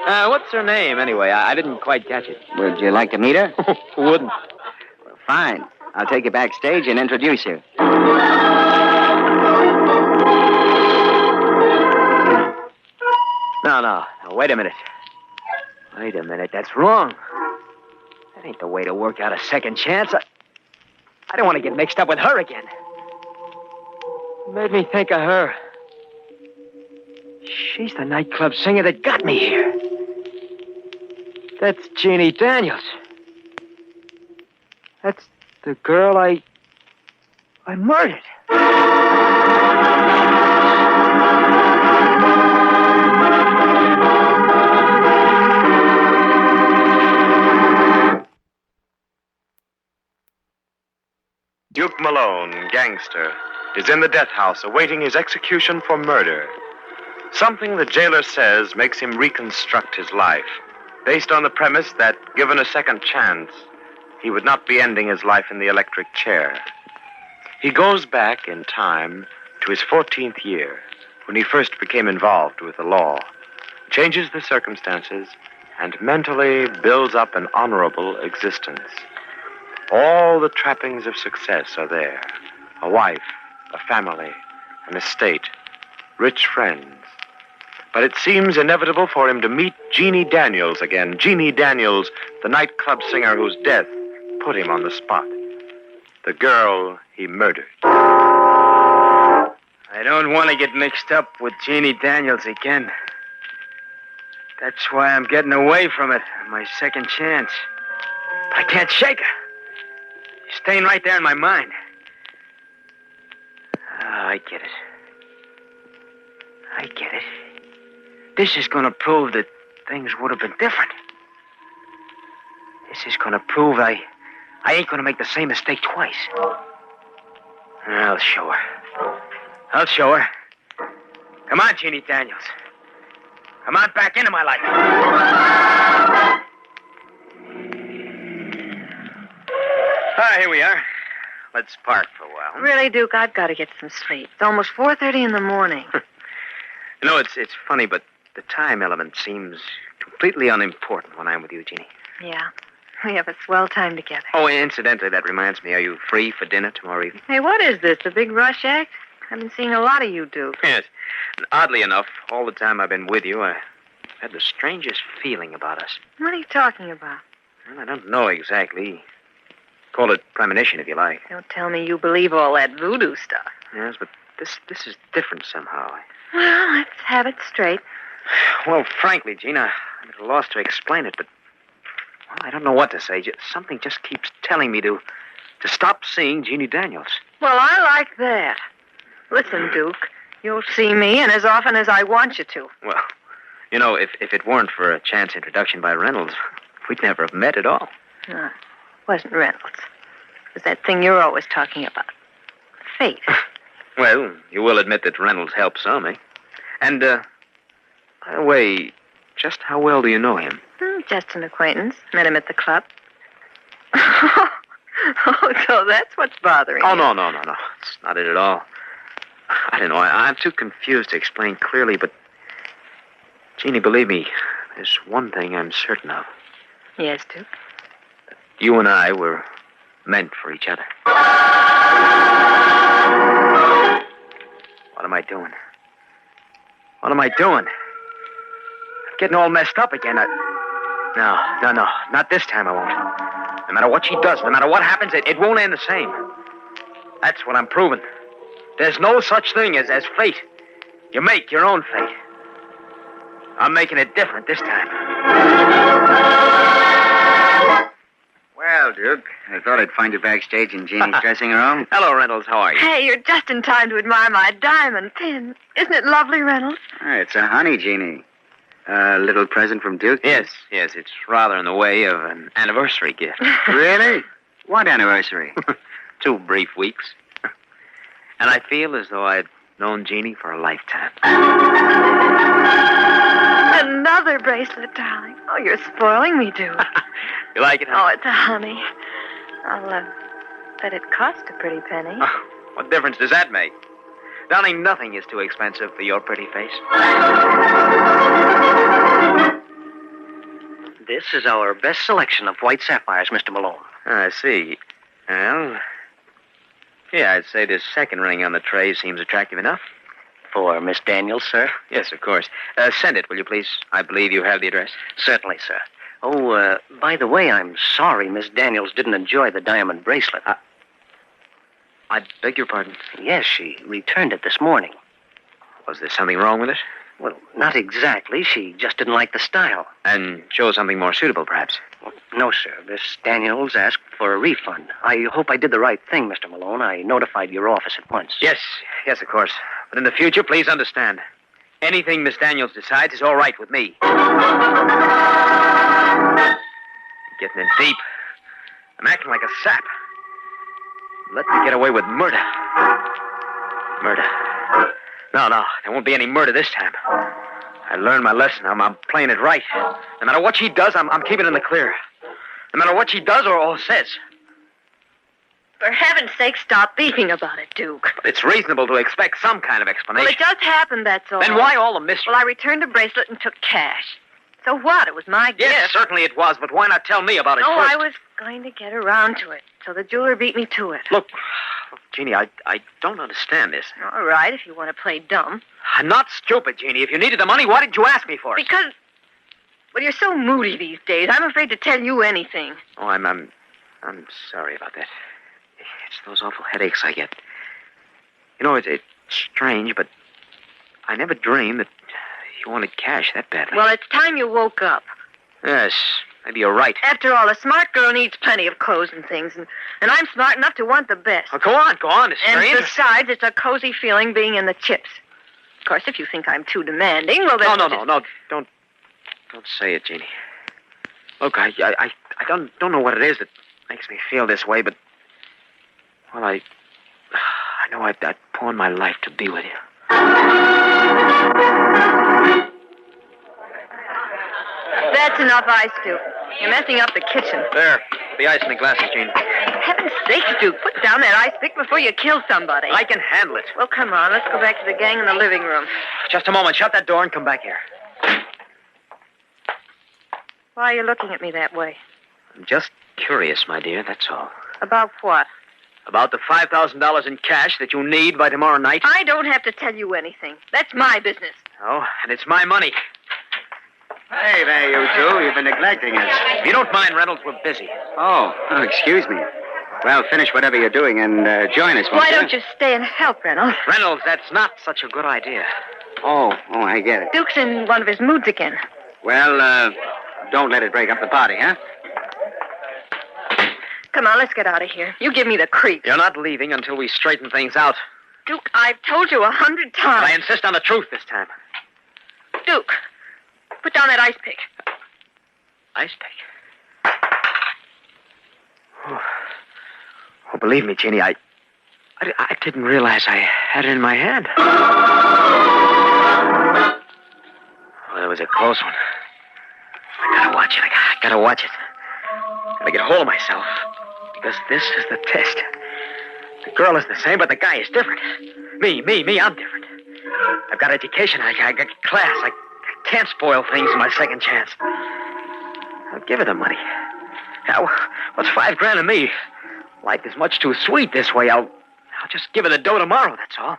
What's her name, anyway? I didn't quite catch it. Would you like to meet her? Wouldn't. Well, fine. I'll take you backstage and introduce you. No, wait a minute. Wait a minute, that's wrong. That ain't the way to work out a second chance. I don't want to get mixed up with her again. Made me think of her. She's the nightclub singer that got me here. That's Jeannie Daniels. That's the girl I murdered. Duke Malone, gangster, is in the death house awaiting his execution for murder. Something the jailer says makes him reconstruct his life, based on the premise that, given a second chance, he would not be ending his life in the electric chair. He goes back in time to his 14th year, when he first became involved with the law, changes the circumstances, and mentally builds up an honorable existence. All the trappings of success are there. A wife, a family, an estate, rich friends. But it seems inevitable for him to meet Jeannie Daniels again. Jeannie Daniels, the nightclub singer whose death put him on the spot. The girl he murdered. I don't want to get mixed up with Jeannie Daniels again. That's why I'm getting away from it, my second chance. But I can't shake her. She's staying right there in my mind. Oh, I get it. I get it. This is going to prove that things would have been different. This is going to prove I ain't going to make the same mistake twice. I'll show her. I'll show her. Come on, Jeannie Daniels. Come on back into my life. Here we are. Let's park for a while. Really, Duke, I've got to get some sleep. It's almost 4:30 in the morning. You know, it's funny, but the time element seems completely unimportant when I'm with you, Jeannie. Yeah. We have a swell time together. Oh, incidentally, that reminds me, are you free for dinner tomorrow evening? Hey, what is this, a big rush act? I've been seeing a lot of you, Duke. Yes. And oddly enough, all the time I've been with you, I've had the strangest feeling about us. What are you talking about? Well, I don't know exactly. Call it premonition, if you like. Don't tell me you believe all that voodoo stuff. Yes, but this is different somehow. Well, let's have it straight. Well, frankly, Gina, I'm at a loss to explain it, but well, I don't know what to say. Something just keeps telling me to stop seeing Jeannie Daniels. Well, I like that. Listen, Duke, you'll see me, and as often as I want you to. Well, you know, if it weren't for a chance introduction by Reynolds, we'd never have met at all. No, it wasn't Reynolds. It was that thing you're always talking about. Fate. Well, you will admit that Reynolds helped some, eh? And, by the way, just how well do you know him? Just an acquaintance. Met him at the club. Oh, so that's what's bothering you. Oh, no. It's not it at all. I don't know. I'm too confused to explain clearly, but, Jeannie, believe me, there's one thing I'm certain of. Yes, Duke? You and I were meant for each other. What am I doing? What am I doing? I'm getting all messed up again. No. Not this time I won't. No matter what she does, no matter what happens, it won't end the same. That's what I'm proving. There's no such thing as fate. You make your own fate. I'm making it different this time. Well, Duke. I thought I'd find you backstage in Jeannie's dressing room. Hello, Reynolds. How are you? Hey, you're just in time to admire my diamond pin. Isn't it lovely, Reynolds? It's a honey, Jeannie. A little present from Duke? Yes. It's rather in the way of an anniversary gift. Really? What anniversary? 2 brief weeks. And I feel as though I'd known Jeannie for a lifetime. Another bracelet, darling. Oh, you're spoiling me, Duke. You like it, huh? Oh, it's a honey. I'll bet it cost a pretty penny. What difference does that make? Darling, nothing is too expensive for your pretty face. This is our best selection of white sapphires, Mr. Malone. I see. Well, yeah, I'd say this second ring on the tray seems attractive enough. For Miss Daniels, sir? Yes, of course. Send it, will you, please? I believe you have the address. Certainly, sir. Oh, by the way, I'm sorry Miss Daniels didn't enjoy the diamond bracelet. I beg your pardon? Yes, she returned it this morning. Was there something wrong with it? Well, not exactly. She just didn't like the style. And chose something more suitable, perhaps? Well, no, sir. Miss Daniels asked for a refund. I hope I did the right thing, Mr. Malone. I notified your office at once. Yes, of course. But in the future, please understand. Anything Miss Daniels decides is all right with me. Getting in deep. I'm acting like a sap. Let me get away with murder. Murder. No, there won't be any murder this time. I learned my lesson. I'm playing it right. No matter what she does, I'm keeping it in the clear. No matter what she does or says. For heaven's sake, stop beefing about it, Duke. But it's reasonable to expect some kind of explanation. Well, it does happen, that's all. Then why all the mystery? Well, I returned the bracelet and took cash. So what? It was my gift. Yes, certainly it was, but why not tell me about it Oh, first? I was going to get around to it, so the jeweler beat me to it. Look, Jeannie, I don't understand this. All right, if you want to play dumb. I'm not stupid, Jeannie. If you needed the money, why did you ask me for it? Because, well, you're so moody these days. I'm afraid to tell you anything. Oh, I'm sorry about that. It's those awful headaches I get. You know, it's strange, but I never dreamed that you wanted cash that badly. Well, it's time you woke up. Yes, maybe you're right. After all, a smart girl needs plenty of clothes and things, and I'm smart enough to want the best. Oh, go on. It's very And interesting. besides, it's a cozy feeling being in the chips. Of course, if you think I'm too demanding, well, then... No. Don't say it, Jeannie. Look, I don't know what it is that makes me feel this way, but... Well, I know I'd pawn my life to be with you. That's enough ice, Duke. You're messing up the kitchen. There, the ice in the glasses, Jeannie. Heaven's sakes, Duke, put down that ice pick before you kill somebody. I can handle it. Well, come on, let's go back to the gang in the living room. Just a moment. Shut that door and come back here. Why are you looking at me that way? I'm just curious, my dear, that's all. About what? About the $5,000 in cash that you need by tomorrow night. I don't have to tell you anything. That's my business. Oh, and it's my money. Hey there, you two. You've been neglecting us. If you don't mind, Reynolds, we're busy. Oh, excuse me. Well, finish whatever you're doing and join us, won't Why don't you stay and help, Reynolds? Reynolds, that's not such a good idea. Oh, I get it. Duke's in one of his moods again. Well, don't let it break up the party, huh? Come on, let's get out of here. You give me the creeps. You're not leaving until we straighten things out. Duke, I've told you 100 times. But I insist on the truth this time. Duke, put down that ice pick. Ice pick? Oh, believe me, Jeannie, I didn't realize I had it in my hand. Well, it was a close one. I gotta watch it. I gotta watch it. Gotta get hold of myself. Because this is the test. The girl is the same, but the guy is different. Me, I'm different. I've got education. I got class. I can't spoil things in my second chance. I'll give her the money. Now, what's $5,000 to me? Life is much too sweet this way. I'll just give her the dough tomorrow, that's all.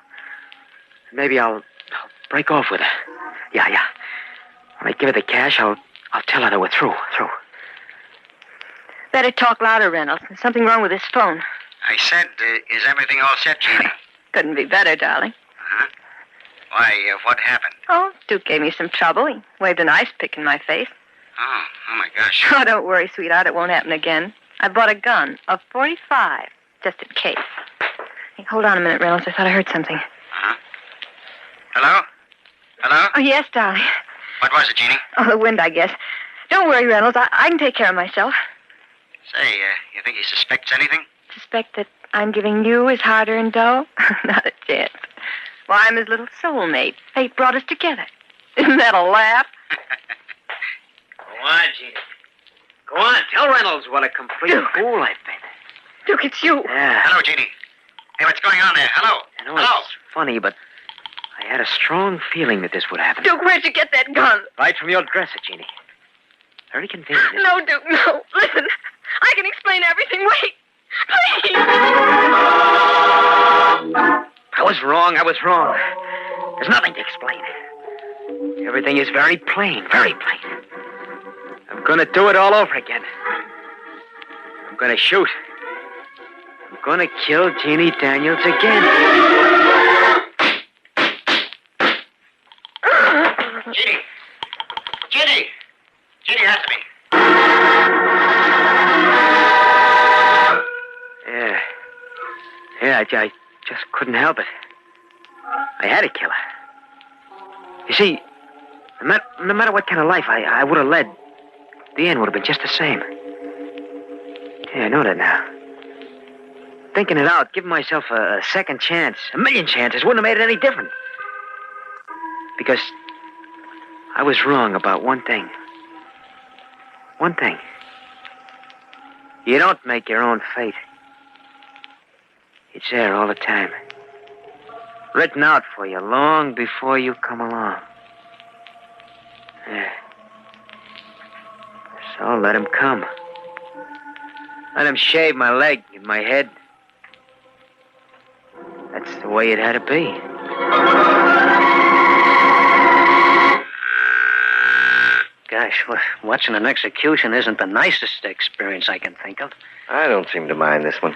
Maybe I'll break off with her. Yeah. When I give her the cash, I'll tell her that we're through. Better talk louder, Reynolds. There's something wrong with his phone. I said, is everything all set, Jeannie? Couldn't be better, darling. Huh? Why, what happened? Oh, Duke gave me some trouble. He waved an ice pick in my face. Oh my gosh. Oh, don't worry, sweetheart. It won't happen again. I bought a gun, a .45, just in case. Hey, hold on a minute, Reynolds. I thought I heard something. Uh-huh. Hello? Hello? Oh, yes, darling. What was it, Jeannie? Oh, the wind, I guess. Don't worry, Reynolds. I can take care of myself. Say, you think he suspects anything? Suspect that I'm giving you his hard-earned dough? Not a chance. Well, I'm his little soulmate. Fate brought us together. Isn't that a laugh? Go on, Jeannie. Go on. Tell Reynolds what a complete fool I've been. Duke, it's you. Yeah. Hello, Jeannie. Hey, what's going on there? Hello? I know it's funny, but I had a strong feeling that this would happen. Duke, where'd you get that gun? Right from your dresser, Jeannie. Very convenient. No, Duke, no. Listen, I can explain everything. Wait. Please. I was wrong. There's nothing to explain. Everything is very plain, very plain. I'm gonna do it all over again. I'm gonna shoot. I'm gonna kill Jeannie Daniels again. Jeannie! Jeannie! Jeannie has to be. Yeah, I just couldn't help it. I had to kill her. You see, no matter what kind of life I would have led, the end would have been just the same. Yeah, I know that now. Thinking it out, giving myself a second chance, a million chances, wouldn't have made it any different. Because I was wrong about one thing. One thing. You don't make your own fate. It's there all the time. Written out for you long before you come along. Yeah. So let him come. Let him shave my leg and my head. That's the way it had to be. Gosh, watching an execution isn't the nicest experience I can think of. I don't seem to mind this one.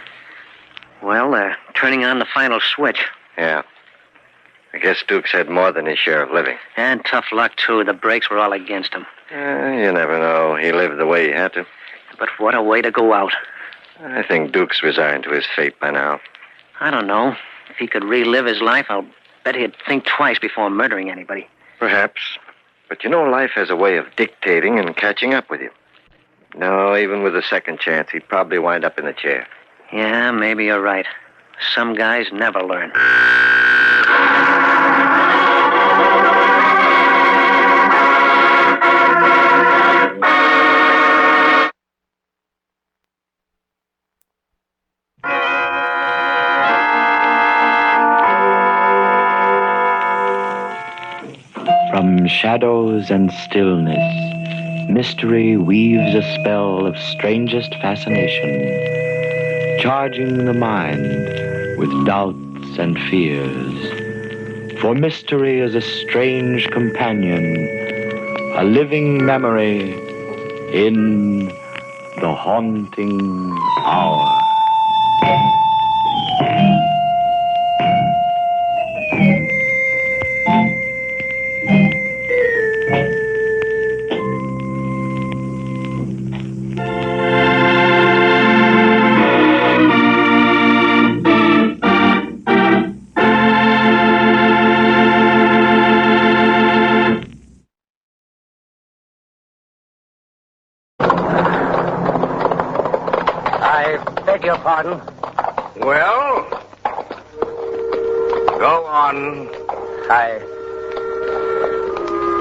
Well, they're turning on the final switch. Yeah. I guess Duke's had more than his share of living. And tough luck, too. The brakes were all against him. You never know. He lived the way he had to. But what a way to go out. I think Duke's resigned to his fate by now. I don't know. If he could relive his life, I'll bet he'd think twice before murdering anybody. Perhaps. But you know, life has a way of dictating and catching up with you. No, even with a second chance, he'd probably wind up in the chair. Yeah, maybe you're right. Some guys never learn. From shadows and stillness, mystery weaves a spell of strangest fascination, charging the mind with doubts and fears. For mystery is a strange companion, a living memory in the haunting hour. Beg your pardon. Well, go on.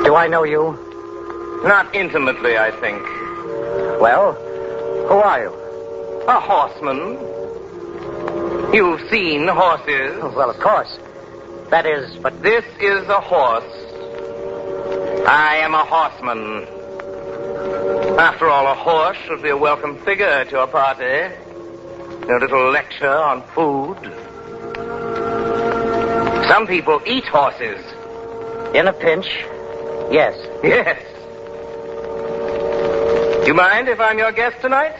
Do I know you? Not intimately, I think. Well, who are you? A horseman. You've seen horses. Oh, well, of course. That is, but... This is a horse. I am a horseman. After all, a horse should be a welcome figure at your party. A little lecture on food. Some people eat horses. In a pinch, yes. Yes. Do you mind if I'm your guest tonight?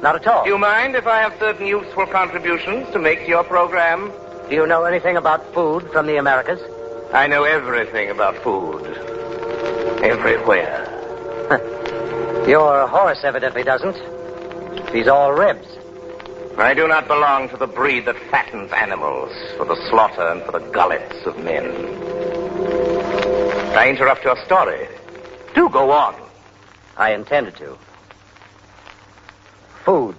Not at all. Do you mind if I have certain useful contributions to make to your program? Do you know anything about food from the Americas? I know everything about food. Everywhere. Your horse evidently doesn't. These all ribs. I do not belong to the breed that fattens animals for the slaughter and for the gullets of men. I interrupt your story. Do go on. I intended to. Food.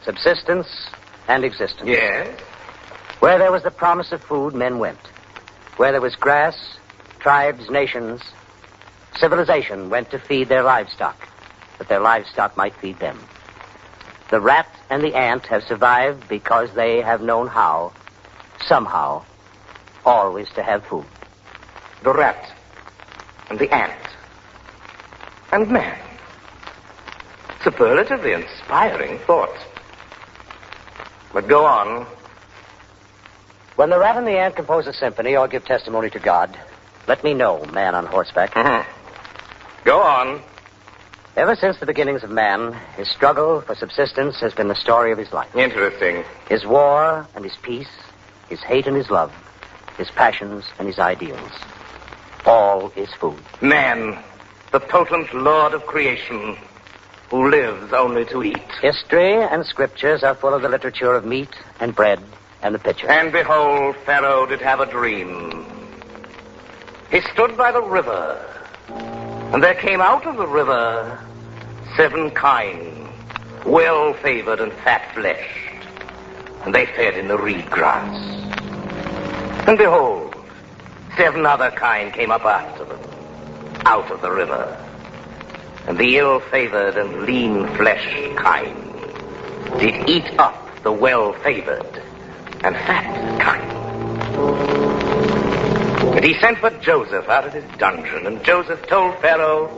Subsistence and existence. Yes? Where there was the promise of food, men went. Where there was grass, tribes, nations, civilization went to feed their livestock, that their livestock might feed them. The rat and the ant have survived because they have known how, somehow, always to have food. The rat and the ant and man. Superlatively inspiring thought. But go on. When the rat and the ant compose a symphony or give testimony to God, let me know, man on horseback. Go on. Ever since the beginnings of man, his struggle for subsistence has been the story of his life. Interesting. His war and his peace, his hate and his love, his passions and his ideals. All is food. Man, the potent lord of creation, who lives only to eat. History and scriptures are full of the literature of meat and bread and the pitcher. And behold, Pharaoh did have a dream. He stood by the river, and there came out of the river 7 kine, well-favored and fat-fleshed, and they fed in the reed grass. And behold, 7 other kine came up after them, out of the river, and the ill-favored and lean-fleshed kine did eat up the well-favored and fat kine. And he sent for Joseph out of his dungeon, and Joseph told Pharaoh,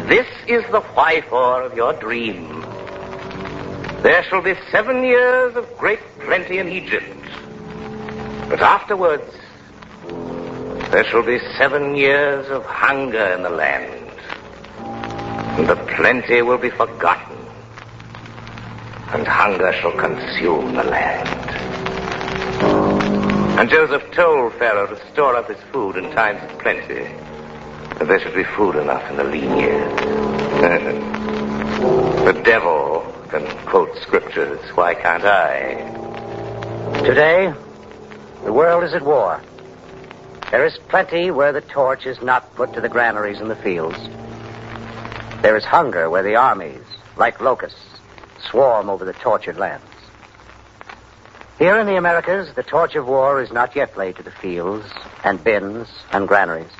"This is the why-for of your dream. There shall be 7 years of great plenty in Egypt, but afterwards there shall be 7 years of hunger in the land, and the plenty will be forgotten, and hunger shall consume the land." And Joseph told Pharaoh to store up his food in times of plenty, that there should be food enough in the lean years. The devil can quote scriptures. Why can't I? Today, the world is at war. There is plenty where the torch is not put to the granaries in the fields. There is hunger where the armies, like locusts, swarm over the tortured lands. Here in the Americas, the torch of war is not yet laid to the fields and bins and granaries.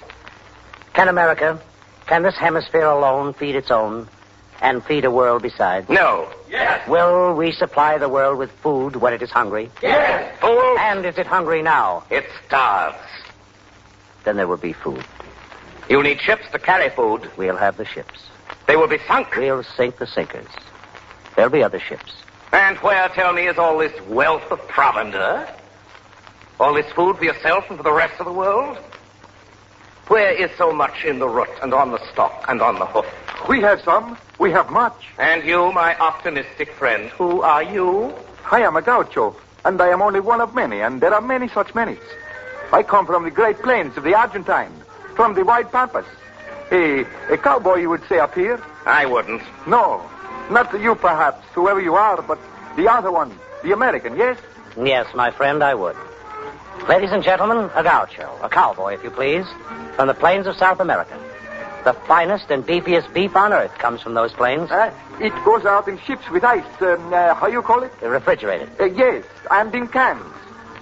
Can America, can this hemisphere alone feed its own and feed a world besides? No. Yes. Will we supply the world with food when it is hungry? Yes. Fool. And is it hungry now? It starves. Then there will be food. You need ships to carry food. We'll have the ships. They will be sunk. We'll sink the sinkers. There'll be other ships. And where, tell me, is all this wealth of provender? All this food for yourself and for the rest of the world? Where is so much in the root and on the stalk and on the hoof? We have some. We have much. And you, my optimistic friend, who are you? I am a gaucho, and I am only one of many, and there are many such many. I come from the great plains of the Argentine, from the wide pampas. A cowboy, you would say, up here? I wouldn't. No, not you, perhaps, whoever you are, but the other one, the American, yes? Yes, my friend, I would. Ladies and gentlemen, a gaucho, a cowboy, if you please, from the plains of South America. The finest and beefiest beef on earth comes from those plains. It goes out in ships with ice, how you call it? Refrigerated. Yes, and in cans,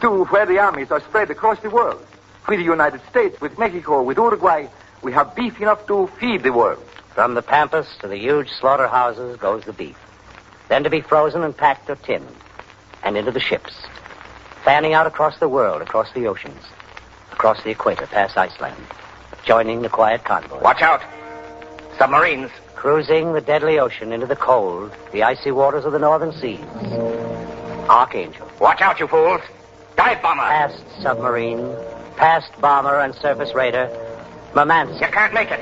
to where the armies are spread across the world. With the United States, with Mexico, with Uruguay, we have beef enough to feed the world. From the pampas to the huge slaughterhouses goes the beef, then to be frozen and packed or tinned, and into the ships, fanning out across the world, across the oceans, across the equator, past Iceland, joining the quiet convoy. Watch out! Submarines. Cruising the deadly ocean into the cold, the icy waters of the northern seas. Archangel. Watch out, you fools! Dive bomber! Past submarine, past bomber and surface raider. Murmansk. You can't make it.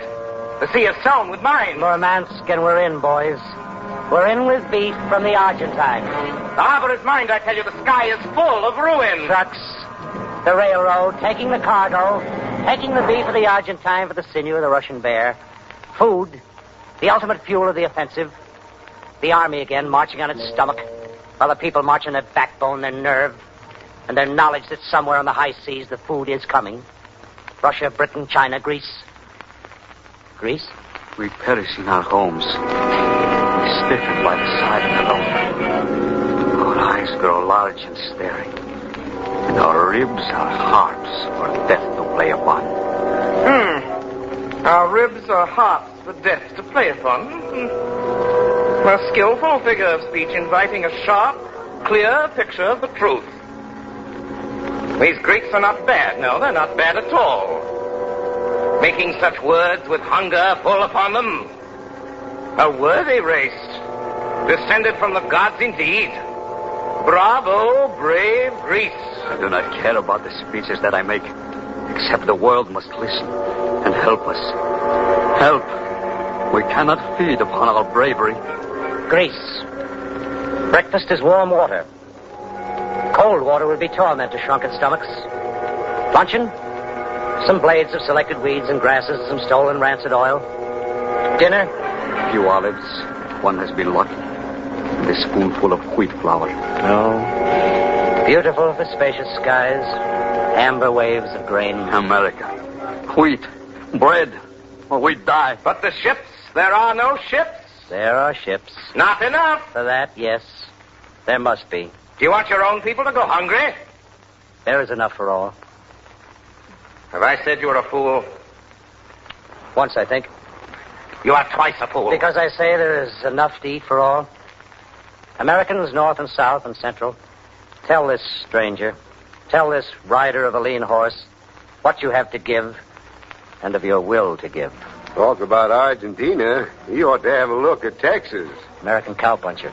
The sea is sown with mines. Murmansk, and we're in, boys. We're in with beef from the Argentine. The harbor is mined, I tell you. The sky is full of ruin. Trucks, the railroad, taking the cargo, taking the beef of the Argentine for the sinew of the Russian bear. Food, the ultimate fuel of the offensive. The army again, marching on its stomach, while the people march on their backbone, their nerve, and their knowledge that somewhere on the high seas the food is coming. Russia, Britain, China, Greece. Greece? We perish in our homes. We stiffen by the side of the road. Our eyes grow large and staring. And our ribs are harps for death to play upon. Our ribs are harps for death to play upon. A skillful figure of speech inviting a sharp, clear picture of the truth. These Greeks are not bad. No, they're not bad at all. Making such words with hunger full upon them. A worthy race. Descended from the gods indeed. Bravo, brave Greece. I do not care about the speeches that I make, except the world must listen and help us. Help. We cannot feed upon our bravery. Greece. Breakfast is warm water. Cold water would be torment to shrunken stomachs. Luncheon? Some blades of selected weeds and grasses, some stolen rancid oil. Dinner? A few olives. One has been lucky. And a spoonful of wheat flour. No. Beautiful for spacious skies. Amber waves of grain. America. Wheat. Bread. Or we die. But the ships? There are no ships. There are ships. Not enough. For that, yes. There must be. Do you want your own people to go hungry? There is enough for all. Have I said you were a fool? Once, I think. You are twice a fool. Because I say there is enough to eat for all. Americans, north and south and central, tell this stranger, tell this rider of a lean horse, what you have to give and of your will to give. Talk about Argentina. You ought to have a look at Texas. American cowpuncher.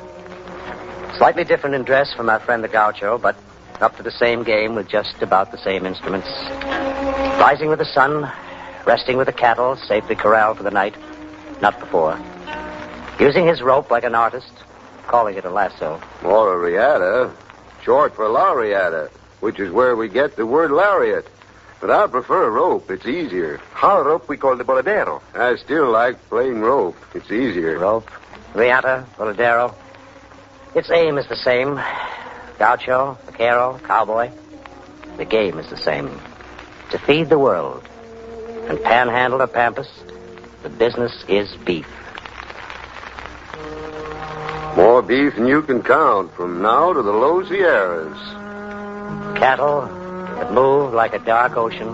Slightly different in dress from our friend the gaucho, but up to the same game with just about the same instruments. Rising with the sun, resting with the cattle, safely corralled for the night, not before. Using his rope like an artist, calling it a lasso. Or a riata, short for lariata, which is where we get the word lariat. But I prefer rope. It's easier. Our rope we call the boladero. I still like plain rope. It's easier. Rope, riata, boladero. Its aim is the same. Gaucho, vaquero, cowboy. The game is the same. To feed the world. And panhandle or pampas, the business is beef. More beef than you can count from now to the low Sierras. Cattle that move like a dark ocean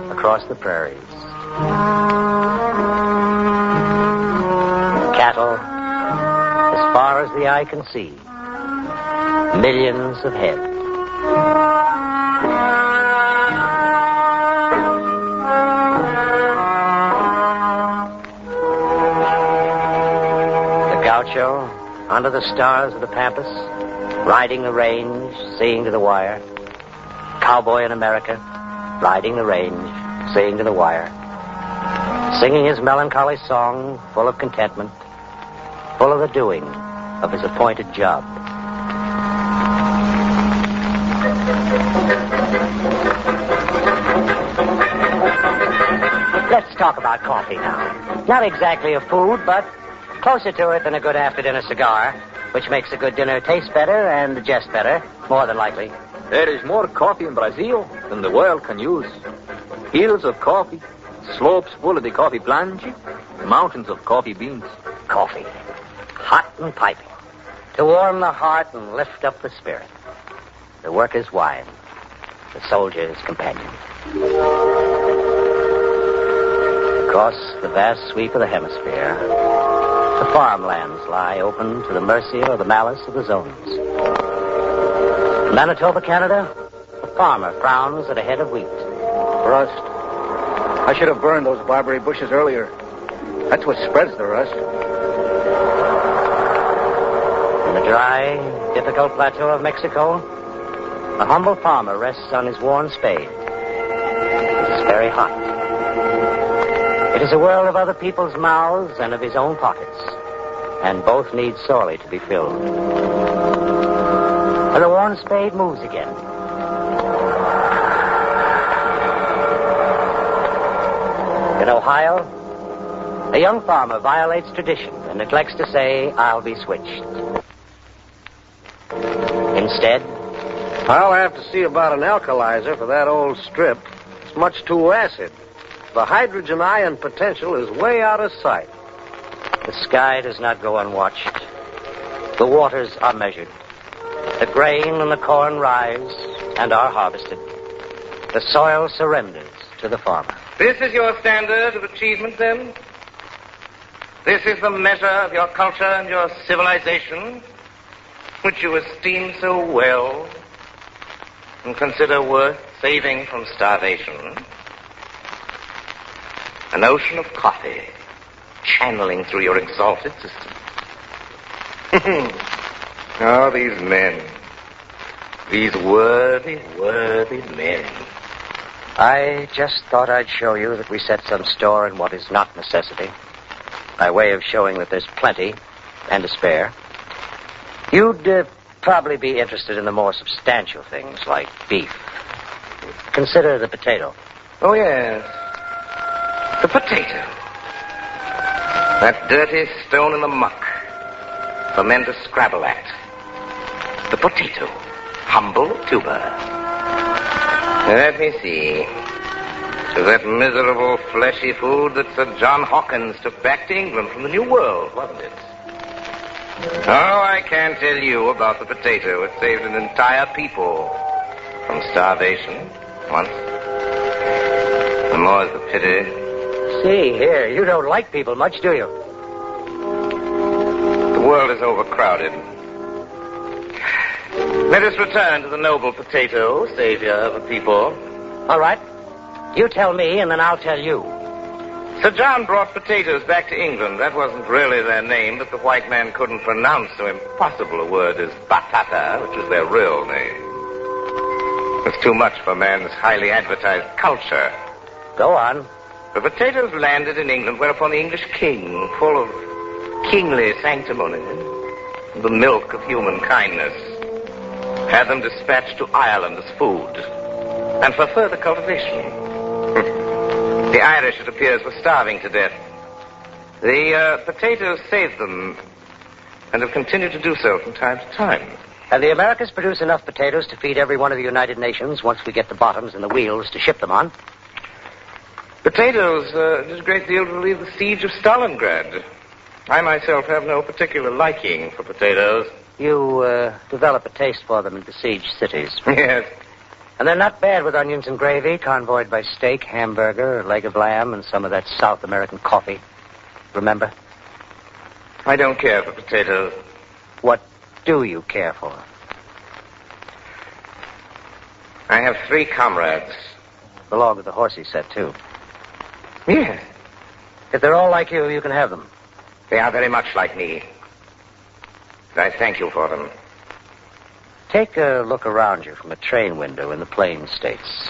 across the prairies. Cattle as far as the eye can see. Millions of head. The gaucho, under the stars of the pampas, riding the range, seeing to the wire. Cowboy in America, riding the range, seeing to the wire. Singing his melancholy song, full of contentment, full of the doing of his appointed job. Let's talk about coffee now. Not exactly a food, but closer to it than a good after-dinner cigar, which makes a good dinner taste better and digest better, more than likely. There is more coffee in Brazil than the world can use. Hills of coffee, slopes full of the coffee plants, mountains of coffee beans. Coffee. Hot and piping. To warm the heart and lift up the spirit. The worker's wine. The soldier's companion. Across the vast sweep of the hemisphere, the farmlands lie open to the mercy or the malice of the zones. In Manitoba, Canada, the farmer frowns at a head of wheat. Rust. I should have burned those barberry bushes earlier. That's what spreads the rust. In the dry, difficult plateau of Mexico, a humble farmer rests on his worn spade. It is very hot. It is a world of other people's mouths and of his own pockets, and both need sorely to be filled. And the worn spade moves again. In Ohio, A young farmer violates tradition and neglects to say, "I'll be switched." Instead, I'll have to see about an alkalizer for that old strip. It's much too acid. The hydrogen ion potential is way out of sight. the sky does not go unwatched. The waters are measured. The grain and the corn rise and are harvested. The soil surrenders to the farmer. This is your standard of achievement, then? This is the measure of your culture and your civilization, which you esteem so well and consider worth saving from starvation? An ocean of coffee channeling through your exalted system. Oh, these men. These worthy, worthy men. I just thought I'd show you that we set some store in what is not necessity, by way of showing that there's plenty and to spare. You'd probably be interested in the more substantial things like beef. Consider the potato. Oh, yes. The potato. That dirty stone in the muck for men to scrabble at. The potato. Humble tuber. Let me see. It was that miserable fleshy food that Sir John Hawkins took back to England from the New World, wasn't it? Oh, I can't tell you about the potato. It saved an entire people from starvation once. The more's the pity. See, here, you don't like people much, do you? The world is overcrowded. Let us return to the noble potato, savior of a people. All right. You tell me, and then I'll tell you. Sir John brought potatoes back to England. That wasn't really their name, but the white man couldn't pronounce so impossible a word as batata, which was their real name. It was too much for man's highly advertised culture. Go on. The potatoes landed in England, whereupon the English king, full of kingly sanctimony, the milk of human kindness, had them dispatched to Ireland as food, and for further cultivation. The Irish, it appears, were starving to death. The potatoes saved them, and have continued to do so from time to time. And the Americans produce enough potatoes to feed every one of the United Nations once we get the bottoms and the wheels to ship them on. Potatoes did a great deal to relieve the siege of Stalingrad. I myself have no particular liking for potatoes. You develop a taste for them in besieged cities. Yes. And they're not bad with onions and gravy, convoyed by steak, hamburger, leg of lamb, and some of that South American coffee. Remember? I don't care for potatoes. What do you care for? I have 3 comrades. Belong to the horsey set, too. Yes. If they're all like you, you can have them. They are very much like me. I thank you for them. Take a look around you from a train window in the Plain States,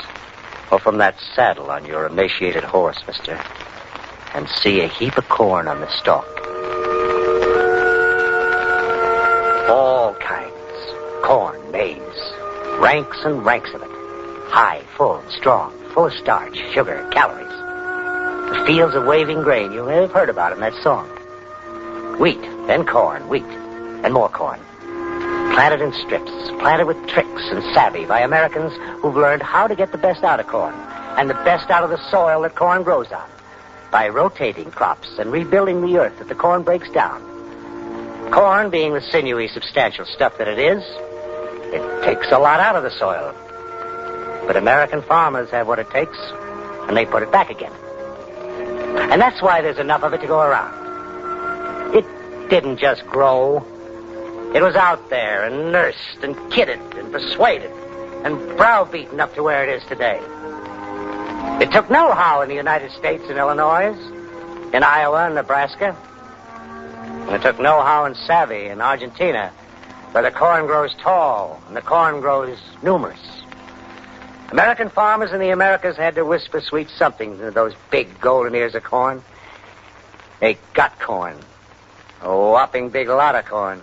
or from that saddle on your emaciated horse, mister, and see a heap of corn on the stalk. All kinds. Corn, maize, ranks and ranks of it. High, full, and strong, full of starch, sugar, calories. The fields of waving grain you may have heard about in that song. Wheat, then corn, wheat, and more corn. Planted in strips, planted with tricks and savvy by Americans who've learned how to get the best out of corn and the best out of the soil that corn grows on by rotating crops and rebuilding the earth that the corn breaks down. Corn, being the sinewy, substantial stuff that it is, it takes a lot out of the soil. But American farmers have what it takes, and they put it back again. And that's why there's enough of it to go around. It didn't just grow. It was out there and nursed and kidded and persuaded and browbeaten up to where it is today. It took know-how in the United States and Illinois, in Iowa and Nebraska. And it took know-how and savvy in Argentina, where the corn grows tall and the corn grows numerous. American farmers in the Americas had to whisper sweet somethings into those big golden ears of corn. They got corn. A whopping big lot of corn.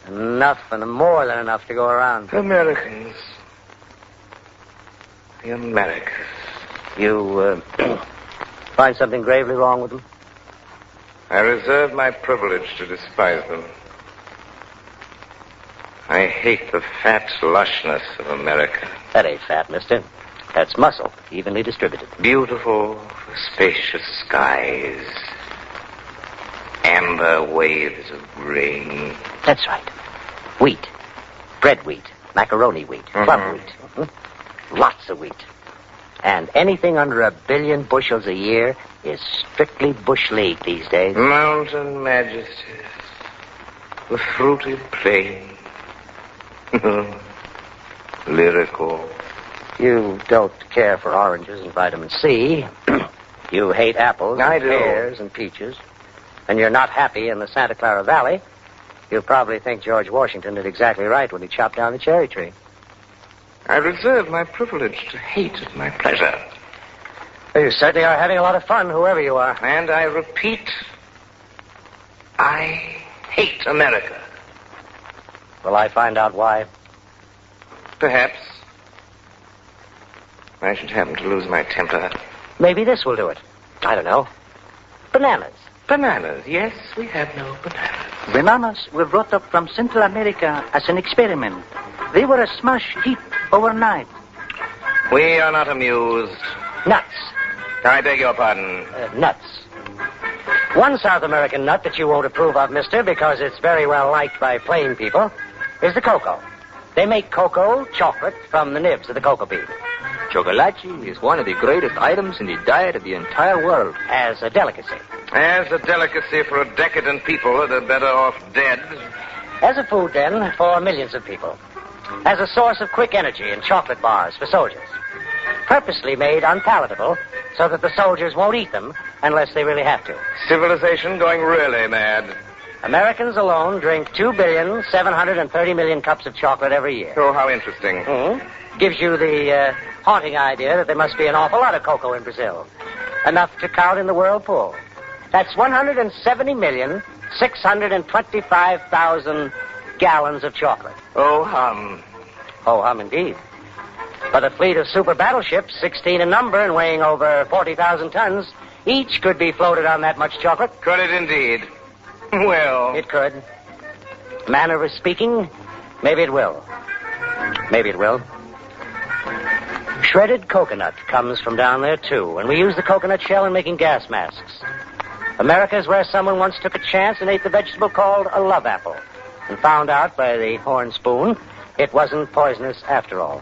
Enough and more than enough to go around. Americans. The Americans. You find something gravely wrong with them? I reserve my privilege to despise them. I hate the fat lushness of America. That ain't fat, mister. That's muscle, evenly distributed. Beautiful, spacious skies. Amber waves of grain. That's right. Wheat. Bread wheat. Macaroni wheat. Club wheat. Mm-hmm. Lots of wheat. And anything under 1 billion bushels a year is strictly bush league these days. Mountain majesties. The fruited plain. Lyrical. You don't care for oranges and vitamin C. You hate apples and pears and peaches. And you're not happy in the Santa Clara Valley. You probably think George Washington did exactly right when he chopped down the cherry tree. I reserve my privilege to hate at my pleasure. Well, you certainly are having a lot of fun, whoever you are. And I repeat, I hate America. Will I find out why? Perhaps. I should happen to lose my temper. Maybe this will do it. I don't know. Bananas. Bananas, yes, we have no bananas. Bananas were brought up from Central America as an experiment. They were a smash hit overnight. We are not amused. Nuts. I beg your pardon. Nuts. One South American nut that you won't approve of, mister, because it's very well liked by plain people, is the cocoa. They make cocoa chocolate from the nibs of the cocoa bean. Chocolate is one of the greatest items in the diet of the entire world. As a delicacy. As a delicacy for a decadent people that are better off dead. As a food, then, for millions of people. As a source of quick energy in chocolate bars for soldiers. Purposely made unpalatable so that the soldiers won't eat them unless they really have to. Civilization going really mad. Americans alone drink 2,730,000,000 cups of chocolate every year. Oh, how interesting. Mm-hmm. Gives you the haunting idea that there must be an awful lot of cocoa in Brazil. Enough to count in the whirlpool. That's 170,625,000 gallons of chocolate. Oh, hum. Oh, hum indeed. But a fleet of super battleships, 16 in number and weighing over 40,000 tons, each could be floated on that much chocolate. Could it indeed? Well. It could. Manner of speaking, maybe it will. Maybe it will. Shredded coconut comes from down there, too, and we use the coconut shell in making gas masks. America is where someone once took a chance and ate the vegetable called a love apple and found out by the horn spoon it wasn't poisonous after all.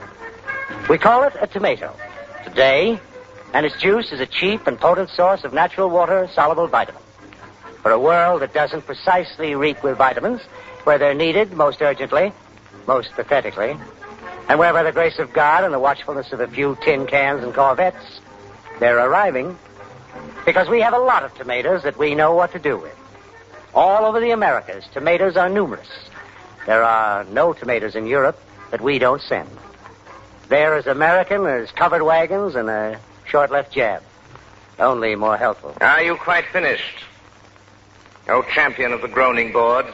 We call it a tomato today, and its juice is a cheap and potent source of natural water-soluble vitamin. For a world that doesn't precisely reek with vitamins, where they're needed most urgently, most pathetically, and where by the grace of God and the watchfulness of a few tin cans and Corvettes, they're arriving, because we have a lot of tomatoes that we know what to do with. All over the Americas, tomatoes are numerous. There are no tomatoes in Europe that we don't send. They're as American as covered wagons and a short-left jab. Only more helpful. Are you quite finished? Oh, champion of the groaning board.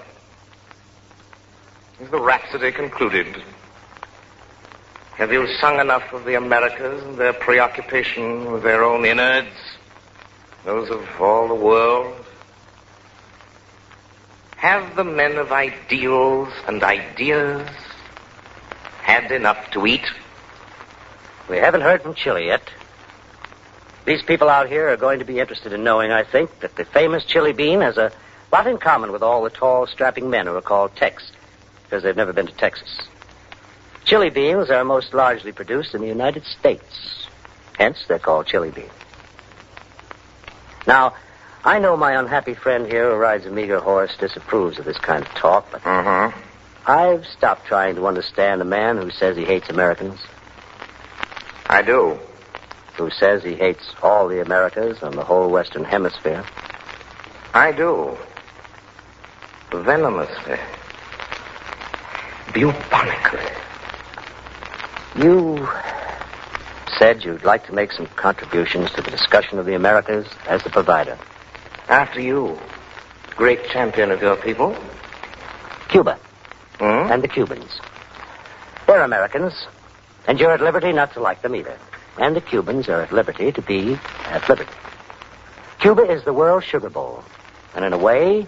Is the rhapsody concluded? Have you sung enough of the Americas and their preoccupation with their own innards? Those of all the world? Have the men of ideals and ideas had enough to eat? We haven't heard from Chile yet. These people out here are going to be interested in knowing, I think, that the famous chili bean has a lot in common with all the tall, strapping men who are called Tex, because they've never been to Texas. Chili beans are most largely produced in the United States. Hence, they're called chili beans. Now, I know my unhappy friend here who rides a meager horse disapproves of this kind of talk, but I've stopped trying to understand a man who says he hates Americans. I do. Who says he hates all the Americas and the whole Western Hemisphere. I do. Venomously. Bubonically. You said you'd like to make some contributions to the discussion of the Americas as the provider. After you, great champion of your people. Cuba. And the Cubans. They're Americans, and you're at liberty not to like them either. And the Cubans are at liberty to be at liberty. Cuba is the world's sugar bowl. And in a way,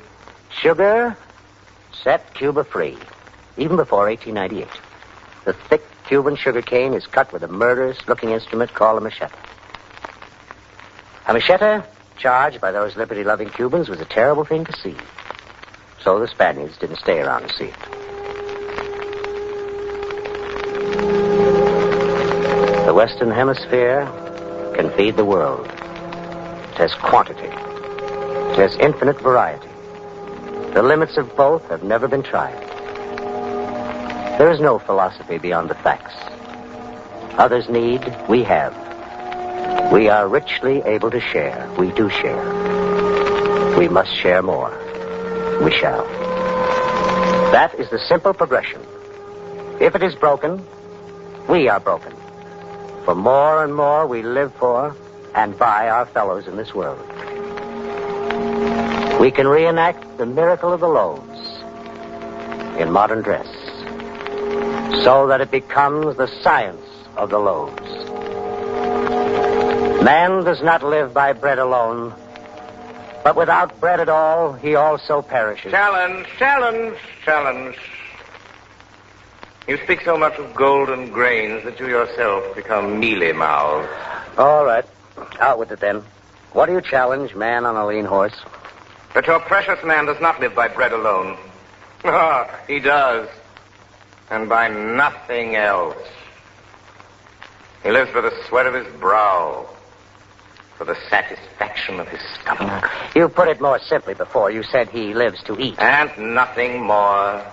sugar set Cuba free, even before 1898. The thick Cuban sugar cane is cut with a murderous-looking instrument called a machete. A machete, charged by those liberty-loving Cubans, was a terrible thing to see. So the Spaniards didn't stay around to see it. The Western Hemisphere can feed the world. It has quantity. It has infinite variety. The limits of both have never been tried. There is no philosophy beyond the facts. Others need, we have. We are richly able to share. We do share. We must share more. We shall. That is the simple progression. If it is broken, we are broken. For more and more we live for and by our fellows in this world. We can reenact the miracle of the loaves in modern dress so that it becomes the science of the loaves. Man does not live by bread alone, but without bread at all, he also perishes. Challenge, challenge, challenge. You speak so much of golden grains that you yourself become mealy-mouthed. All right. Out with it, then. What do you challenge, man on a lean horse? That your precious man does not live by bread alone. Ah, he does. And by nothing else. He lives for the sweat of his brow, for the satisfaction of his stomach. You put it more simply before. You said he lives to eat. And nothing more.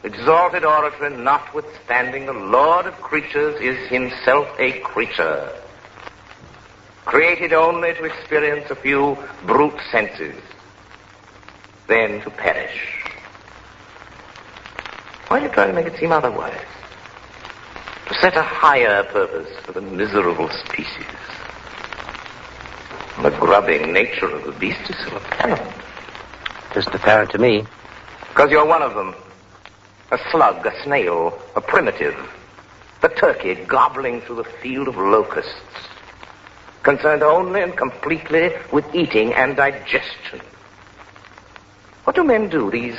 Exalted oratory notwithstanding, the Lord of creatures is himself a creature, created only to experience a few brute senses, then to perish. Why are you trying to make it seem otherwise? To set a higher purpose for the miserable species. The grubbing nature of the beast is so apparent. Just apparent to me. Because you're one of them. A slug, a snail, a primitive. The turkey gobbling through the field of locusts. Concerned only and completely with eating and digestion. What do men do, these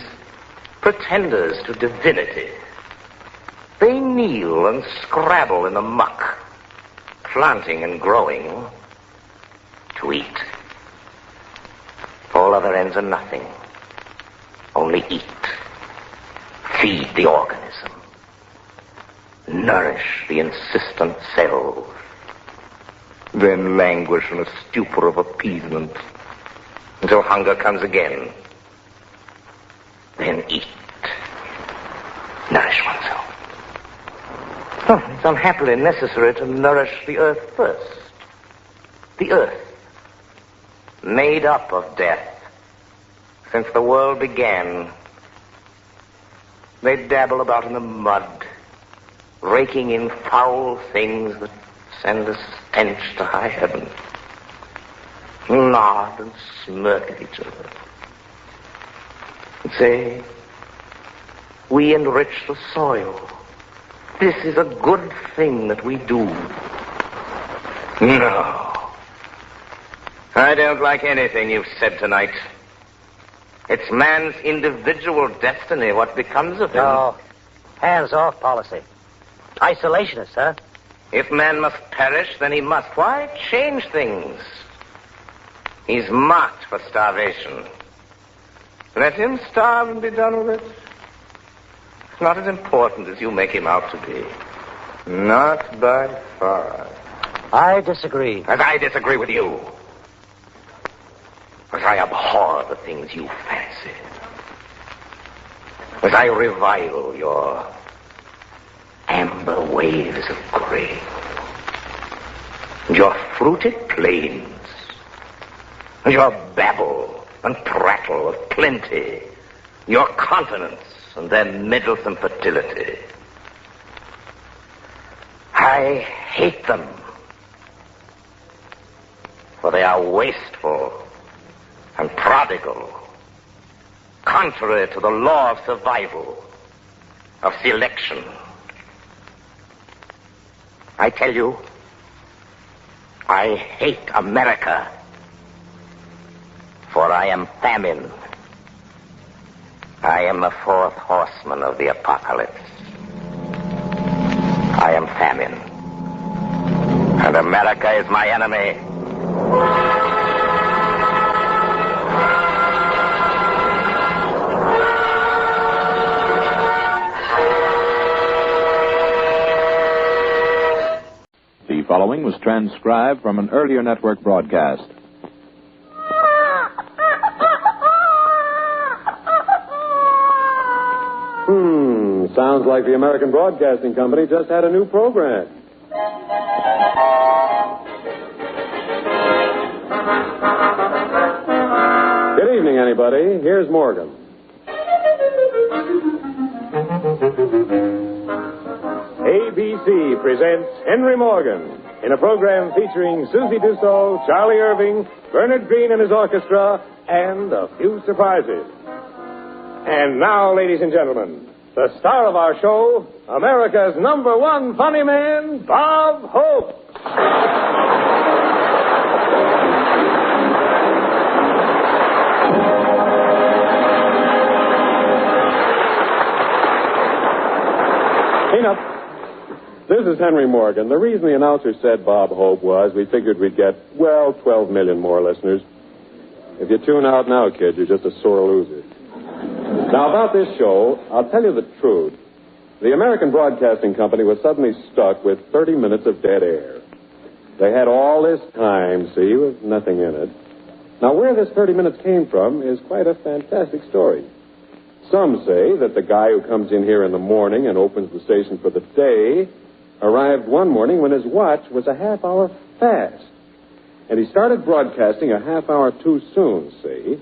pretenders to divinity? They kneel and scrabble in the muck, planting and growing to eat. All other ends are nothing. Only eat. Feed the organism. Nourish the insistent cells. Then languish in a stupor of appeasement until hunger comes again. Then eat. Nourish oneself. Oh, it's unhappily necessary to nourish the earth first. The earth, made up of death. Since the world began, they dabble about in the mud, raking in foul things that send a stench to high heaven. Nod and smirk at each other. And say, we enrich the soil. This is a good thing that we do. No. I don't like anything you've said tonight. It's man's individual destiny, what becomes of him. No. Hands-off policy. Isolationist, huh? If man must perish, then he must. Why change things? He's marked for starvation. Let him starve and be done with it. It's not as important as you make him out to be. Not by far. I disagree. As I disagree with you. As I abhor the things you fancy. As I revile your amber waves of grain. And your fruited plains. And your babble and prattle of plenty. Your continents and their meddlesome fertility. I hate them. For they are wasteful and prodigal, contrary to the law of survival, of selection. I tell you, I hate America For I am famine. I am the fourth horseman of the apocalypse. I am famine. And America is my enemy. The following was transcribed from an earlier network broadcast. Sounds like the American Broadcasting Company just had a new program. Good evening, anybody. Here's Morgan. ABC presents Henry Morgan in a program featuring Susie Dussault, Charlie Irving, Bernard Green and his orchestra, and a few surprises. And now, ladies and gentlemen, the star of our show, America's #1 funny man, Bob Hope. Peanuts. This is Henry Morgan. The reason the announcer said Bob Hope was we figured we'd get, 12 million more listeners. If you tune out now, kid, you're just a sore loser. Now, about this show, I'll tell you the truth. The American Broadcasting Company was suddenly stuck with 30 minutes of dead air. They had all this time, see, with nothing in it. Now, where this 30 minutes came from is quite a fantastic story. Some say that the guy who comes in here in the morning and opens the station for the day arrived one morning when his watch was a half hour fast. And he started broadcasting a half hour too soon, see?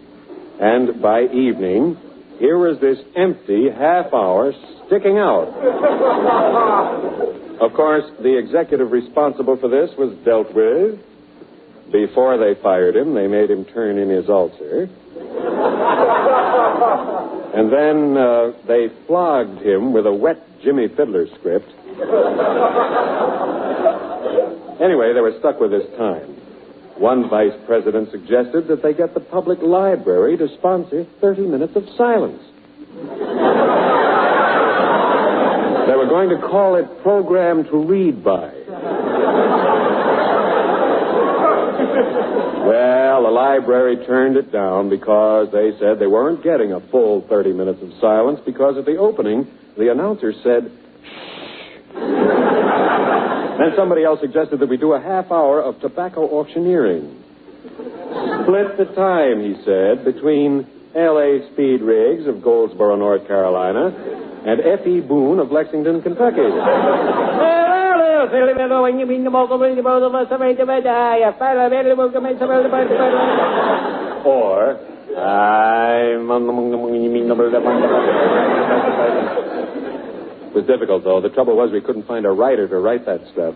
And by evening, here was this empty half hour sticking out. Of course, the executive responsible for this was dealt with. Before they fired him, they made him turn in his ulcer. And then they flogged him with a wet Jimmy Fiddler script. Anyway, they were stuck with this time. One vice president suggested that they get the public library to sponsor 30 minutes of silence. They were going to call it Program to Read By. Well, the library turned it down because they said they weren't getting a full 30 minutes of silence because at the opening, the announcer said, Then somebody else suggested that we do a half hour of tobacco auctioneering. Split the time, he said, between L.A. Speed Riggs of Goldsboro, North Carolina, and F.E. Boone of Lexington, Kentucky. Or, It was difficult, though. The trouble was we couldn't find a writer to write that stuff.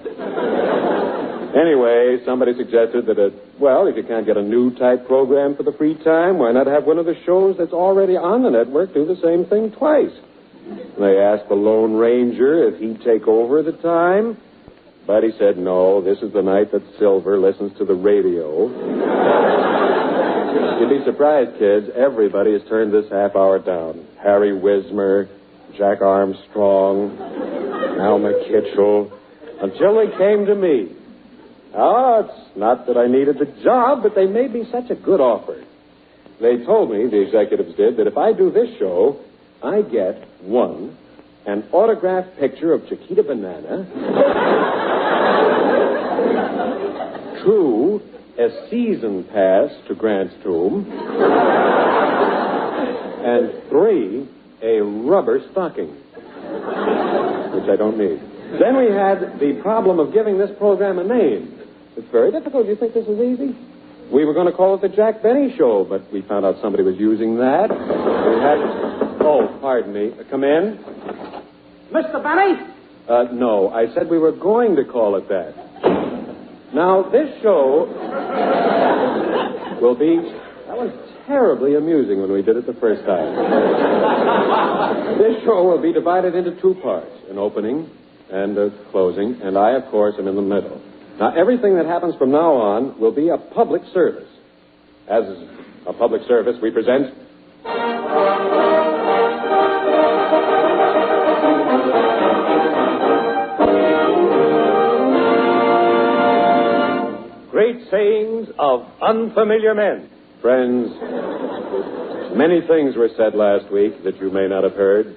Anyway, somebody suggested that, if you can't get a new type program for the free time, why not have one of the shows that's already on the network do the same thing twice? They asked the Lone Ranger if he'd take over the time, but he said, no, this is the night that Silver listens to the radio. You'd be surprised, kids. Everybody has turned this half hour down. Harry Wismer, Jack Armstrong, Alma Kitchell, until they came to me. Oh, it's not that I needed the job, but they made me such a good offer. They told me, the executives did, that if I do this show, I get, 1, an autographed picture of Chiquita Banana, 2, a season pass to Grant's Tomb, and 3, a rubber stocking, which I don't need. Then we had the problem of giving this program a name. It's very difficult. You think this is easy? We were going to call it the Jack Benny Show, but we found out somebody was using that. We had... Oh, pardon me. Come in. Mr. Benny? No, I said we were going to call it that. Now, this show will be... That was terribly amusing when we did it the first time. This show will be divided into 2 parts, an opening and a closing, and I, of course, am in the middle. Now, everything that happens from now on will be a public service. As a public service, we present... Great sayings of unfamiliar men. Friends, many things were said last week that you may not have heard.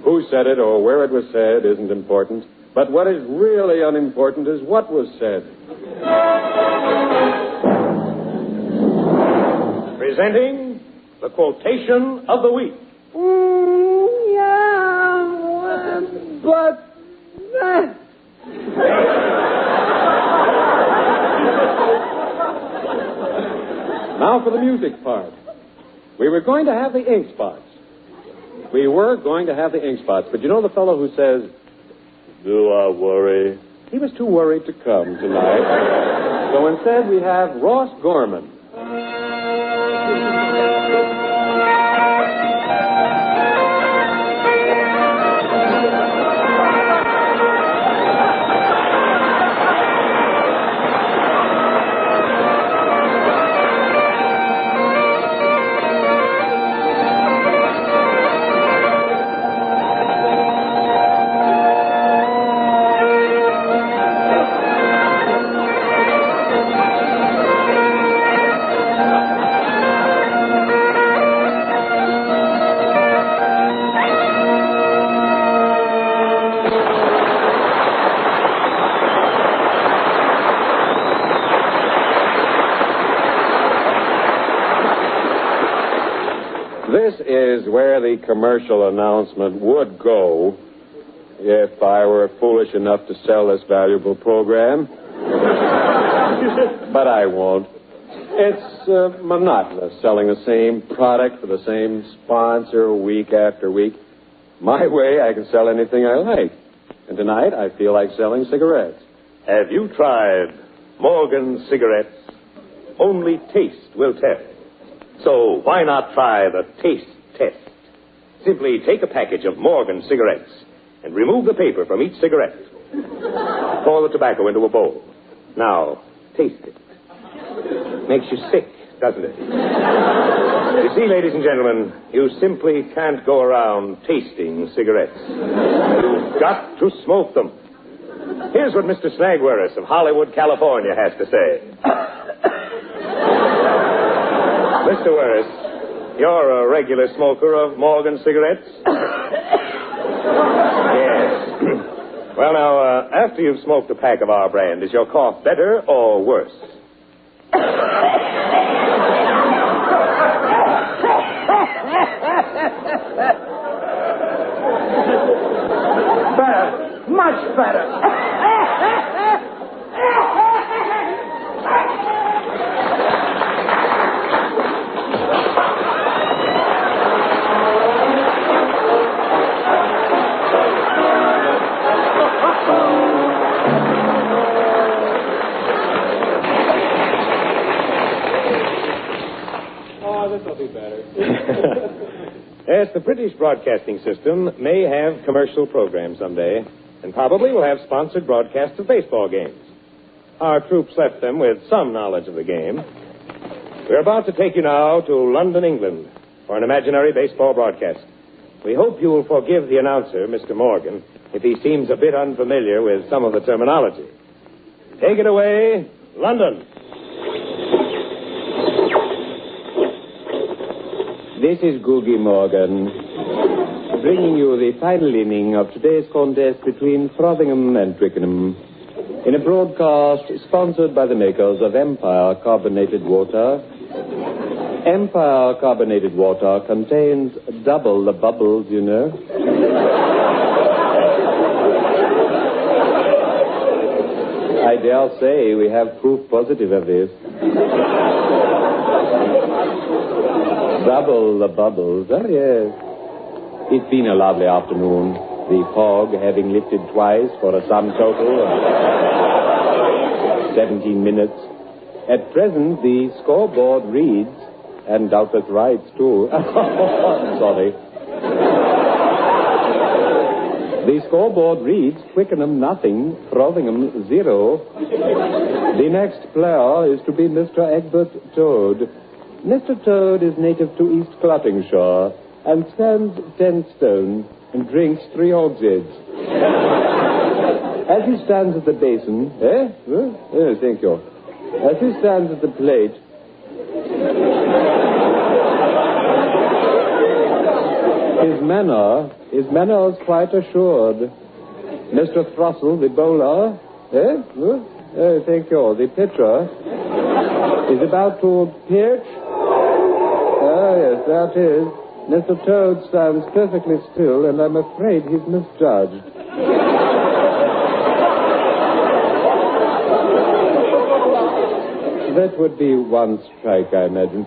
Who said it or where it was said isn't important. But what is really unimportant is what was said. Presenting the quotation of the week. Now for the music part. We were going to have the ink spots. But you know the fellow who says, "Do I worry?" He was too worried to come tonight. So instead we have Ross Gorman. This is where the commercial announcement would go if I were foolish enough to sell this valuable program. But I won't. It's monotonous selling the same product for the same sponsor week after week. My way, I can sell anything I like. And tonight, I feel like selling cigarettes. Have you tried Morgan cigarettes? Only taste will tell. So why not try the taste test? Simply take a package of Morgan cigarettes and remove the paper from each cigarette. Pour the tobacco into a bowl. Now, taste it. Makes you sick, doesn't it? You see, ladies and gentlemen, you simply can't go around tasting cigarettes. You've got to smoke them. Here's what Mr. Snagwaris of Hollywood, California has to say. Mr. Waris, you're a regular smoker of Morgan cigarettes? Yes. Well, now, after you've smoked a pack of our brand, is your cough better or worse? Better. Much better. This'll be better. Yes, the British Broadcasting System may have commercial programs someday, and probably will have sponsored broadcasts of baseball games. Our troops left them with some knowledge of the game. We're about to take you now to London, England, for an imaginary baseball broadcast. We hope you will forgive the announcer, Mr. Morgan, if he seems a bit unfamiliar with some of the terminology. Take it away, London. This is Googie Morgan, bringing you the final inning of today's contest between Frothingham and Twickenham, in a broadcast sponsored by the makers of Empire Carbonated Water. Empire Carbonated Water contains double the bubbles, you know. I dare say we have proof positive of this. Double the bubbles. Oh, yes. It's been a lovely afternoon. The fog having lifted twice for a sum total of 17 minutes. At present, the scoreboard reads, and doubtless writes, too. Sorry. The scoreboard reads, Twickenham nothing, Frothingham 0. The next player is to be Mr. Egbert Toad. Mr. Toad is native to East Clottingshire and stands 10 stone and drinks 3 hogsheads. As he stands at the basin... thank you. As he stands at the plate... His manner is quite assured. Mr. Thrussell, the bowler... thank you. The pitcher is about to pitch... yes, that is. Mr. Toad stands perfectly still, and I'm afraid he's misjudged. That would be 1 strike, I imagine.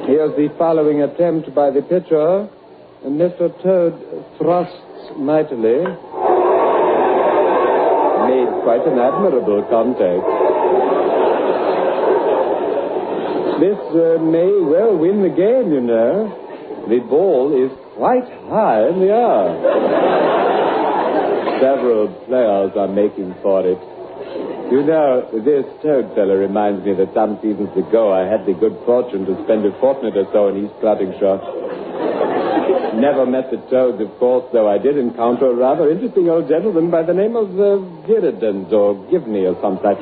Here's the following attempt by the pitcher. And Mr. Toad thrusts mightily. Made quite an admirable contact. This may well win the game, you know. The ball is quite high in the air. Several players are making for it. You know, this Toad fellow reminds me that some seasons ago I had the good fortune to spend a fortnight or so in East Clottingshire. Never met the Toads, of course, though I did encounter a rather interesting old gentleman by the name of Girridens or Givney or some such.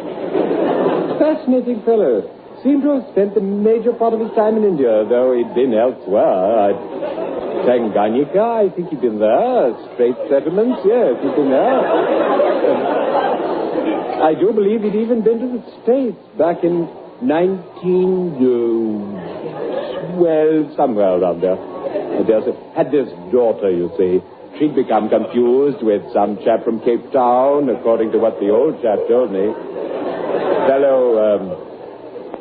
Fascinating fellow. Seemed to have spent the major part of his time in India, though he'd been elsewhere. Tanganyika, I think he'd been there. Strait settlements, yes, he'd been there. I do believe he'd even been to the States back in 1912, somewhere around there. Had this daughter, you see. She'd become confused with some chap from Cape Town, according to what the old chap told me.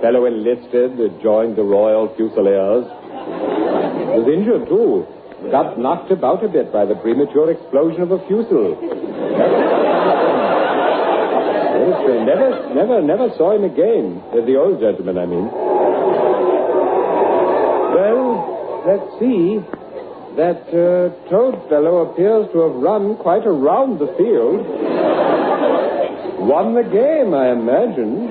Fellow enlisted, joined the Royal Fusiliers. Was injured, too. Got knocked about a bit by the premature explosion of a fusel. Never saw him again. The old gentleman, I mean. Well, let's see. That Toad fellow appears to have run quite around the field. Won the game, I imagine.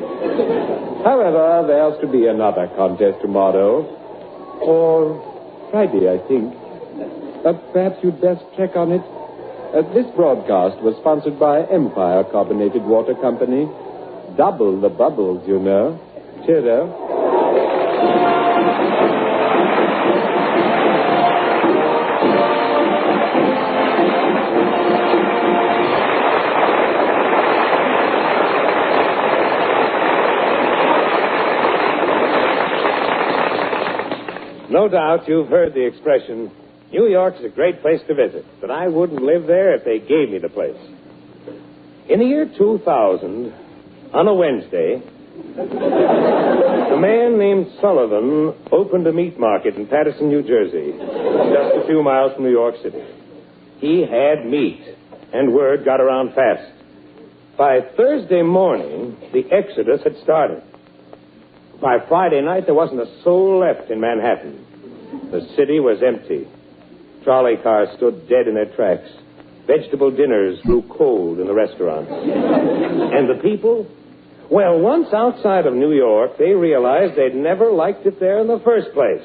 However, there's to be another contest tomorrow. Or Friday, I think. Perhaps you'd best check on it. This broadcast was sponsored by Empire Carbonated Water Company. Double the bubbles, you know. Cheerio. No doubt you've heard the expression, New York's a great place to visit, but I wouldn't live there if they gave me the place. In the year 2000, on a Wednesday, a man named Sullivan opened a meat market in Paterson, New Jersey, just a few miles from New York City. He had meat, and word got around fast. By Thursday morning, the exodus had started. By Friday night, there wasn't a soul left in Manhattan. The city was empty. Trolley cars stood dead in their tracks. Vegetable dinners grew cold in the restaurants. And the people? Well, once outside of New York, they realized they'd never liked it there in the first place.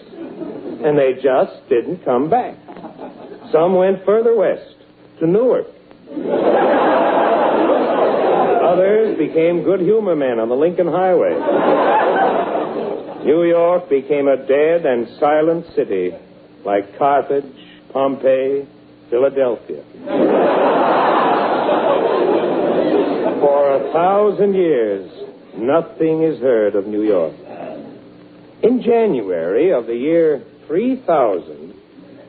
And they just didn't come back. Some went further west, to Newark. Others became good humor men on the Lincoln Highway. New York became a dead and silent city, like Carthage, Pompeii, Philadelphia. For 1,000 years, nothing is heard of New York. In January of the year 3000,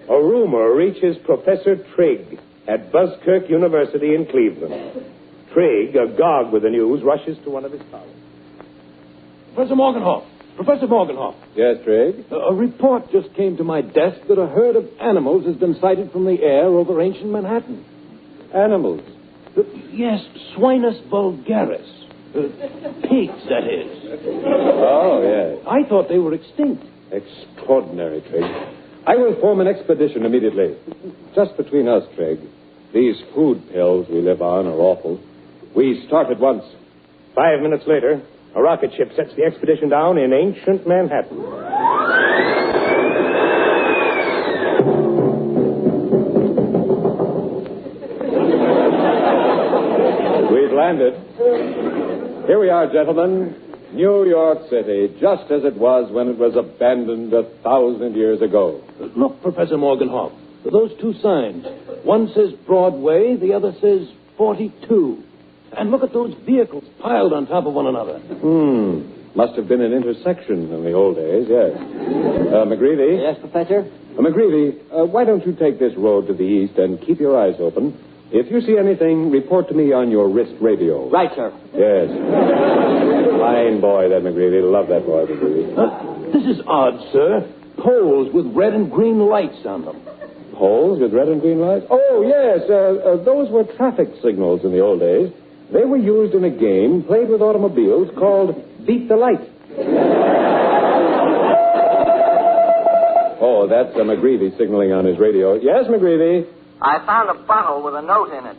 a rumor reaches Professor Trigg at Buzzkirk University in Cleveland. Trigg, agog with the news, rushes to one of his colleagues. Professor Morgenhoff. Professor Morgenhoff. Yes, Trigg? A report just came to my desk that a herd of animals has been sighted from the air over ancient Manhattan. Animals? Yes, Swinus vulgaris. Pigs, that is. Oh, yes. I thought they were extinct. Extraordinary, Trigg. I will form an expedition immediately. Just between us, Trigg. These food pills we live on are awful. We start at once. 5 minutes later, A rocket ship sets the expedition down in ancient Manhattan. We've landed. Here we are, gentlemen. New York City, just as it was when it was abandoned 1,000 years ago. Look, Professor Morgenhoff, those two signs. One says Broadway, the other says 42. And look at those vehicles piled on top of one another. Must have been an intersection in the old days, yes. McGreevy? Yes, Professor? McGreevy, why don't you take this road to the east and keep your eyes open? If you see anything, report to me on your wrist radio. Right, sir. Yes. Fine boy, that McGreevy. Love that boy, McGreevy. This is odd, sir. Poles with red and green lights on them. Poles with red and green lights? Oh, yes. Those were traffic signals in the old days. They were used in a game played with automobiles called Beat the Light. Oh, that's McGreevy signaling on his radio. Yes, McGreevy? I found a bottle with a note in it.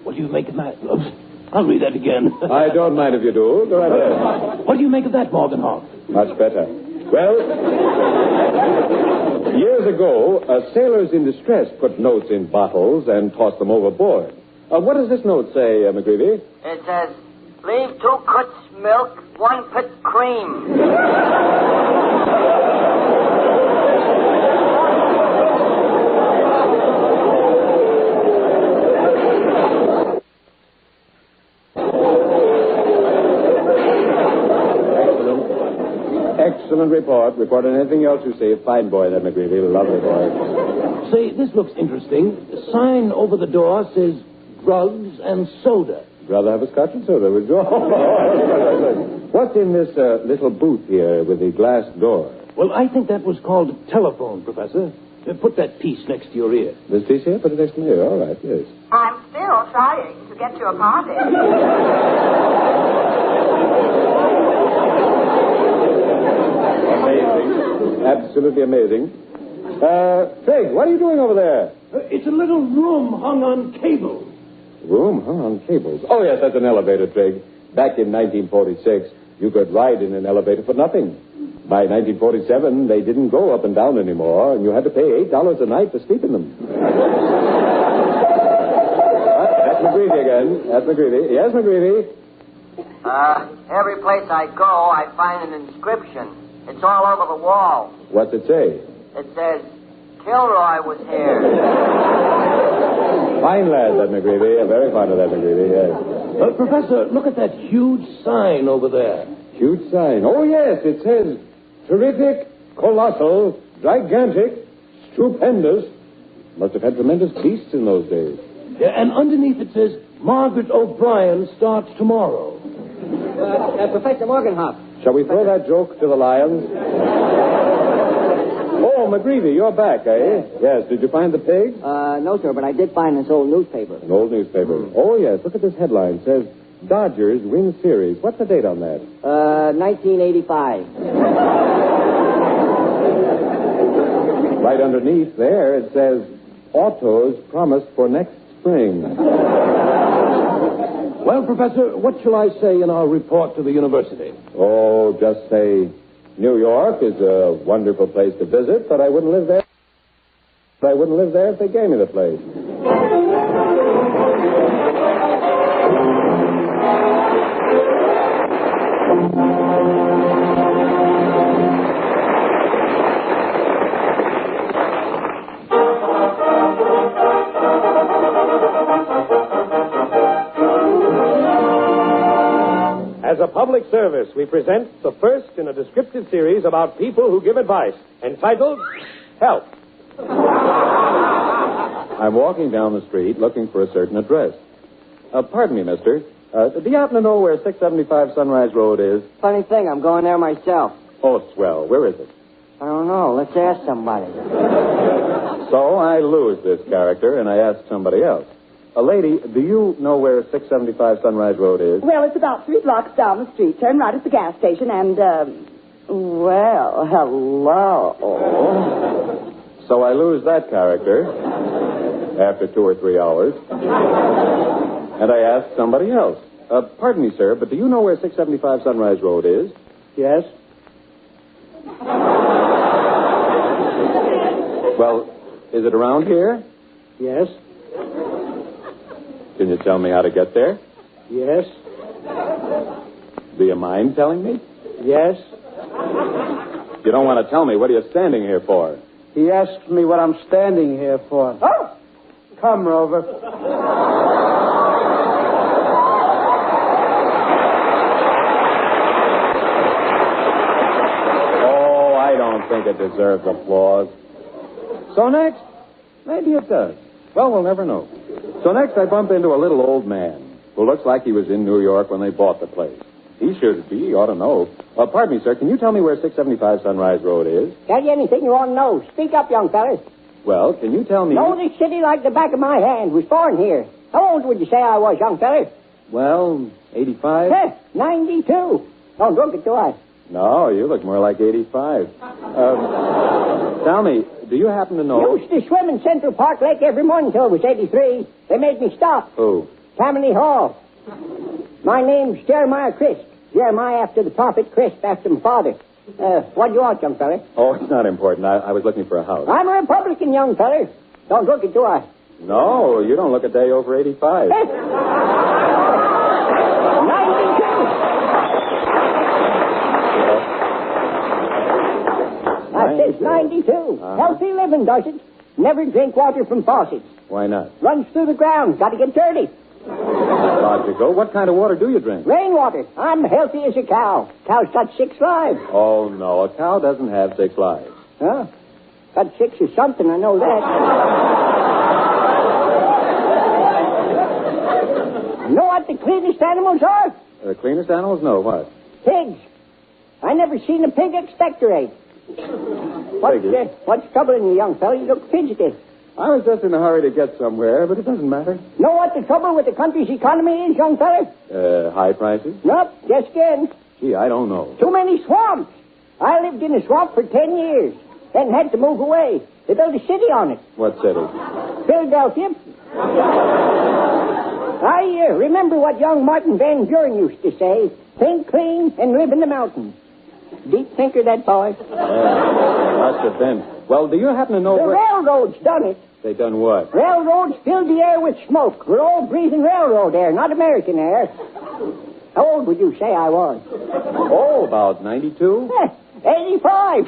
What do you make of that? I'll read that again. I don't mind if you do. Go right ahead. What do you make of that, Morgenhoff? Much better. Well, years ago, sailors in distress put notes in bottles and tossed them overboard. What does this note say, McGreevy? It says, leave 2 cuts milk, 1 pit cream. Excellent report. Report on anything else you see. Fine boy, that McGreevy. Lovely boy. Say, this looks interesting. The sign over the door says drugs and soda. Rather have a scotch and soda, would you? What's in this little booth here with the glass door? Well, I think that was called a telephone, Professor. Put that piece next to your ear. This piece here? Put it next to my ear. All right, yes. I'm still trying to get to a party. Amazing. Absolutely amazing. Trigg, what are you doing over there? It's a little room hung on cables. Room hung on cables? Oh, yes, that's an elevator, Trigg. Back in 1946, you could ride in an elevator for nothing. By 1947, they didn't go up and down anymore, and you had to pay $8 a night to sleep in them. That's McGreevy again. That's McGreevy. Yes, McGreevy? Every place I go, I find an inscription. It's all over the wall. What's it say? It says, Kilroy was here. Fine lad, that McGreevy. I'm very fond of that McGreevy, yes. Professor, look at that huge sign over there. Huge sign? Oh, yes. It says, terrific, colossal, gigantic, stupendous. Must have had tremendous beasts in those days. Yeah, and underneath it says, Margaret O'Brien starts tomorrow. Professor Morgenhoff. Shall we throw that joke to the lions? Oh, McGreevy, you're back, eh? Yes. Did you find the pig? No, sir, but I did find this old newspaper. An old newspaper. Oh, yes. Look at this headline. It says, Dodgers win series. What's the date on that? 1985. Right underneath there, it says, autos promised for next spring. Well, Professor, what shall I say in our report to the university? Oh, just say, New York is a wonderful place to visit, but I wouldn't live there. I wouldn't live there if they gave me the place. As a public service, we present the first in a descriptive series about people who give advice, entitled Help. I'm walking down the street looking for a certain address. Pardon me, mister. Do you happen to know where 675 Sunrise Road is? Funny thing, I'm going there myself. Oh, swell. Where is it? I don't know. Let's ask somebody. So I lose this character, and I ask somebody else. Lady, do you know where 675 Sunrise Road is? Well, it's about 3 blocks down the street. Turn right at the gas station and, well, hello. So I lose that character after 2 or 3 hours. And I ask somebody else. Pardon me, sir, but do you know where 675 Sunrise Road is? Yes. Well, is it around here? Yes. Can you tell me how to get there? Yes. Do you mind telling me? Yes. If you don't want to tell me, what are you standing here for? He asked me what I'm standing here for. Oh! Come, Rover. Oh, I don't think it deserves applause. So next, maybe it does. Well, we'll never know. So next, I bump into a little old man who looks like he was in New York when they bought the place. He should be. He ought to know. Pardon me, sir. Can you tell me where 675 Sunrise Road is? Tell you anything you want to know. Speak up, young fellas. Well, can you tell me... Know this city like the back of my hand. Was born here. How old would you say I was, young fellas? Well, 85? 92. Don't look it, do I? No, you look more like 85. Tell me, do you happen to know... Used to swim in Central Park Lake every morning till I was 83. They made me stop. Who? Tammany Hall. My name's Jeremiah Crisp. Jeremiah after the prophet, Crisp after my father. What do you want, young fella? Oh, it's not important. I was looking for a house. I'm a Republican, young fella. Don't look it, do I? No, you don't look a day over 85. 92. I says 92. Healthy living, does it? Never drink water from faucets. Why not? Runs through the ground. Got to get dirty. Logical. What kind of water do you drink? Rainwater. I'm healthy as a cow. Cow's got 6 lives. Oh, no. A cow doesn't have 6 lives. Huh? Got 6 or something, I know that. You know what the cleanest animals are? The cleanest animals? No, what? Pigs. I never seen a pig expectorate. What's troubling you, young fellow? You look fidgety. I was just in a hurry to get somewhere, but it doesn't matter. Know what the trouble with the country's economy is, young fella? High prices? Nope, guess again. Gee, I don't know. Too many swamps. I lived in a swamp for 10 years, then had to move away. They built a city on it. What city? Philadelphia. I remember what young Martin Van Buren used to say. Think clean and live in the mountains. Deep thinker, that boy. Must have been. Well, do you happen to know the railroads done it. They done what? Railroads filled the air with smoke. We're all breathing railroad air, not American air. How old would you say I was? Oh, about 92? 85.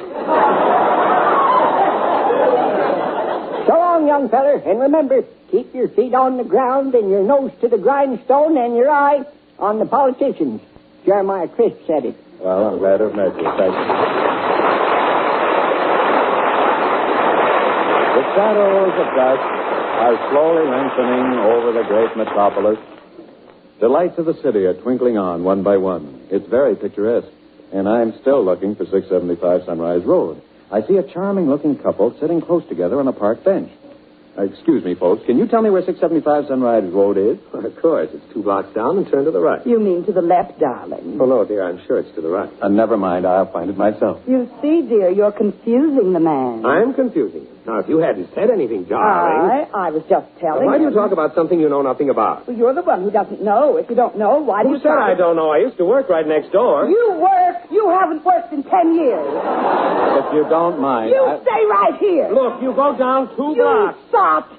So long, young feller. And remember, keep your feet on the ground and your nose to the grindstone and your eye on the politicians. Jeremiah Crisp said it. Well, I'm glad to have met you. Thank you. The shadows of dusk are slowly lengthening over the great metropolis. The lights of the city are twinkling on one by one. It's very picturesque. And I'm still looking for 675 Sunrise Road. I see a charming-looking couple sitting close together on a park bench. Excuse me, folks. Can you tell me where 675 Sunrise Road is? Well, of course. It's 2 blocks down and turn to the right. You mean to the left, darling? Oh, no, dear. I'm sure it's to the right. Never mind. I'll find it myself. You see, dear, you're confusing the man. I'm confusing him. Now, if you hadn't said anything, darling... I was just telling Why do you him. talk about something you know nothing about? Well, you're the one who doesn't know. If you don't know, why do you Who said I don't know? I used to work right next door. You work? You haven't worked in 10 years. If you don't mind... You stay right here. Look, you go down 2 blocks. You stop.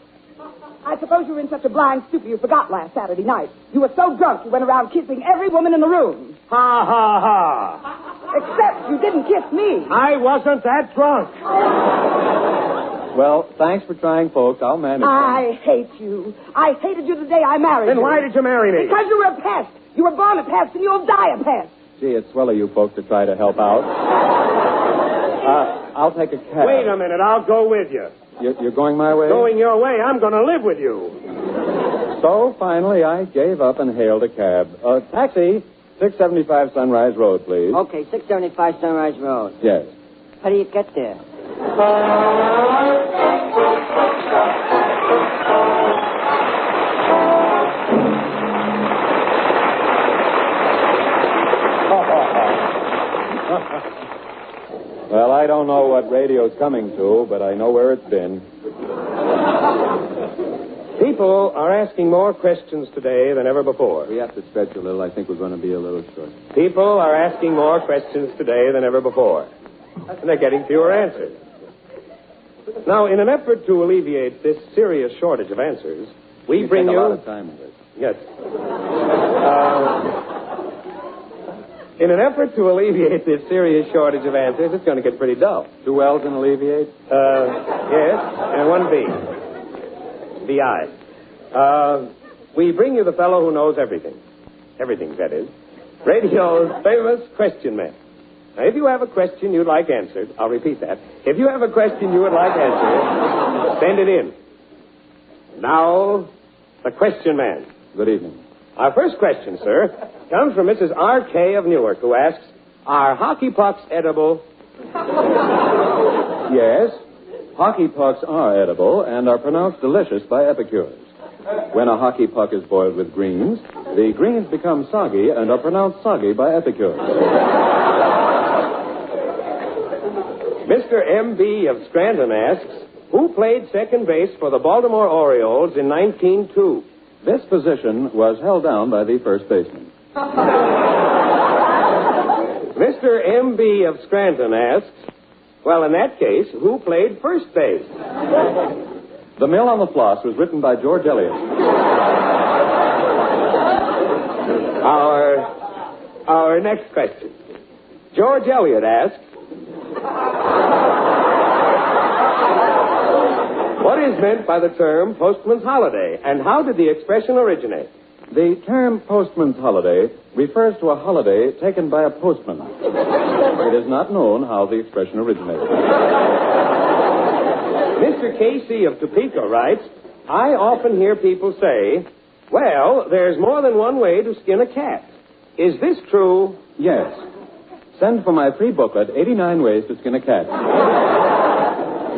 I suppose you were in such a blind stupor you forgot last Saturday night. You were so drunk you went around kissing every woman in the room. Ha, ha, ha. Except you didn't kiss me. I wasn't that drunk. Well, thanks for trying, folks. I'll manage. I hate you. I hated you the day I married you. Then why did you marry me? Because you were a pest. You were born a pest and you'll die a pest. Gee, it's swell of you folks to try to help out. I'll take a cab. Wait a minute. I'll go with you. You're going my way? Going your way. I'm going to live with you. So, finally, I gave up and hailed a cab. Taxi, 675 Sunrise Road, please. Okay, 675 Sunrise Road. Yes. How do you get there? Well, I don't know what radio's coming to, but I know where it's been. People are asking more questions today than ever before. We have to stretch a little. I think we're going to be a little short. People are asking more questions today than ever before. And they're getting fewer answers. Now, in an effort to alleviate this serious shortage of answers, we bring you... a lot of time in this. Yes. In an effort to alleviate this serious shortage of answers, it's going to get pretty dull. 2 L's in alleviate? Yes, and 1 B. B-I. We bring you the fellow who knows everything. Everything, that is. Radio's famous question man. Now, if you have a question you'd like answered, I'll repeat that. If you have a question you would like answered, send it in. Now, the question man. Good evening. Our first question, sir, comes from Mrs. R.K. of Newark, who asks, are hockey pucks edible? Yes, hockey pucks are edible and are pronounced delicious by epicures. When a hockey puck is boiled with greens, the greens become soggy and are pronounced soggy by epicures. Mr. M.B. of Scranton asks, who played second base for the Baltimore Orioles in 1902? This position was held down by the first baseman. Mr. M.B. of Scranton asks, well, in that case, who played first base? The Mill on the Floss was written by George Eliot. Our next question. George Eliot asks, what is meant by the term postman's holiday, and how did the expression originate? The term postman's holiday refers to a holiday taken by a postman. It is not known how the expression originated. Mr. Casey of Topeka writes, I often hear people say, well, there's more than one way to skin a cat. Is this true? Yes. Send for my free booklet, 89 Ways to Skin a Cat.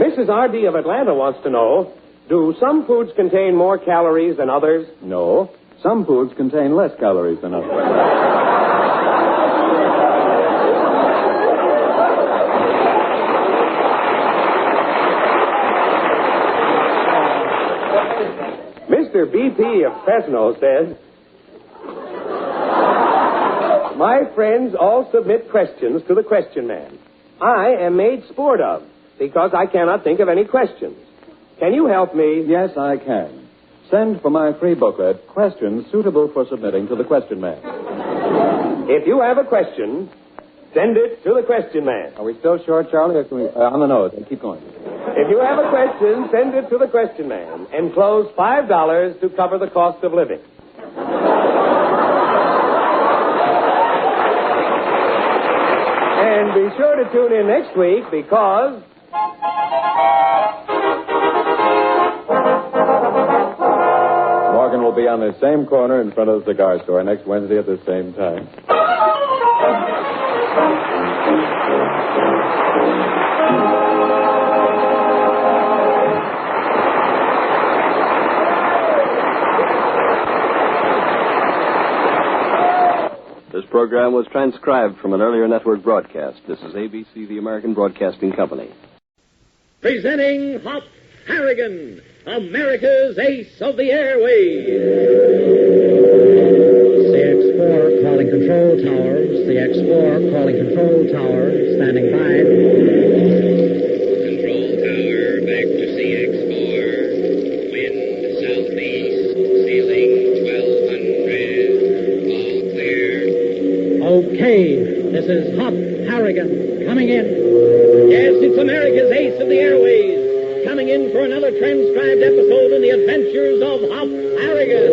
Mrs. R.D. of Atlanta wants to know, do some foods contain more calories than others? No. Some foods contain less calories than others. Mr. B.P. of Fresno says, my friends all submit questions to the question man. I am made sport of because I cannot think of any questions. Can you help me? Yes, I can. Send for my free booklet, questions suitable for submitting to the question man. If you have a question, send it to the question man. Are we still short, Charlie? Or can we, on the nose. Keep going. If you have a question, send it to the question man. Enclose $5 to cover the cost of living. And be sure to tune in next week because... Morgan will be on the same corner in front of the cigar store next Wednesday at the same time. This program was transcribed from an earlier network broadcast. This is ABC, the American Broadcasting Company. Presenting Hop Harrigan, America's ace of the airways. CX-4 calling control towers. CX-4 calling control tower. Standing by. Control tower, back to CX-4. Wind southeast, ceiling 1200. All clear. Okay, this is Hop Harrigan coming in. Yes, it's America's ace of the airways. Coming in for another transcribed episode in the adventures of Hop Harrigan.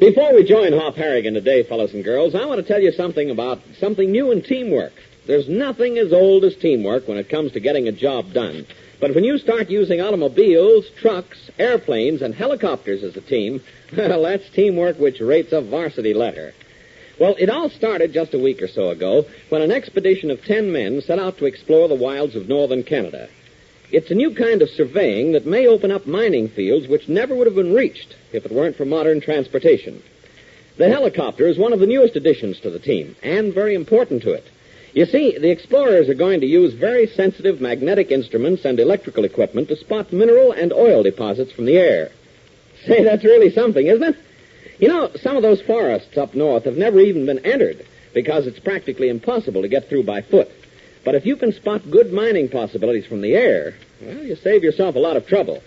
Before we join Hop Harrigan today, fellas and girls, I want to tell you something about something new in teamwork. There's nothing as old as teamwork when it comes to getting a job done. But when you start using automobiles, trucks, airplanes, and helicopters as a team, well, that's teamwork which rates a varsity letter. Well, it all started just a week or so ago when an expedition of 10 men set out to explore the wilds of northern Canada. It's a new kind of surveying that may open up mining fields which never would have been reached if it weren't for modern transportation. The helicopter is one of the newest additions to the team, and very important to it. You see, the explorers are going to use very sensitive magnetic instruments and electrical equipment to spot mineral and oil deposits from the air. Say, that's really something, isn't it? You know, some of those forests up north have never even been entered because it's practically impossible to get through by foot. But if you can spot good mining possibilities from the air, well, you save yourself a lot of trouble.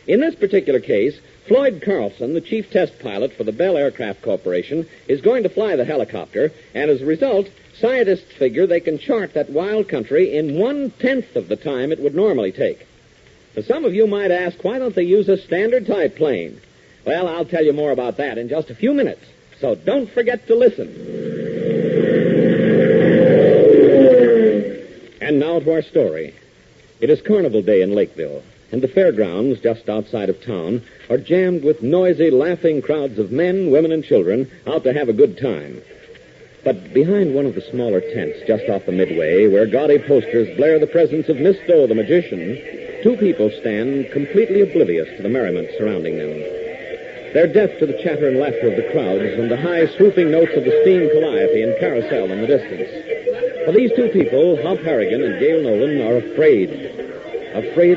In this particular case, Floyd Carlson, the chief test pilot for the Bell Aircraft Corporation, is going to fly the helicopter, and as a result, scientists figure they can chart that wild country in 1/10 of the time it would normally take. Now, some of you might ask, why don't they use a standard type plane? Well, I'll tell you more about that in just a few minutes, so don't forget to listen. And now to our story. It is Carnival Day in Lakeville, and the fairgrounds just outside of town are jammed with noisy, laughing crowds of men, women, and children out to have a good time. But behind one of the smaller tents just off the midway, where gaudy posters blare the presence of Misto the magician, two people stand completely oblivious to the merriment surrounding them. They're deaf to the chatter and laughter of the crowds and the high, swooping notes of the steam calliope and carousel in the distance. For these two people, Hop Harrigan and Gail Nolan, are afraid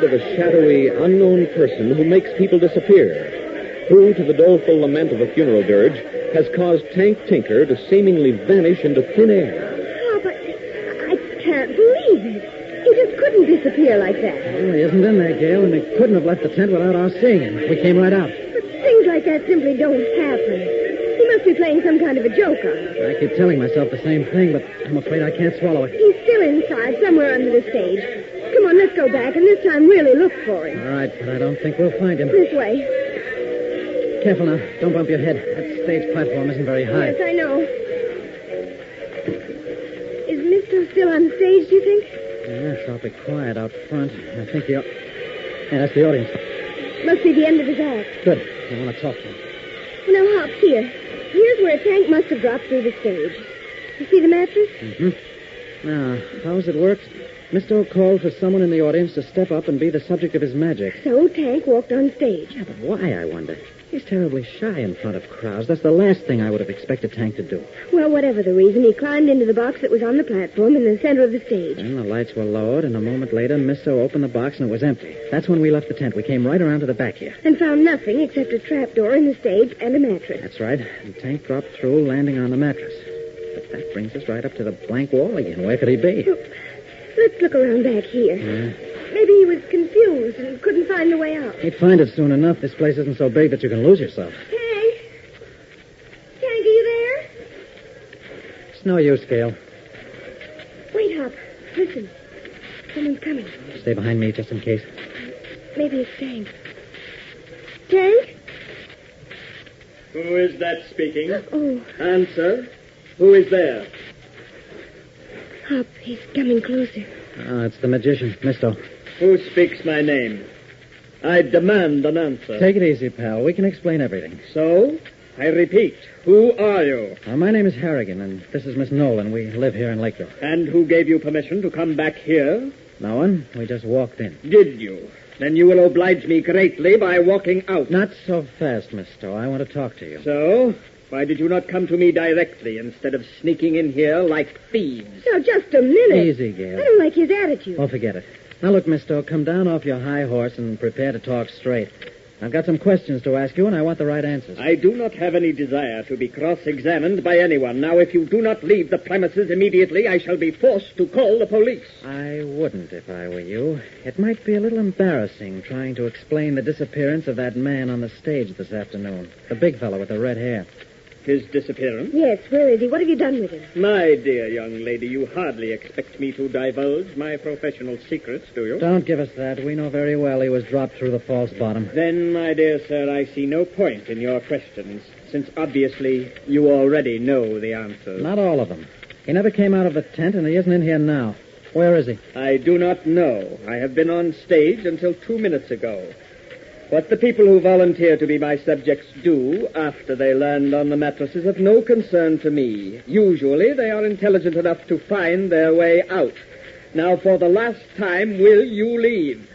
of a shadowy, unknown person who makes people disappear, who, to the doleful lament of a funeral dirge, has caused Tank Tinker to seemingly vanish into thin air. Oh, but I can't believe it. He just couldn't disappear like that. Well, he isn't in there, Gail, and he couldn't have left the tent without our seeing him. We came right out. But things like that simply don't happen. He must be playing some kind of a joke on us. I keep telling myself the same thing, but I'm afraid I can't swallow it. He's still inside, somewhere under the stage. Come on, let's go back, and this time really look for him. All right, but I don't think we'll find him. This way. Careful now. Don't bump your head. That stage platform isn't very high. Yes, I know. Is Misto still on stage, do you think? Yeah, it's awfully quiet out front. I think he'll... Yeah, that's the audience. Must be the end of his act. Good. I want to talk to him. Now, Hop, here. Here's where a tank must have dropped through the stage. You see the mattress? Mm-hmm. Now, how does it work? Misto called for someone in the audience to step up and be the subject of his magic. So Tank walked on stage. Yeah, but why, I wonder? He's terribly shy in front of crowds. That's the last thing I would have expected Tank to do. Well, whatever the reason, he climbed into the box that was on the platform in the center of the stage. And the lights were lowered, and a moment later, Misto opened the box, and it was empty. That's when we left the tent. We came right around to the back here. And found nothing except a trapdoor in the stage and a mattress. That's right. And Tank dropped through, landing on the mattress. But that brings us right up to the blank wall again. Where could he be? Let's look around back here. Maybe he was confused and couldn't find the way out. He'd find it soon enough. This place isn't so big that you can lose yourself. Tank? Tank, are you there? It's no use, Gail. Wait, Hop. Listen. Someone's coming. Stay behind me just in case. Maybe it's Tank. Tank? Who is that speaking? Oh. Answer. Who is there? Hop, he's coming closer. Ah, it's the magician, Misto. Who speaks my name? I demand an answer. Take it easy, pal. We can explain everything. So, I repeat, who are you? My name is Harrigan, and this is Miss Nolan. We live here in Lakeville. And who gave you permission to come back here? No one. We just walked in. Did you? Then you will oblige me greatly by walking out. Not so fast, Misto. I want to talk to you. So, why did you not come to me directly instead of sneaking in here like thieves? Now, just a minute. Easy, Gail. I don't like his attitude. Oh, forget it. Now, look, Misto, come down off your high horse and prepare to talk straight. I've got some questions to ask you, and I want the right answers. I do not have any desire to be cross-examined by anyone. Now, if you do not leave the premises immediately, I shall be forced to call the police. I wouldn't if I were you. It might be a little embarrassing trying to explain the disappearance of that man on the stage this afternoon. The big fellow with the red hair. His disappearance? Yes, where is he? What have you done with him? My dear young lady, you hardly expect me to divulge my professional secrets, do you? Don't give us that. We know very well he was dropped through the false bottom. Then, my dear sir, I see no point in your questions, since obviously you already know the answers. Not all of them. He never came out of the tent, and he isn't in here now. Where is he? I do not know. I have been on stage until 2 minutes ago. What the people who volunteer to be my subjects do after they land on the mattress is of no concern to me. Usually, they are intelligent enough to find their way out. Now, for the last time, will you leave?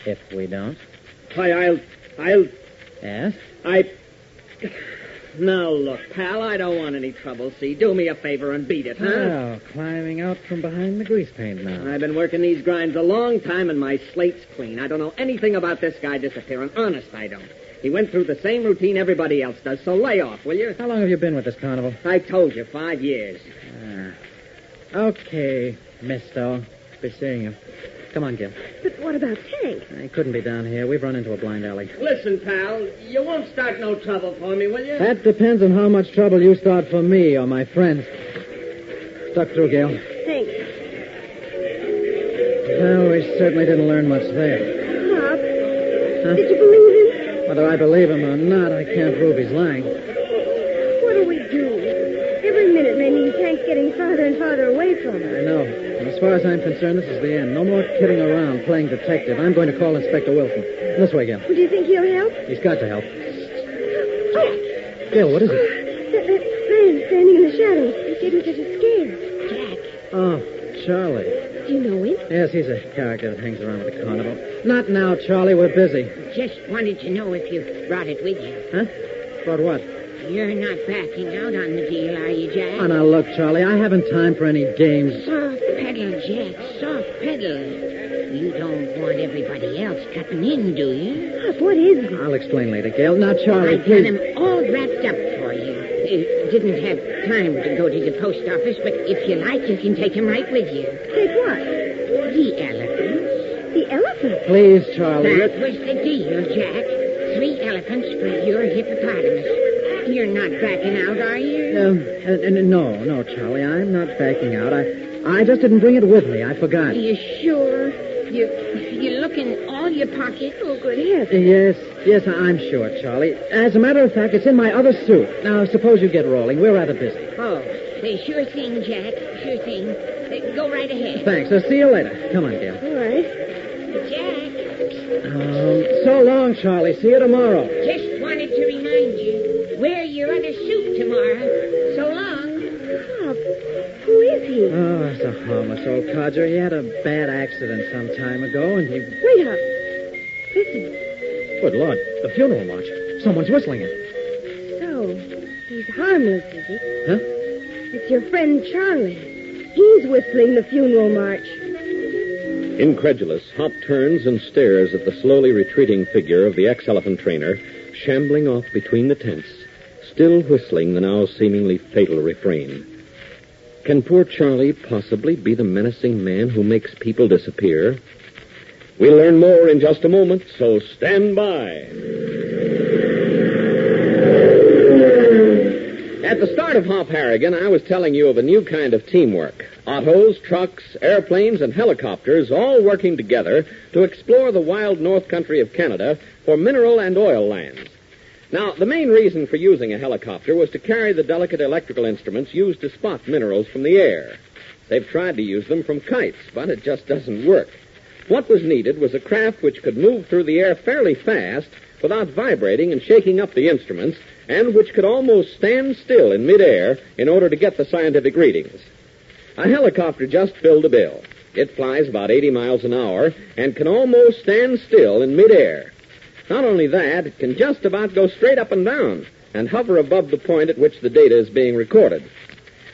If we don't? Why, I'll... Yes? Now, look, pal, I don't want any trouble, see? Do me a favor and beat it, huh? Well, climbing out from behind the grease paint now. I've been working these grinds a long time, and my slate's clean. I don't know anything about this guy disappearing. Honest, I don't. He went through the same routine everybody else does, so lay off, will you? How long have you been with this carnival? I told you, 5 years. Okay, mister. Be seeing you. Come on, Gil. But what about Tank? He couldn't be down here. We've run into a blind alley. Listen, pal, you won't start no trouble for me, will you? That depends on how much trouble you start for me or my friends. Duck through, Gil. Thanks. Well, we certainly didn't learn much there. Pop, Huh? did you believe him? Whether I believe him or not, I can't prove he's lying. What do we do? Every minute may mean Tank's getting farther and farther away from us. I know. And as far as I'm concerned, this is the end. No more kidding around, playing detective. I'm going to call Inspector Wilson. This way, Gil. Do you think he'll help? He's got to help. Oh, Gil, what is it? that man standing in the shadows. He's getting such a scare. Jack. Oh, Charlie. Do you know him? Yes, he's a character that hangs around with the carnival. Not now, Charlie. We're busy. Just wanted to know if you brought it with you. Huh? Brought what? You're not backing out on the deal, are you, Jack? Oh, now, look, Charlie, I haven't time for any games. Soft pedal, Jack. Soft pedal. You don't want everybody else cutting in, do you? Pop, what is it? I'll explain later, Gail. Now, Charlie, I've please. got 'em all wrapped up for you. Didn't have time to go to the post office, but if you like, you can take 'em right with you. Take what? The elephants. The elephant? Please, Charlie. That was the deal, Jack. 3 elephants for your hippopotamus. You're not backing out, are you? No, Charlie, I'm not backing out. I just didn't bring it with me. I forgot. Are you sure? You look in all your pockets? Oh, good heavens. Yes, I'm sure, Charlie. As a matter of fact, it's in my other suit. Now, suppose you get rolling. We're rather busy. Oh, sure thing, Jack. Sure thing. Go right ahead. Thanks. I'll see you later. Come on, Gail. All right. Jack. So long, Charlie. See you tomorrow. Just wanted to remind you, wear your other suit tomorrow. So long. Pop, who is he? Oh, it's a harmless old codger. He had a bad accident some time ago, and he... Wait up. Listen. Good Lord, the funeral march. Someone's whistling it. So, he's harmless, is he? Huh? It's your friend Charlie. He's whistling the funeral march. Incredulous, Hop turns and stares at the slowly retreating figure of the ex-elephant trainer, shambling off between the tents, still whistling the now seemingly fatal refrain. Can poor Charlie possibly be the menacing man who makes people disappear? We'll learn more in just a moment, so stand by. At the start of Hop Harrigan, I was telling you of a new kind of teamwork. Autos, trucks, airplanes, and helicopters all working together to explore the wild north country of Canada for mineral and oil lands. Now, the main reason for using a helicopter was to carry the delicate electrical instruments used to spot minerals from the air. They've tried to use them from kites, but it just doesn't work. What was needed was a craft which could move through the air fairly fast without vibrating and shaking up the instruments, and which could almost stand still in midair in order to get the scientific readings. A helicopter just filled the bill. It flies about 80 miles an hour and can almost stand still in midair. Not only that, it can just about go straight up and down and hover above the point at which the data is being recorded.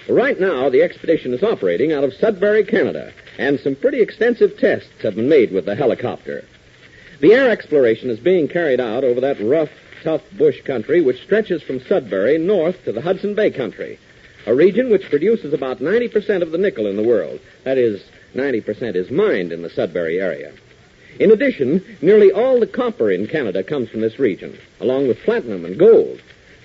Right now, the expedition is operating out of Sudbury, Canada, and some pretty extensive tests have been made with the helicopter. The air exploration is being carried out over that rough, tough bush country which stretches from Sudbury north to the Hudson Bay country, a region which produces about 90% of the nickel in the world. That is, 90% is mined in the Sudbury area. In addition, nearly all the copper in Canada comes from this region, along with platinum and gold.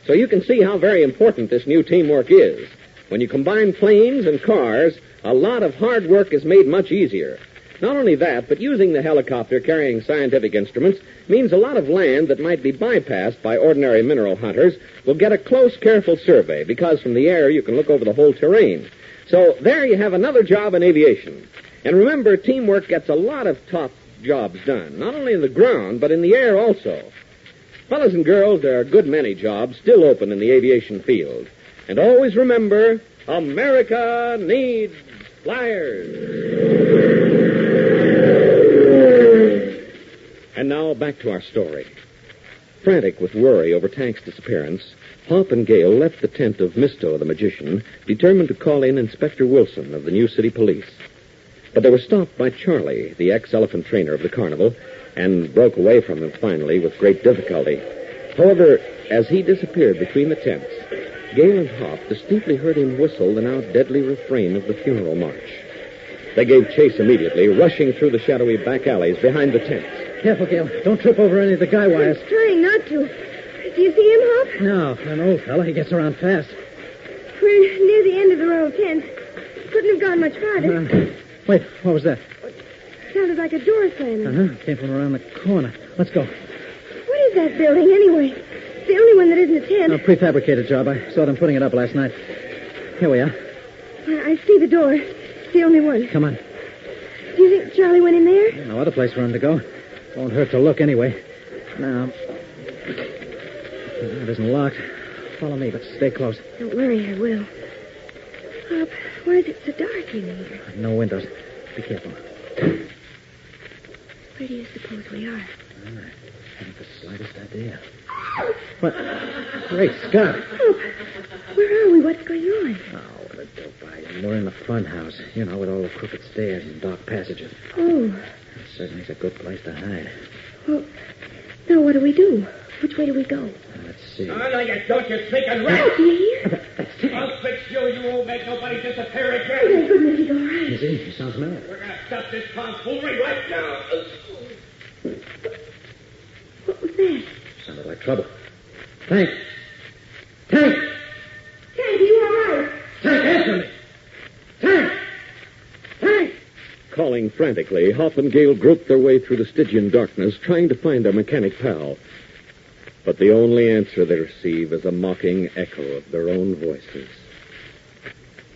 So you can see how very important this new teamwork is. When you combine planes and cars, a lot of hard work is made much easier. Not only that, but using the helicopter carrying scientific instruments means a lot of land that might be bypassed by ordinary mineral hunters will get a close, careful survey, because from the air you can look over the whole terrain. So there you have another job in aviation. And remember, teamwork gets a lot of top jobs done, not only in the ground, but in the air also. Fellas and girls, there are a good many jobs still open in the aviation field. And always remember, America needs flyers. And now back to our story. Frantic with worry over Tank's disappearance, Hop and Gale left the tent of Misto, the magician, determined to call in Inspector Wilson of the New City Police. But they were stopped by Charlie, the ex-elephant trainer of the carnival, and broke away from him finally with great difficulty. However, as he disappeared between the tents, Gale and Hop distinctly heard him whistle the now deadly refrain of the funeral march. They gave chase immediately, rushing through the shadowy back alleys behind the tents. Careful, Gale. Don't trip over any of the guy wires. I'm trying not to. Do you see him, Hop? No, an old fella. He gets around fast. We're near the end of the row of tents. Couldn't have gone much farther. Wait, what was that? Sounded like a door slamming. Came from around the corner. Let's go. What is that building, anyway? It's the only one that isn't a tent. A prefabricated job. I saw them putting it up last night. Here we are. I see the door. It's the only one. Come on. Do you think Charlie went in there? No other place for him to go. Won't hurt to look anyway. Now, it isn't locked. Follow me, but stay close. Don't worry, I will. Hop, why is it so dark in here? No windows. Be careful. Where do you suppose we are? I haven't the slightest idea. What? Great Scott. Hop, where are we? What's going on? Oh, what a dope item. We're in the front house. You know, with all the crooked stairs and dark passages. Oh. It certainly is a good place to hide. Well, now what do we do? Which way do we go? Let's see. Oh, no, you don't, you sneaking rat. Oh, do you hear? I'll fix you. You won't make nobody disappear Oh, again. thank goodness he's all right. Is he? He sounds mad. We're going to stop this tomfoolery right now. What was that? Sounded like trouble. Tank! Tank! Tank, are you all right? Tank, answer me! Tank! Tank! Calling frantically, Hop and Gale groped their way through the Stygian darkness, trying to find their mechanic pal. But the only answer they receive is a mocking echo of their own voices.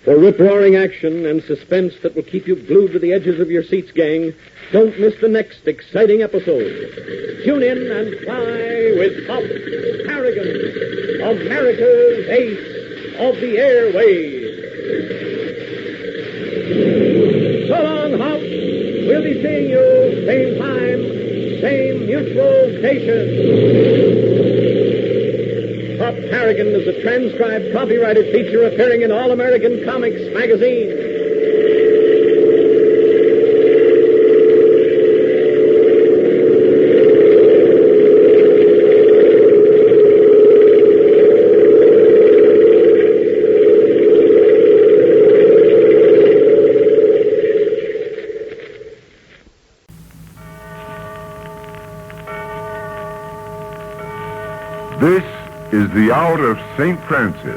For rip-roaring action and suspense that will keep you glued to the edges of your seats, gang, don't miss the next exciting episode. Tune in and fly with Hop Harrigan, America's ace of the airways. So long, Hop. We'll be seeing you same time, same mutual station. Hop Harrigan is a transcribed, copyrighted feature appearing in All American Comics magazine. This is the hour of St. Francis.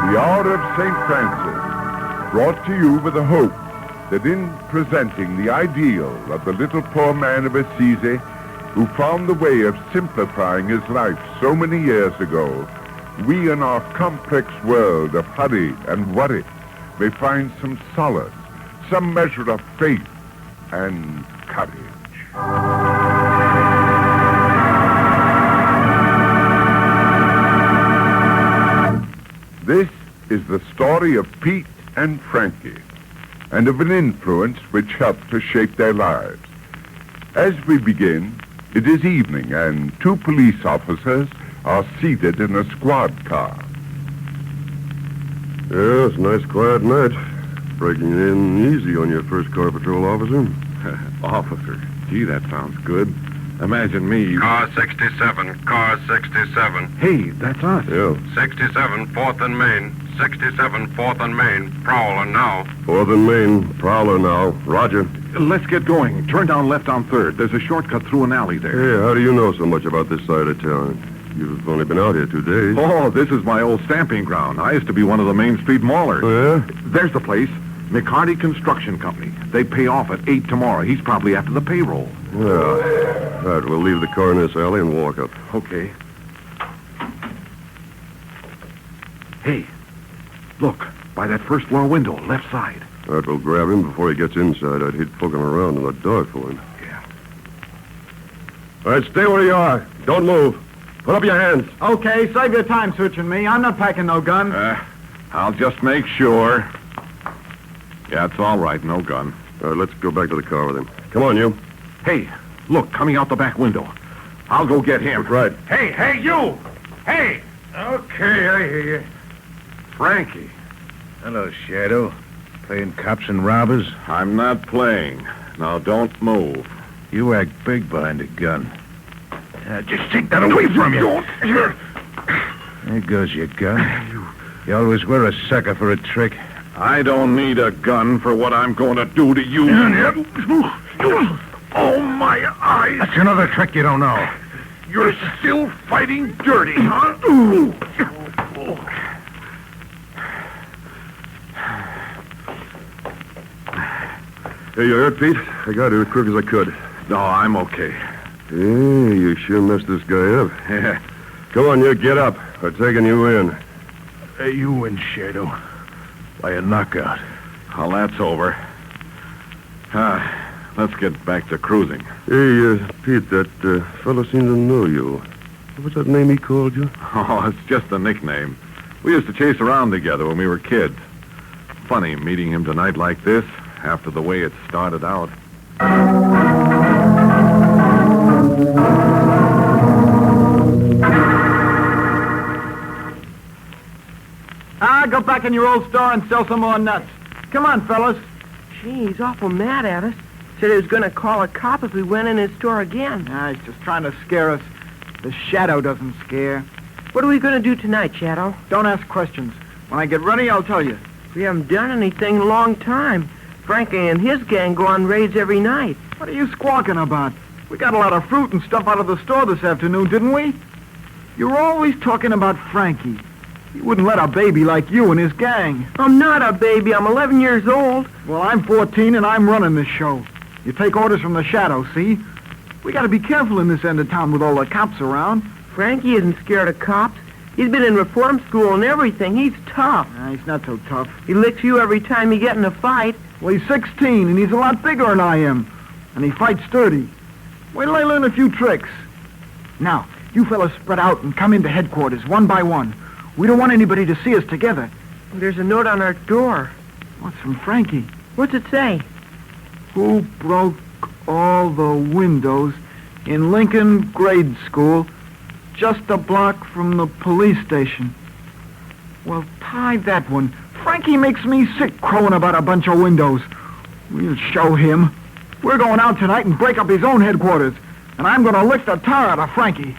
The hour of St. Francis, brought to you with the hope that in presenting the ideal of the little poor man of Assisi who found the way of simplifying his life so many years ago, we in our complex world of hurry and worry may find some solace, some measure of faith and courage. This is the story of Pete and Frankie, and of an influence which helped to shape their lives. As we begin, it is evening, and two police officers are seated in a squad car. Yeah, it's a nice quiet night. Breaking in easy on your first car patrol, officer. Officer. Gee, that sounds good. Imagine me... Car 67, car 67. Hey, that's us. Yeah. 67, 4th and Main. 67, 4th and Main. Prowler now. 4th and Main, Prowler now. Roger. Let's get going. Turn down left on 3rd. There's a shortcut through an alley there. Hey, how do you know so much about this side of town? You've only been out here 2 days. Oh, this is my old stamping ground. I used to be one of the Main Street maulers. Oh, yeah? There's the place. McCarty Construction Company. They pay off at 8 tomorrow. He's probably after the payroll. Yeah. Right, we'll leave the car in this alley and walk up. Okay. Hey, look, by that first floor window, left side. Right, we'll grab him before he gets inside. I'd hate poking around in the dark for him. Yeah. All right, stay where you are. Don't move. Put up your hands. Okay, save your time searching me. I'm not packing no gun. I'll just make sure. Yeah, it's all right. No gun. All right, let's go back to the car with him. Come on, you. Hey, look, coming out the back window. I'll go get him. That's right. Hey, you! Hey! Okay, I hear you. Frankie. Hello, Shadow. Playing cops and robbers? I'm not playing. Now, don't move. You act big behind a gun. Just take that away from you. There goes your gun. You always were a sucker for a trick. I don't need a gun for what I'm going to do to you. Oh, my eyes. That's another trick you don't know. You're still fighting dirty, huh? Hey, you hurt, Pete? I got here as quick as I could. No, I'm okay. Yeah, you sure messed this guy up. Yeah. Come on, you get up. I'm taking you in. You win, Shadow. By a knockout. Well, that's over. Let's get back to cruising. Hey, Pete, that fellow seemed to know you. What was that name he called you? Oh, it's just a nickname. We used to chase around together when we were kids. Funny meeting him tonight like this, after the way it started out. Go back in your old store and sell some more nuts. Come on, fellas. Gee, he's awful mad at us. Said he was going to call a cop if we went in his store again. He's just trying to scare us. The Shadow doesn't scare. What are we going to do tonight, Shadow? Don't ask questions. When I get ready, I'll tell you. We haven't done anything in a long time. Frankie and his gang go on raids every night. What are you squawking about? We got a lot of fruit and stuff out of the store this afternoon, didn't we? You're always talking about Frankie. He wouldn't let a baby like you and his gang. I'm not a baby. I'm 11 years old. Well, I'm 14 and I'm running this show. You take orders from the Shadow, see? We got to be careful in this end of town with all the cops around. Frankie isn't scared of cops. He's been in reform school and everything. He's tough. He's not so tough. He licks you every time you get in a fight. Well, he's 16 and he's a lot bigger than I am. And he fights sturdy. Wait till I learn a few tricks. Now, you fellas spread out and come into headquarters one by one. We don't want anybody to see us together. There's a note on our door. What's from Frankie? What's it say? Who broke all the windows in Lincoln Grade School just a block from the police station? Well, tie that one. Frankie makes me sick crowing about a bunch of windows. We'll show him. We're going out tonight and break up his own headquarters. And I'm going to lick the tar out of Frankie.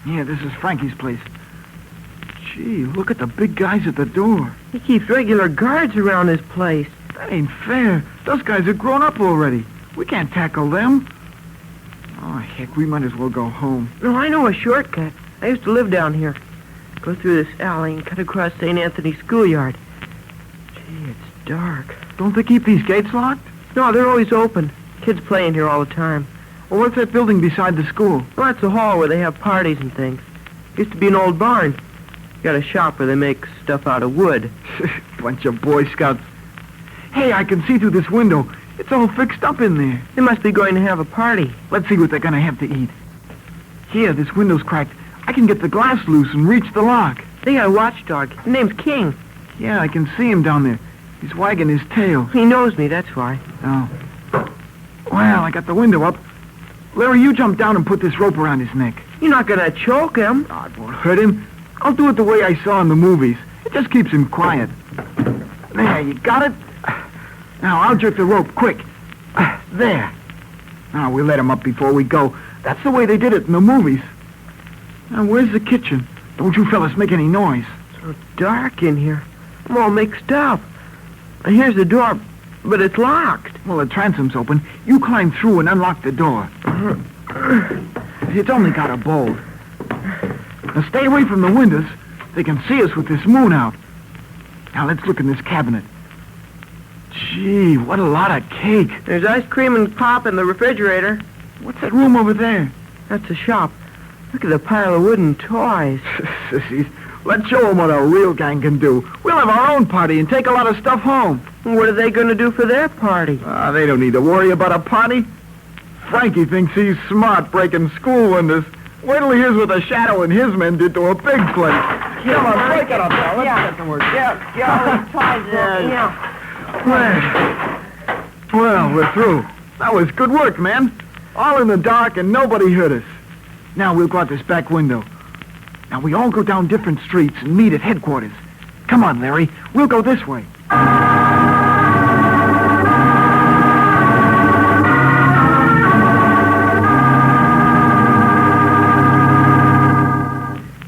Yeah, this is Frankie's place. Gee, look at the big guys at the door. He keeps regular guards around his place. That ain't fair. Those guys are grown up already. We can't tackle them. Oh, heck, we might as well go home. No, I know a shortcut. I used to live down here. Go through this alley and cut across St. Anthony's schoolyard. Gee, it's dark. Don't they keep these gates locked? No, they're always open. Kids play in here all the time. Well, what's that building beside the school? Well, that's a hall where they have parties and things. Used to be an old barn. Got a shop where they make stuff out of wood. Bunch of Boy Scouts. Hey, I can see through this window. It's all fixed up in there. They must be going to have a party. Let's see what they're going to have to eat. Here, this window's cracked. I can get the glass loose and reach the lock. They got a watchdog. His name's King. Yeah, I can see him down there. He's wagging his tail. He knows me, that's why. Oh. Well, I got the window up. Larry, you jump down and put this rope around his neck. You're not going to choke him. Oh, it won't hurt him. I'll do it the way I saw in the movies. It just keeps him quiet. There, you got it? Now, I'll jerk the rope, quick. There. Now, we'll let him up before we go. That's the way they did it in the movies. Now, where's the kitchen? Don't you fellas make any noise. So dark in here. I'm all mixed up. And here's the door, but it's locked. Well, the transom's open. You climb through and unlock the door. It's only got a bolt. Now, stay away from the windows. They can see us with this moon out. Now, let's look in this cabinet. Gee, what a lot of cake. There's ice cream and pop in the refrigerator. What's that room over there? That's a shop. Look at the pile of wooden toys. Sissies, let's show them what a real gang can do. We'll have our own party and take a lot of stuff home. What are they going to do for their party? They don't need to worry about a party. Frankie thinks he's smart breaking school windows. Wait till he hears what the Shadow and his men did to a big place. Come on, break it up now. Let's get to work. Well, we're through. That was good work, man. All in the dark and nobody hurt us. Now we'll go out this back window. Now we all go down different streets and meet at headquarters. Come on, Larry. We'll go this way.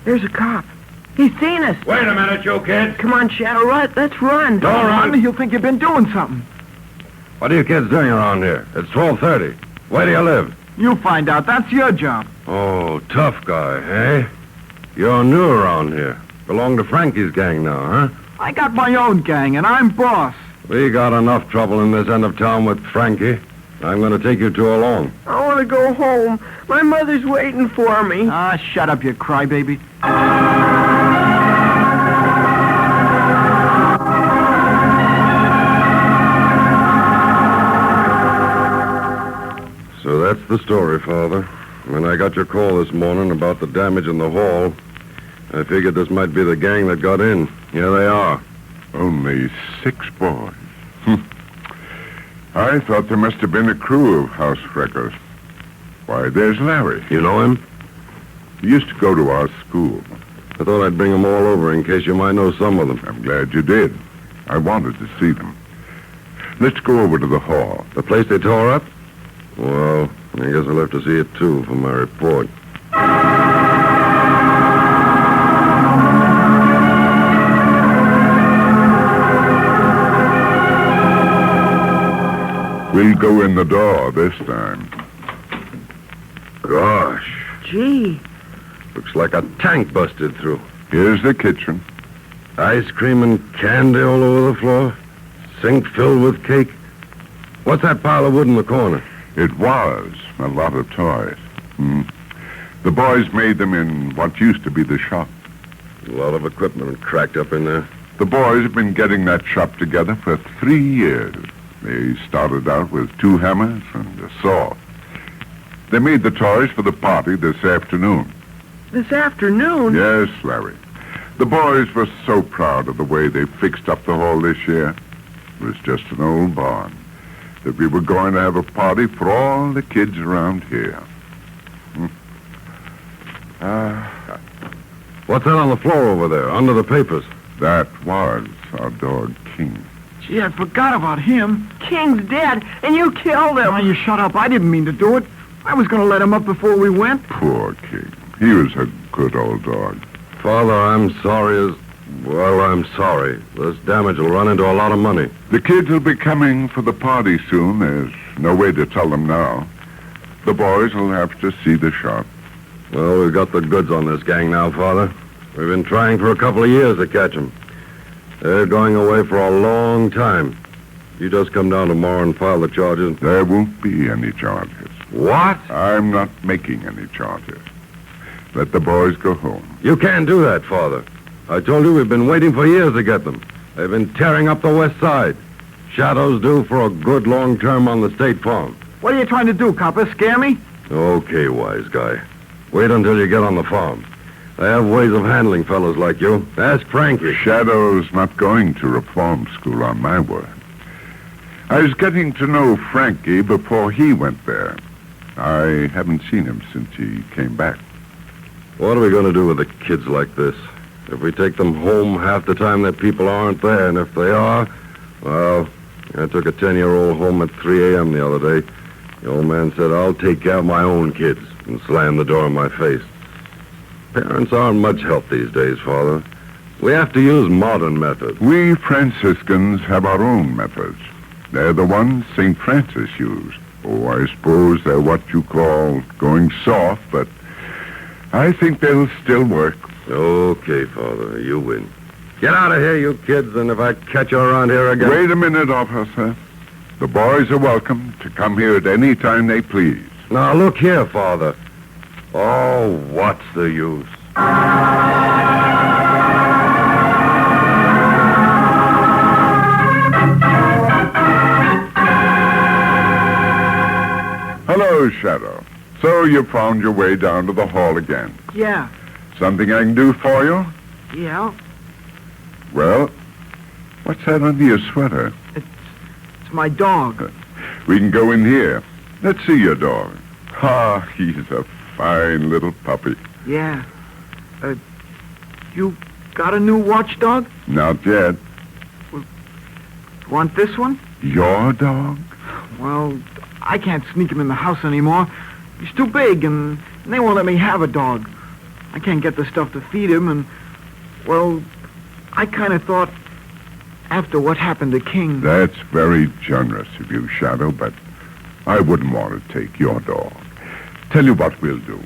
There's a cop. He's seen us. Wait a minute, you kids. Come on, Shadow. Let's run. Don't run. He'll think you've been doing something. What are you kids doing around here? It's 12:30. Where do you live? You find out. That's your job. Oh, tough guy, eh? You're new around here. Belong to Frankie's gang now, huh? I got my own gang, and I'm boss. We got enough trouble in this end of town with Frankie. I'm going to take you two along. I want to go home. My mother's waiting for me. Ah, shut up, you crybaby. So that's the story, Father. When I got your call this morning about the damage in the hall, I figured this might be the gang that got in. Here they are. Only 6 boys. I thought there must have been a crew of house wreckers. Why, there's Larry. You know him? He used to go to our school. I thought I'd bring them all over in case you might know some of them. I'm glad you did. I wanted to see them. Let's go over to the hall. The place they tore up? Well, I guess I'll have to see it, too, for my report. We'll go in the door this time. Gosh. Gee. Looks like a tank busted through. Here's the kitchen. Ice cream and candy all over the floor. Sink filled with cake. What's that pile of wood in the corner? It was a lot of toys. The boys made them in what used to be the shop. A lot of equipment cracked up in there. The boys have been getting that shop together for 3 years. They started out with 2 hammers and a saw. They made the toys for the party this afternoon. This afternoon? Yes, Larry. The boys were so proud of the way they fixed up the hall this year. It was just an old barn. That we were going to have a party for all the kids around here. What's that on the floor over there, under the papers? That was our dog, King. Gee, I forgot about him. King's dead, and you killed him. Now, you shut up. I didn't mean to do it. I was going to let him up before we went. Poor King. He was a good old dog. Father, I'm sorry I'm sorry. This damage will run into a lot of money. The kids will be coming for the party soon. There's no way to tell them now. The boys will have to see the shop. Well, we've got the goods on this gang now, Father. We've been trying for a couple of years to catch them. They're going away for a long time. You just come down tomorrow and file the charges. There won't be any charges. What? I'm not making any charges. Let the boys go home. You can't do that, Father. I told you we've been waiting for years to get them. They've been tearing up the west side. Shadow's due for a good long term on the state farm. What are you trying to do, copper? Scare me? Okay, wise guy. Wait until you get on the farm. They have ways of handling fellows like you. Ask Frankie. Shadow's not going to reform school on my word. I was getting to know Frankie before he went there. I haven't seen him since he came back. What are we going to do with the kids like this? If we take them home half the time their people aren't there, and if they are, well, I took a 10-year-old home at 3 a.m. the other day. The old man said, I'll take care of my own kids, and slammed the door in my face. Parents aren't much help these days, Father. We have to use modern methods. We Franciscans have our own methods. They're the ones St. Francis used. Oh, I suppose they're what you call going soft, but I think they'll still work. Okay, Father, you win. Get out of here, you kids, and if I catch you around here again... Wait a minute, officer. The boys are welcome to come here at any time they please. Now, look here, Father. Oh, what's the use? Hello, Shadow. So you found your way down to the hall again. Yeah. Something I can do for you? Yeah. Well, what's that under your sweater? It's my dog. We can go in here. Let's see your dog. Ah, he's a fine little puppy. Yeah. You got a new watchdog? Not yet. Want this one? Your dog? Well, I can't sneak him in the house anymore. He's too big, and they won't let me have a dog. I can't get the stuff to feed him, and, well, I kind of thought, after what happened to King... That's very generous of you, Shadow, but I wouldn't want to take your dog. Tell you what we'll do.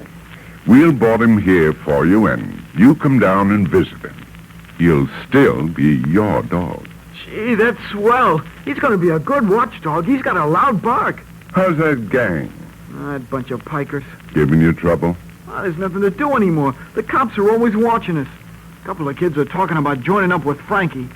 We'll board him here for you, and you come down and visit him. He'll still be your dog. Gee, that's swell. He's going to be a good watchdog. He's got a loud bark. How's that gang? That bunch of pikers. Giving you trouble? Well, there's nothing to do anymore. The cops are always watching us. A couple of kids are talking about joining up with Frankie.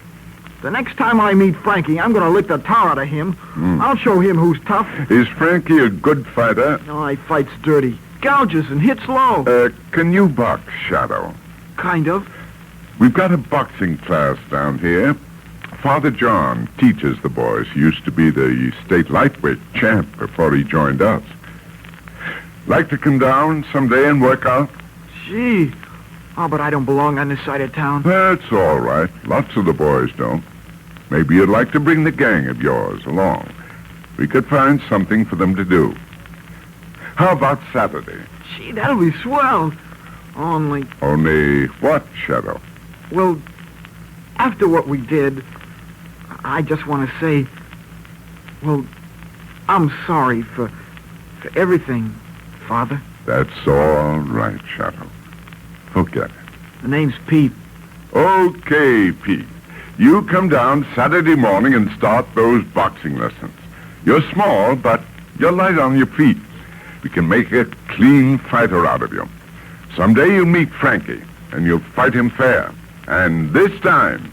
The next time I meet Frankie, I'm going to lick the tar out of him. I'll show him who's tough. Is Frankie a good fighter? No, he fights dirty. Gouges and hits low. Can you box, Shadow? Kind of. We've got a boxing class down here. Father John teaches the boys. He used to be the state lightweight champ before he joined us. Like to come down someday and work out? Gee. Oh, but I don't belong on this side of town. That's all right. Lots of the boys don't. Maybe you'd like to bring the gang of yours along. We could find something for them to do. How about Saturday? Gee, that'll be swell. Only what, Shadow? Well, after what we did, I just want to say, well, I'm sorry for everything, Father. That's all right, Shadow. Forget it. The name's Pete. Okay, Pete. You come down Saturday morning and start those boxing lessons. You're small, but you're light on your feet. We can make a clean fighter out of you. Someday you'll meet Frankie, and you'll fight him fair. And this time,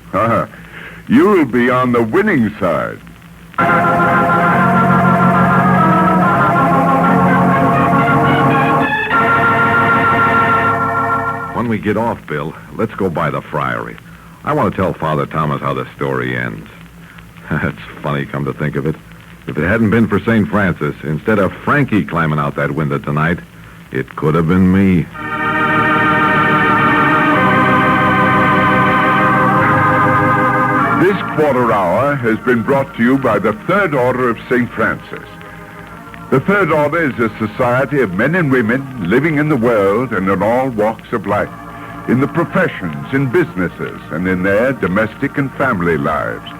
you'll be on the winning side. When we get off, Bill, let's go by the friary. I want to tell Father Thomas how the story ends. It's funny, come to think of it. If it hadn't been for St. Francis, instead of Frankie climbing out that window tonight, it could have been me. This quarter hour has been brought to you by the Third Order of St. Francis. The Third Order is a society of men and women living in the world and in all walks of life, in the professions, in businesses, and in their domestic and family lives,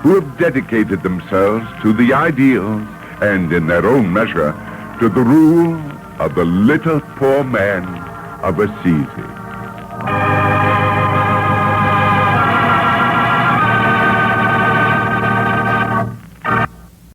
who have dedicated themselves to the ideals and, in their own measure, to the rule of the little poor man of Assisi.